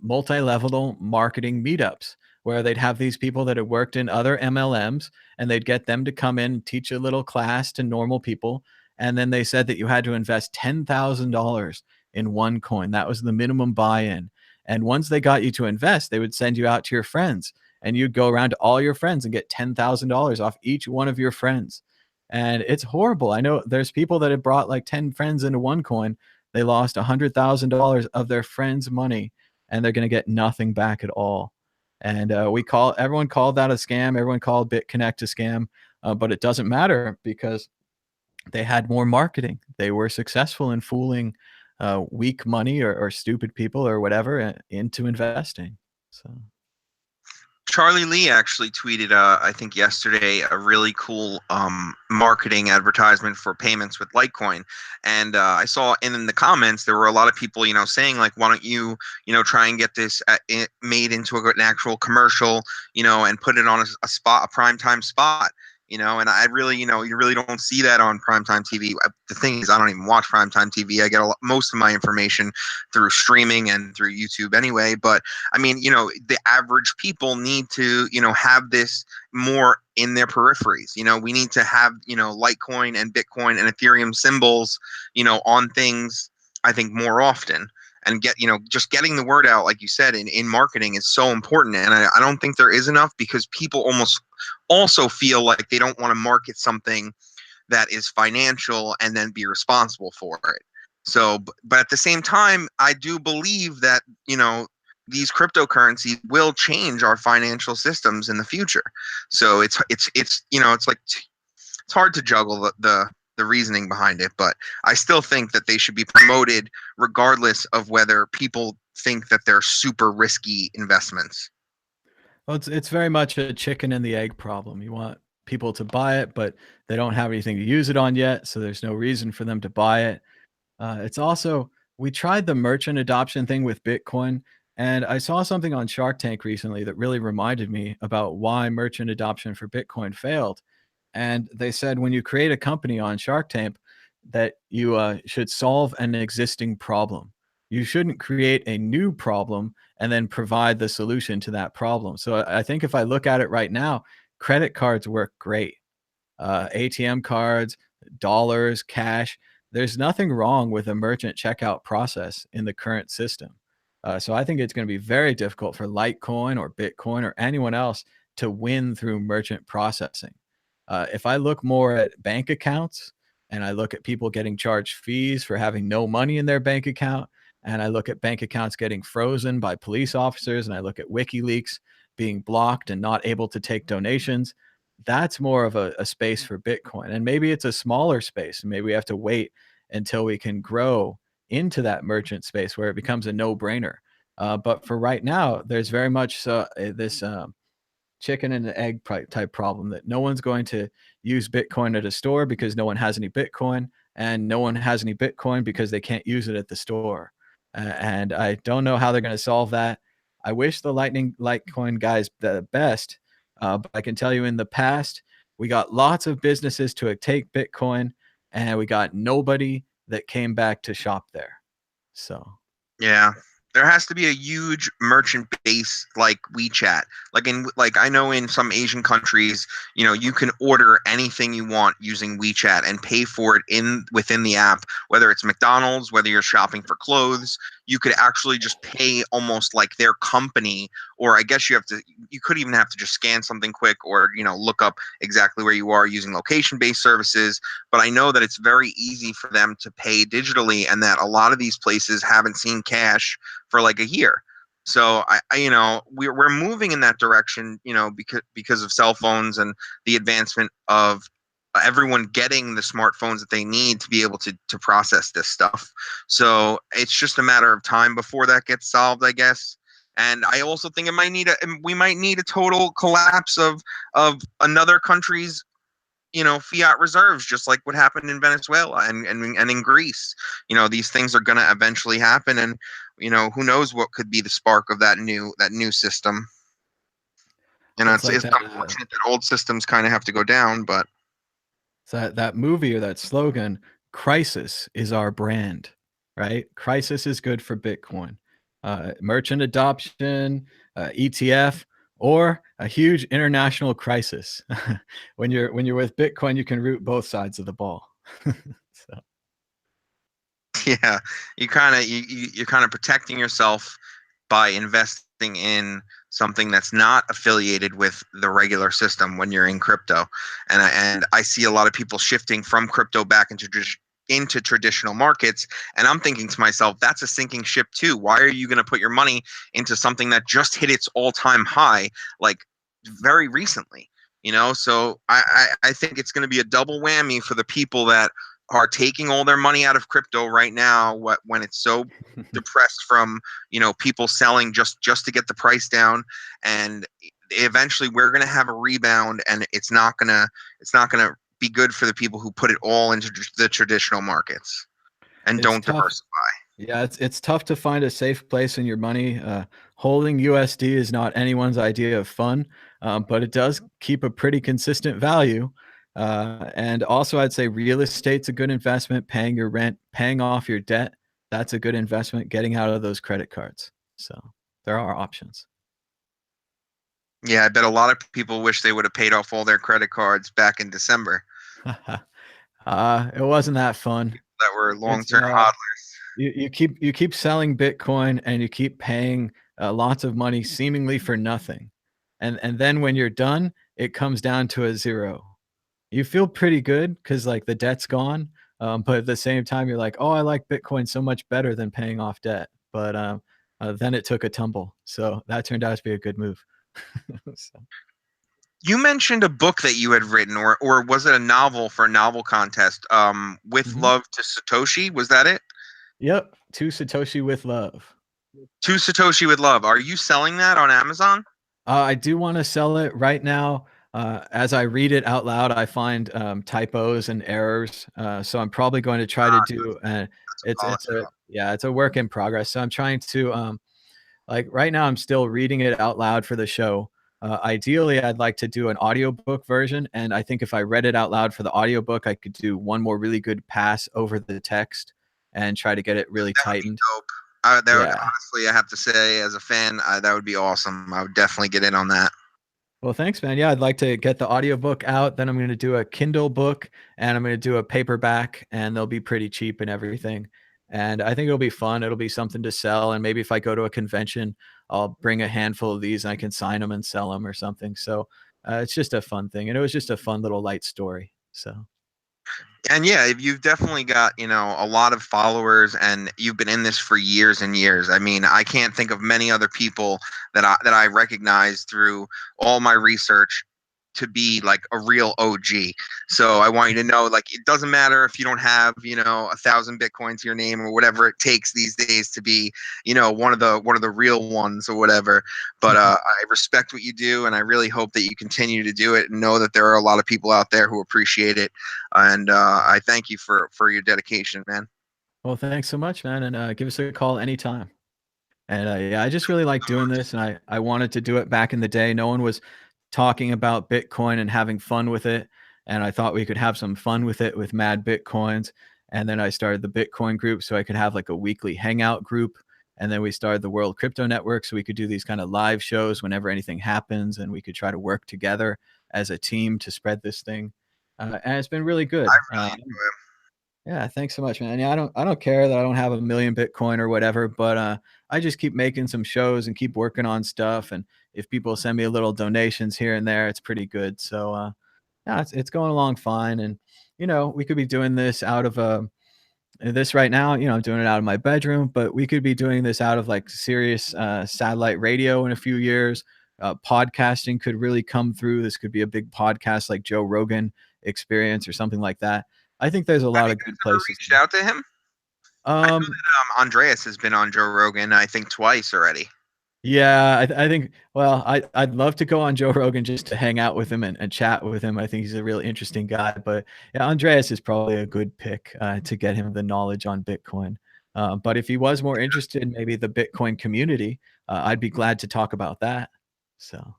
multi-level marketing meetups where they'd have these people that had worked in other MLMs, and they'd get them to come in and teach a little class to normal people. And then they said that you had to invest $10,000 in OneCoin. That was the minimum buy-in. And once they got you to invest, they would send you out to your friends, and you'd go around to all your friends and get $10,000 off each one of your friends. And it's horrible. I know there's people that have brought like 10 friends into OneCoin. They lost $100,000 of their friends' money, and they're going to get nothing back at all. And everyone called that a scam. Everyone called BitConnect a scam, but it doesn't matter because they had more marketing. They were successful in fooling weak money or stupid people or whatever into investing. So. Charlie Lee actually tweeted, I think yesterday, a really cool marketing advertisement for payments with Litecoin. And I saw in the comments, there were a lot of people, saying like, why don't you, try and get this made into an actual commercial, and put it on a spot, a primetime spot. And I really, you really don't see that on primetime TV. The thing is, I don't even watch primetime TV. I get most of my information through streaming and through YouTube anyway. But I mean, the average people need to, have this more in their peripheries. We need to have, Litecoin and Bitcoin and Ethereum symbols, on things, I think, more often. And just getting the word out, like you said, in marketing is so important. And I don't think there is enough, because people almost also feel like they don't want to market something that is financial and then be responsible for it. So, but at the same time, I do believe that, these cryptocurrencies will change our financial systems in the future. So it's like, it's hard to juggle the reasoning behind it, but I still think that they should be promoted regardless of whether people think that they're super risky investments. Well, it's very much a chicken and the egg problem. You want people to buy it, but they don't have anything to use it on yet, so there's no reason for them to buy it. It's also, we tried the merchant adoption thing with Bitcoin, and I saw something on Shark Tank recently that really reminded me about why merchant adoption for Bitcoin failed. And they said when you create a company on Shark Tank, that you should solve an existing problem. You shouldn't create a new problem and then provide the solution to that problem. So I think if I look at it right now, credit cards work great. ATM cards, dollars, cash. There's nothing wrong with a merchant checkout process in the current system. So I think it's going to be very difficult for Litecoin or Bitcoin or anyone else to win through merchant processing. If I look more at bank accounts, and I look at people getting charged fees for having no money in their bank account, and I look at bank accounts getting frozen by police officers, and I look at WikiLeaks being blocked and not able to take donations, that's more of a space for Bitcoin. And maybe it's a smaller space, and maybe we have to wait until we can grow into that merchant space where it becomes a no-brainer. But for right now, there's very much this chicken and egg type problem, that no one's going to use Bitcoin at a store because no one has any Bitcoin, and no one has any Bitcoin because they can't use it at the store. And I don't know how they're going to solve that. I wish the Litecoin guys the best, but I can tell you in the past, we got lots of businesses to take Bitcoin, and we got nobody that came back to shop there. So Yeah. There has to be a huge merchant base like WeChat. Like I know in some Asian countries, you can order anything you want using WeChat and pay for it within the app, whether it's McDonald's, whether you're shopping for clothes, you could actually just pay almost like their company, or I guess you could even have to just scan something quick, or, look up exactly where you are using location-based services. But I know that it's very easy for them to pay digitally, and that a lot of these places haven't seen cash for like a year. So we're moving in that direction, because of cell phones and the advancement of everyone getting the smartphones that they need to be able to process this stuff. So it's just a matter of time before that gets solved, I guess. And I also think we might need a total collapse of another country's fiat reserves, just like what happened in Venezuela and in Greece. These things are going to eventually happen, and who knows what could be the spark of that new system. it's like It's that, unfortunate that old systems kind of have to go down, but so that movie or that slogan, crisis is our brand, right? Crisis is good for Bitcoin. Merchant adoption, ETF, or a huge international crisis. When you're with Bitcoin, you can root both sides of the ball. So. Yeah, you're kind of protecting yourself by investing in something that's not affiliated with the regular system when you're in crypto. And I see a lot of people shifting from crypto back into traditional markets, and I'm thinking to myself, that's a sinking ship too. Why are you going to put your money into something that just hit its all-time high like very recently? So I think it's going to be a double whammy for the people that are taking all their money out of crypto right now, when it's so depressed from people selling just to get the price down. And eventually we're going to have a rebound, and it's not going to be good for the people who put it all into the traditional markets and don't diversify. Yeah, it's tough to find a safe place in your money. Holding USD is not anyone's idea of fun. but it does keep a pretty consistent value. And also, I'd say real estate's a good investment. Paying your rent, paying off your debt, that's a good investment. Getting out of those credit cards. So there are options. Yeah, I bet a lot of people wish they would have paid off all their credit cards back in December It wasn't that fun. that were It's long-term hodlers. you keep selling Bitcoin and you keep paying lots of money seemingly for nothing, and then when you're done, it comes down to a zero. You feel pretty good because like the debt's gone, but at the same time you're like, oh, I like Bitcoin so much better than paying off debt. But then it took a tumble, so that turned out to be a good move. So, You mentioned a book that you had written, or was it a novel for a novel contest? With mhm. Love to Satoshi, was that it? Yep, to Satoshi with love. To Satoshi with Love. Are you selling that on Amazon? I do want to sell it right now. As I read it out loud, I find typos and errors. So I'm probably going to try to do. It's Apology. a yeah, it's a work in progress. So I'm trying to like right now, I'm still reading it out loud for the show. Ideally, I'd like to do an audiobook version, and I think if I read it out loud for the audiobook, I could do one more really good pass over the text and try to get it really That would be tightened. dope. That would, Yeah. honestly, I have to say, as a fan, that would be awesome. I would definitely get in on that. Well, thanks, man. Yeah, I'd like to get the audiobook out. Then I'm going to do a Kindle book and I'm going to do a paperback, and they'll be pretty cheap and everything. And I think it'll be fun. It'll be something to sell. And maybe if I go to a convention, I'll bring a handful of these and I can sign them and sell them or something. So it's just a fun thing. And it was just a fun little light story. So. And yeah, you've definitely got, a lot of followers, and you've been in this for years and years. I mean, I can't think of many other people that I recognize through all my research to be like a real OG. So I want you to know, like, it doesn't matter if you don't have, 1,000 Bitcoin to your name or whatever it takes these days to be, one of the real ones or whatever. But I respect what you do, and I really hope that you continue to do it, and know that there are a lot of people out there who appreciate it. And I thank you for your dedication, man. Well, thanks so much, man. And give us a call anytime. And yeah, I just really like doing this, and I wanted to do it back in the day. No one was talking about Bitcoin and having fun with it, and I thought we could have some fun with it with Mad Bitcoins. And then I started the Bitcoin group so I could have like a weekly hangout group. And then we started the World Crypto Network so we could do these kind of live shows whenever anything happens, and we could try to work together as a team to spread this thing. And it's been really good. I really enjoy it. Yeah, thanks so much, man. Yeah, I don't care that I don't have a million Bitcoin or whatever, but I just keep making some shows and keep working on stuff. And if people send me a little donations here and there, it's pretty good. So yeah, it's going along fine. And we could be doing this out of this right now. I'm doing it out of my bedroom, but we could be doing this out of like serious satellite radio in a few years. Podcasting could really come through. This could be a big podcast like Joe Rogan Experience or something like that. I think there's a Have lot you of guys good ever places. reached out to him? I know Um, that Andreas has been on Joe Rogan, I think twice already. yeah, I think, well, I'd love to go on Joe Rogan just to hang out with him and chat with him. I think he's a really interesting guy. But yeah, Andreas is probably a good pick to get him the knowledge on Bitcoin. But if he was more interested, maybe the Bitcoin community, I'd be glad to talk about that. So.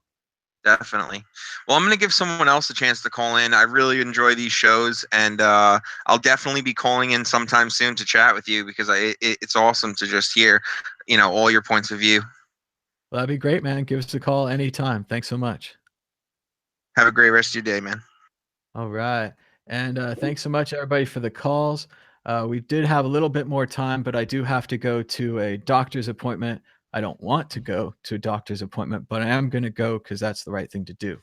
Definitely. Well, I'm going to give someone else a chance to call in. I really enjoy these shows, and I'll definitely be calling in sometime soon to chat with you, because it's awesome to just hear, all your points of view. Well, that'd be great, man. Give us a call anytime. Thanks so much. Have a great rest of your day, man. All right. And thanks so much, everybody, for the calls. We did have a little bit more time, but I do have to go to a doctor's appointment. I don't want to go to a doctor's appointment, but I am going to go because that's the right thing to do.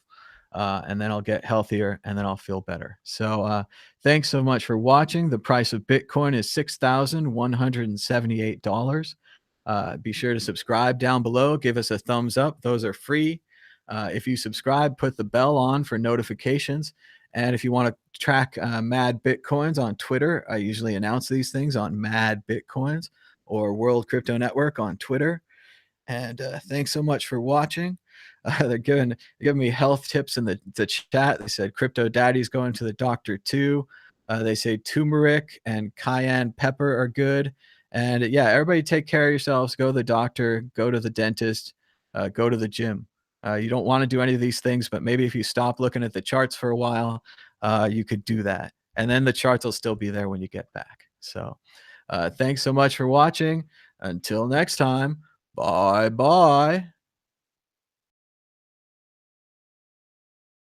And then I'll get healthier and then I'll feel better. So thanks so much for watching. The price of Bitcoin is $6,178. Be sure to subscribe down below. Give us a thumbs up. Those are free. If you subscribe, put the bell on for notifications. And if you want to track Mad Bitcoins on Twitter, I usually announce these things on Mad Bitcoins or World Crypto Network on Twitter. And thanks so much for watching. They're giving me health tips in the chat. They said Crypto Daddy's going to the doctor too. They say turmeric and cayenne pepper are good. And yeah, everybody take care of yourselves. Go to the doctor. Go to the dentist. Go to the gym. You don't want to do any of these things, but maybe if you stop looking at the charts for a while, you could do that. And then the charts will still be there when you get back. So thanks so much for watching. Until next time, bye-bye.